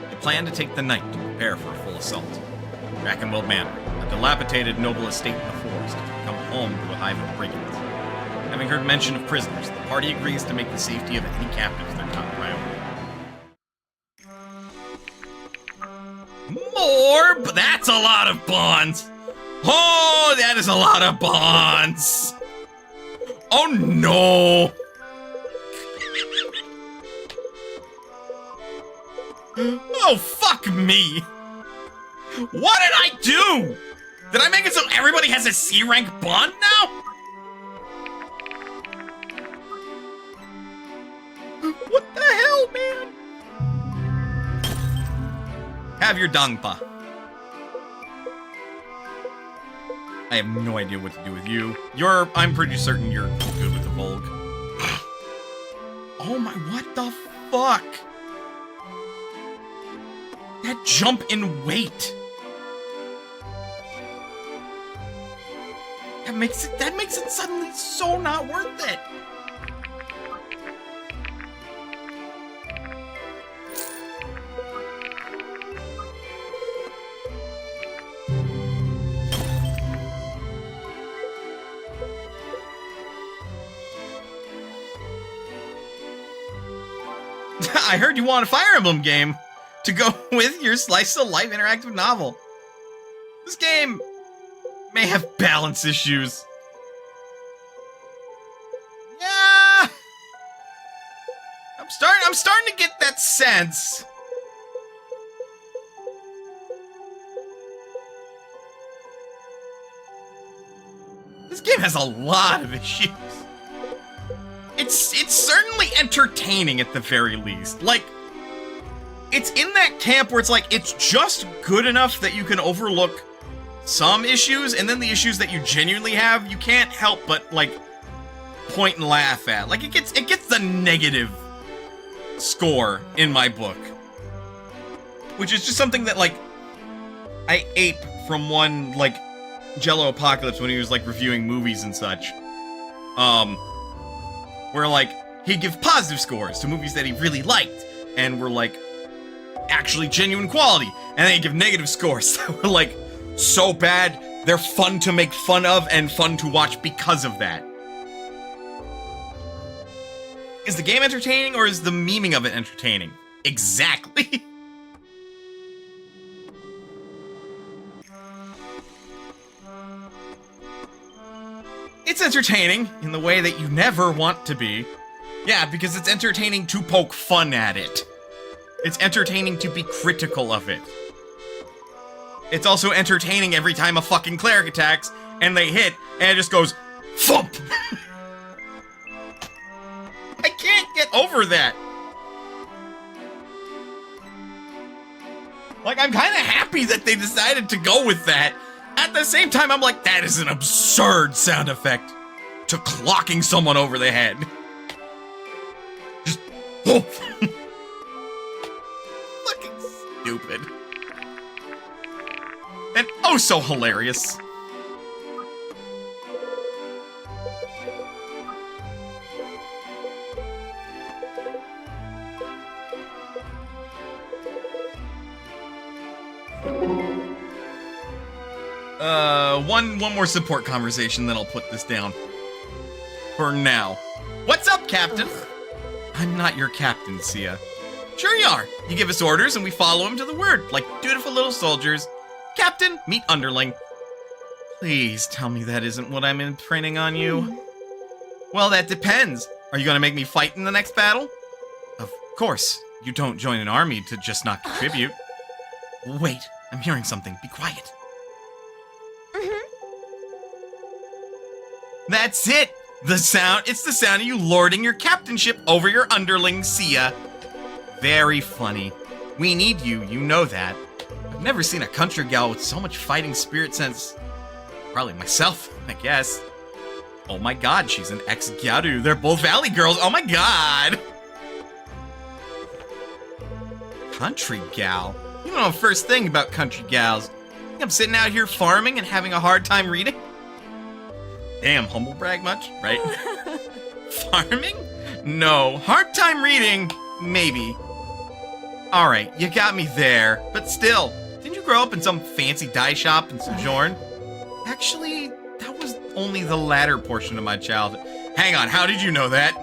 They plan to take the night to prepare for a full assault. Drakenweld Manor, a dilapidated noble estate in the forest, has become home to a hive of brigands. Having heard mention of prisoners, the party agrees to make the safety of any captives their top priority. More, but that's a lot of bonds. Oh, that is a lot of bonds. Oh no. Oh, fuck me! What did I do? Did I make it so everybody has a C-rank bond now? What the hell, man? Have your dangpa. I have no idea what to do with you. I'm pretty certain you're good with the Volg. Oh my, what the fuck? That jump in weight. That makes it suddenly so not worth it. I heard you want a Fire Emblem game to go with your slice of life interactive novel. This game may have balance issues. Yeah, I'm starting to get that sense. This game has a lot of issues. It's certainly entertaining at the very least. Like, it's in that camp where it's like, it's just good enough that you can overlook some issues, and then the issues that you genuinely have, you can't help but, like, point and laugh at. Like, it gets the negative score in my book. which is just something that, like, I ape from one, like, Jello Apocalypse when he was, like, reviewing movies and such. Where, like, he'd give positive scores to movies that he really liked, and were, like, actually genuine quality. And then he'd give negative scores that were, like, so bad, they're fun to make fun of and fun to watch because of that. Is the game entertaining, or is the memeing of it entertaining? Exactly. It's entertaining in the way that you never want to be. Yeah, because it's entertaining to poke fun at it. It's entertaining to be critical of it. It's also entertaining every time a fucking cleric attacks, and they hit, and it just goes, thump! I can't get over that. Like, I'm kind of happy that they decided to go with that. At the same time, I'm like, that is an absurd sound effect to clocking someone over the head. Just, oh. Fucking stupid. And oh so hilarious. One more support conversation, then I'll put this down. For now. What's up, Captain? I'm not your captain, Sia. Sure you are. You give us orders and we follow them to the word, like dutiful little soldiers. Captain, meet underling. Please tell me that isn't what I'm imprinting on you. Well, that depends. Are you gonna make me fight in the next battle? Of course. You don't join an army to just not contribute. Wait, I'm hearing something. Be quiet. That's it! It's the sound of you lording your captainship over your underling, Sia. Very funny. We need you, you know that. I've never seen a country gal with so much fighting spirit since... probably myself, I guess. Oh my god, she's an ex-Gyaru. They're both Valley girls, oh my god! Country gal? You don't know the first thing about country gals. Think I'm sitting out here farming and having a hard time reading? Damn, humble brag much, right? Farming? No. Hard time reading? Maybe. Alright, you got me there. But still, didn't you grow up in some fancy dye shop in Sojourn? Actually, that was only the latter portion of my childhood. Hang on, how did you know that?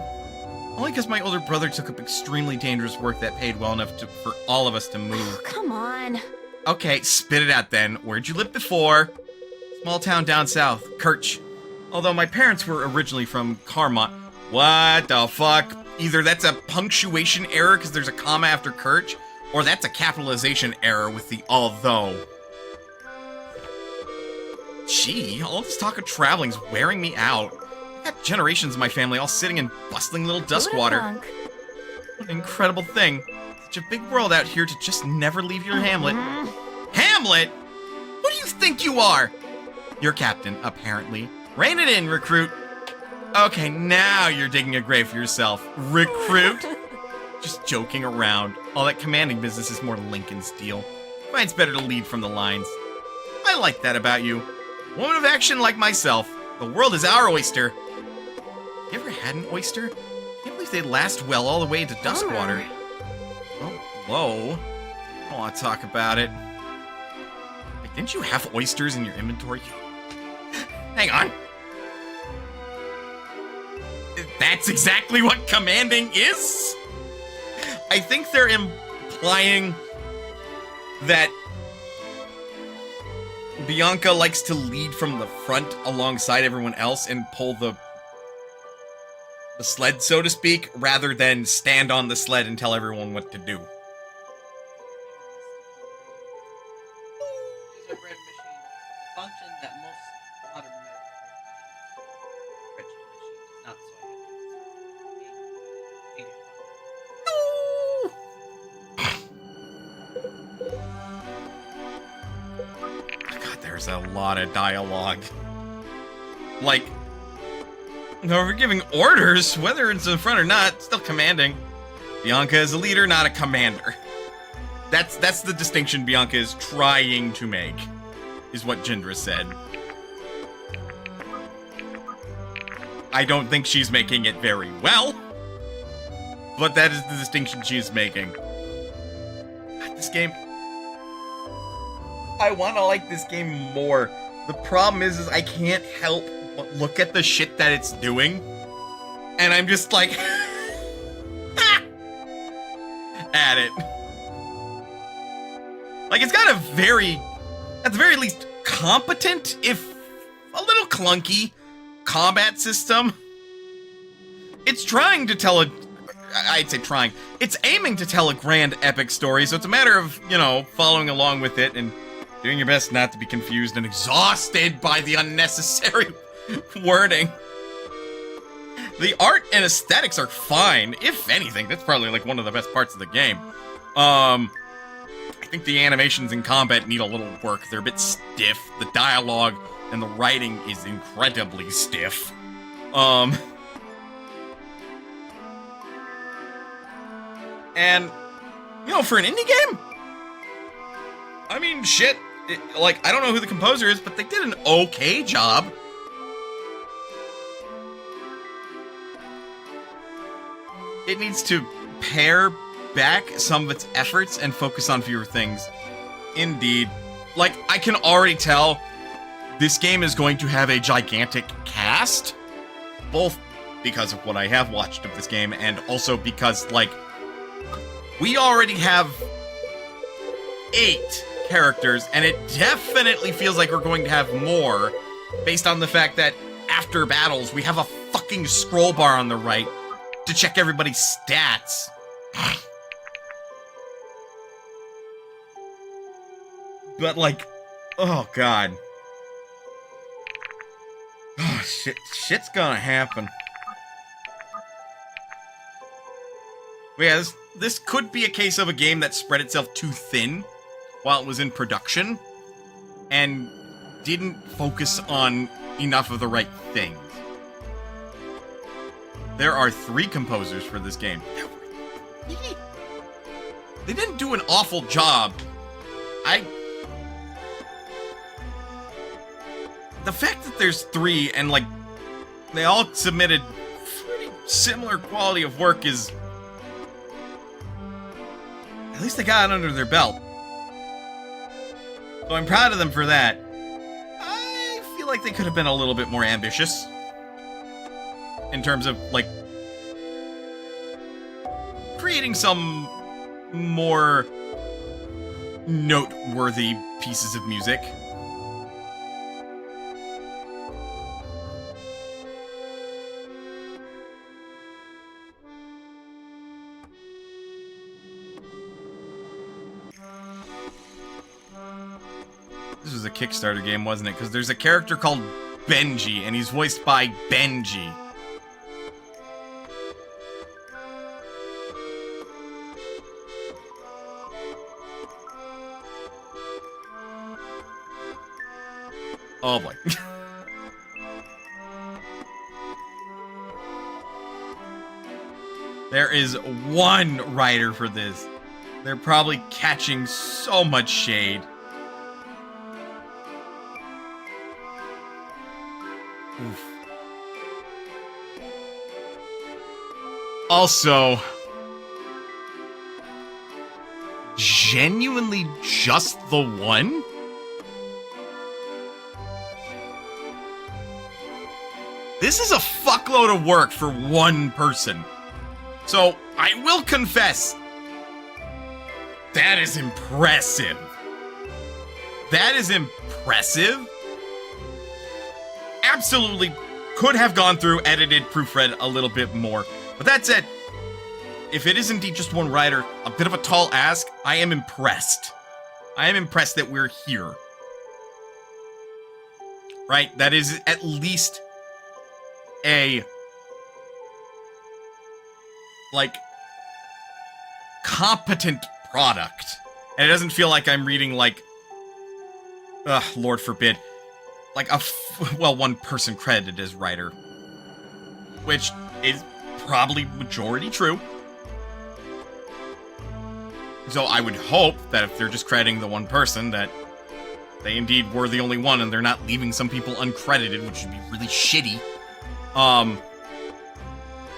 Only because my older brother took up extremely dangerous work that paid well enough for all of us to move. Come on. Okay, spit it out then. Where'd you live before? Small town down south, Kirch. Although my parents were originally from Carmont. What the fuck? Either that's a punctuation error because there's a comma after Kirch, or that's a capitalization error with the although. Gee, all this talk of traveling's wearing me out. I got generations of my family all sitting in bustling little Duskwater. What an incredible thing. Such a big world out here to just never leave your hamlet. Hamlet? Who do you think you are? Your captain, apparently. Rein it in, recruit. Okay, now you're digging a grave for yourself. Recruit? Just joking around. All that commanding business is more Lincoln's deal. Mine's better to lead from the lines. I like that about you. Woman of action like myself. The world is our oyster. You ever had an oyster? Can't believe they last well all the way into Duskwater. Oh, whoa. I don't want to talk about it. Like, didn't you have oysters in your inventory? Hang on. That's exactly what commanding is? I think they're implying that Bianca likes to lead from the front alongside everyone else and pull the sled, so to speak, rather than stand on the sled and tell everyone what to do. Gingerbread machine, a function that most modern spreadsheet machines not so God, there's a lot of dialogue. Like, we're giving orders, whether it's in front or not, still commanding. Bianca is a leader, not a commander. That's the distinction Bianca is trying to make, is what Jindra said. I don't think she's making it very well, but that is the distinction she is making. This game, I want to like this game more. The problem is I can't help but look at the shit that it's doing, and I'm just like, at it. Like, it's got a very, at the very least, competent, if a little clunky, combat system. It's trying to tell I'd say trying. It's aiming to tell a grand epic story, so it's a matter of, you know, following along with it and doing your best not to be confused and exhausted by the unnecessary wording. The art and aesthetics are fine. If anything, that's probably like one of the best parts of the game. I think the animations in combat need a little work. They're a bit stiff. The dialogue and the writing is incredibly stiff. And, you know, for an indie game, I mean, shit. Like, I don't know who the composer is, but they did an okay job. It needs to pare back some of its efforts and focus on fewer things. Indeed. Like, I can already tell this game is going to have a gigantic cast, both because of what I have watched of this game and also because, like, we already have 8 characters, and it definitely feels like we're going to have more based on the fact that after battles, we have a fucking scroll bar on the right to check everybody's stats. But, like, oh god. Oh, shit's gonna happen. But yeah, this could be a case of a game that spread itself too thin while it was in production and didn't focus on enough of the right things. There are 3 composers for this game. They didn't do an awful job. The fact that there's 3 and, like, they all submitted pretty similar quality of work is... At least they got it under their belt. So I'm proud of them for that. I feel like they could have been a little bit more ambitious. In terms of, like, creating some more noteworthy pieces of music. This was a Kickstarter game, wasn't it? Because there's a character called Benji, and he's voiced by Benji. Oh boy. There is one writer for this. They're probably catching so much shade. Oof. Also, genuinely just the one? This is a fuckload of work for one person. So, I will confess, that is impressive. That is impressive. Absolutely could have gone through, edited, proofread a little bit more. But that said, if it is indeed just one writer, a bit of a tall ask, I am impressed. I am impressed that we're here. Right? That is at least a, like, competent product. And it doesn't feel like I'm reading, like, Lord forbid, like one person credited as writer. Which is probably majority true. So I would hope that if they're just crediting the one person, that they indeed were the only one, and they're not leaving some people uncredited, which would be really shitty.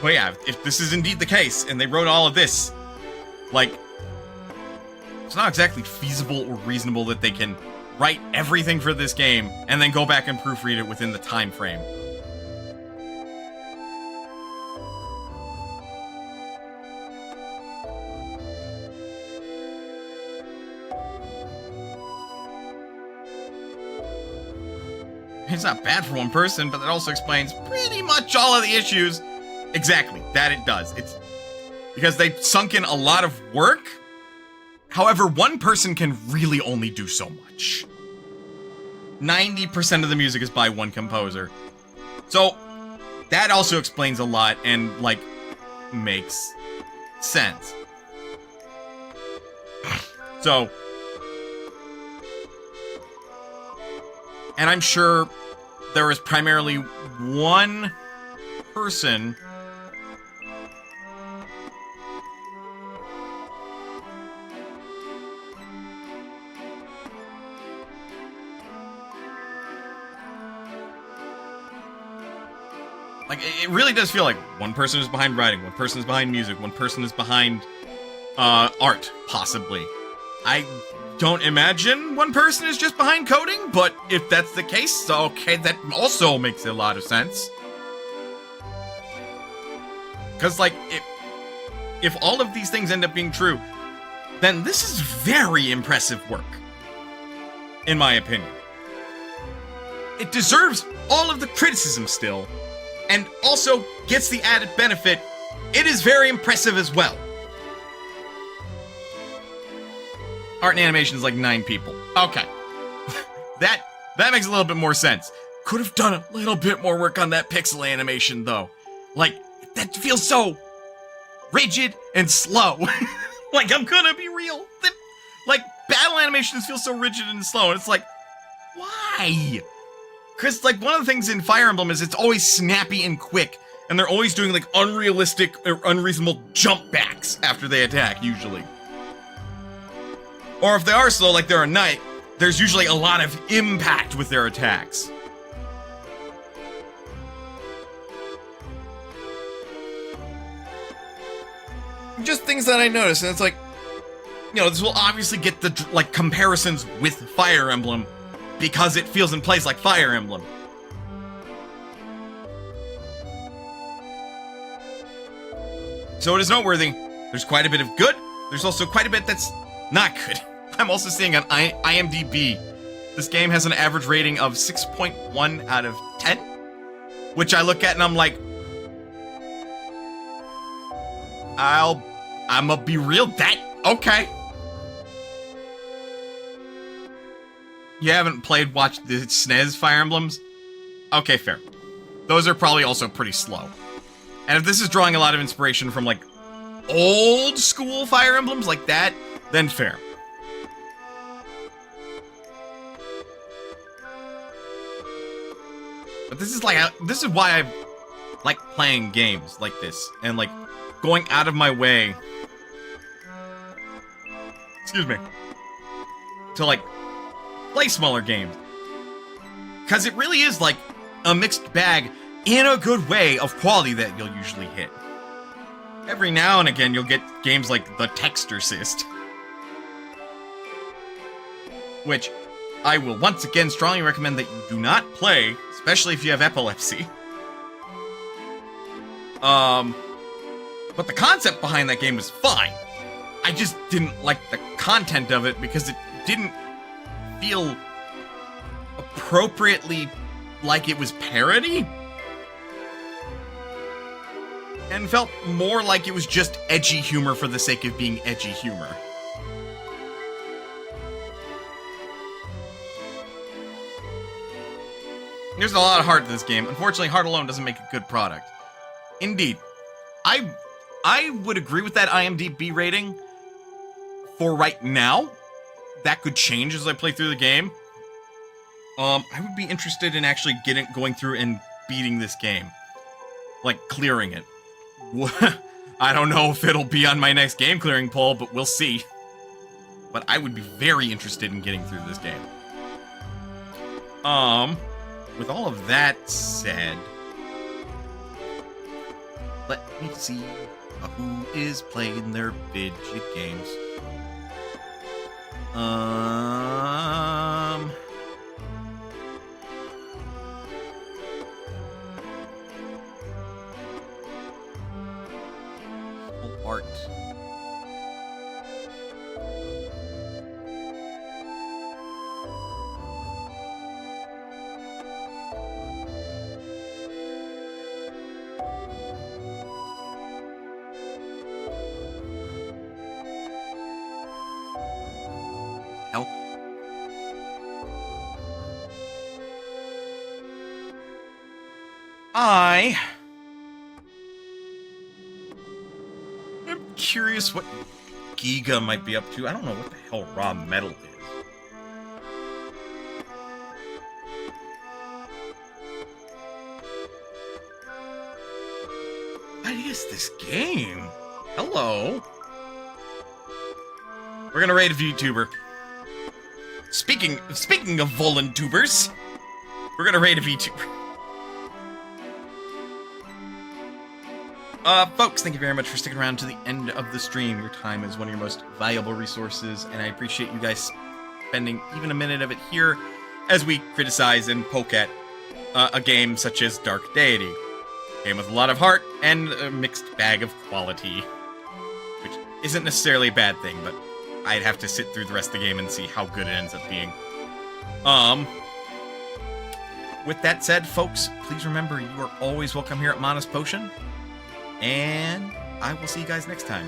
But yeah, if this is indeed the case, and they wrote all of this, like, it's not exactly feasible or reasonable that they can write everything for this game, and then go back and proofread it within the time frame. It's not bad for one person, but that also explains pretty much all of the issues. Exactly, that it does. It's because they sunk in a lot of work. However, one person can really only do so much. 90% of the music is by one composer. So, that also explains a lot and, like, makes sense. So, and I'm sure there is primarily one person like, it really does feel like one person is behind writing, one person is behind music, one person is behind art, possibly. I don't imagine one person is just behind coding, but if that's the case, okay, that also makes a lot of sense. Because, like, if all of these things end up being true, then this is very impressive work, in my opinion. It deserves all of the criticism still, and also gets the added benefit, it is very impressive as well. Art and animation is like 9 people. Okay. that makes a little bit more sense. Could have done a little bit more work on that pixel animation, though. Like, that feels so rigid and slow. Like, I'm gonna be real. Like, battle animations feel so rigid and slow, and it's like, why? Because, like, one of the things in Fire Emblem is it's always snappy and quick, and they're always doing, like, unrealistic or unreasonable jump backs after they attack, usually. Or if they are slow, like they're a knight, there's usually a lot of impact with their attacks. Just things that I noticed, and it's like, you know, this will obviously get the, like, comparisons with Fire Emblem, because it feels and plays like Fire Emblem. So it is noteworthy. There's quite a bit of good. There's also quite a bit that's not good. I'm also seeing on IMDb, this game has an average rating of 6.1 out of 10, which I look at and I'm like, I'ma be real, okay. You haven't watched the SNES Fire Emblems? Okay, fair. Those are probably also pretty slow. And if this is drawing a lot of inspiration from, like, old school Fire Emblems like that, then fair. But this is why I like playing games like this, and, like, going out of my way, excuse me, to, like, play smaller games. Because it really is, like, a mixed bag in a good way of quality that you'll usually hit. Every now and again, you'll get games like The Texturcist, which I will once again strongly recommend that you do not play, especially if you have epilepsy. But the concept behind that game was fine. I just didn't like the content of it because it didn't feel appropriately like it was parody. And felt more like it was just edgy humor for the sake of being edgy humor. There's a lot of heart to this game. Unfortunately, heart alone doesn't make a good product. Indeed. I would agree with that IMDb rating for right now. That could change as I play through the game. I would be interested in actually going through and beating this game. Like, clearing it. I don't know if it'll be on my next game clearing poll, but we'll see. but I would be very interested in getting through this game. With all of that said, let me see who is playing their video games. Art. Hell. I am curious what Giga might be up to. I don't know what the hell raw metal is. What is this game? Hello. We're gonna raid a VTuber. Speaking of VOLUNTubers, we're gonna raid a VTuber. Folks, thank you very much for sticking around to the end of the stream. Your time is one of your most valuable resources, and I appreciate you guys spending even a minute of it here as we criticize and poke at a game such as Dark Deity. A game with a lot of heart and a mixed bag of quality, which isn't necessarily a bad thing, but I'd have to sit through the rest of the game and see how good it ends up being. With that said, folks, please remember you are always welcome here at Mona's Potion. And I will see you guys next time.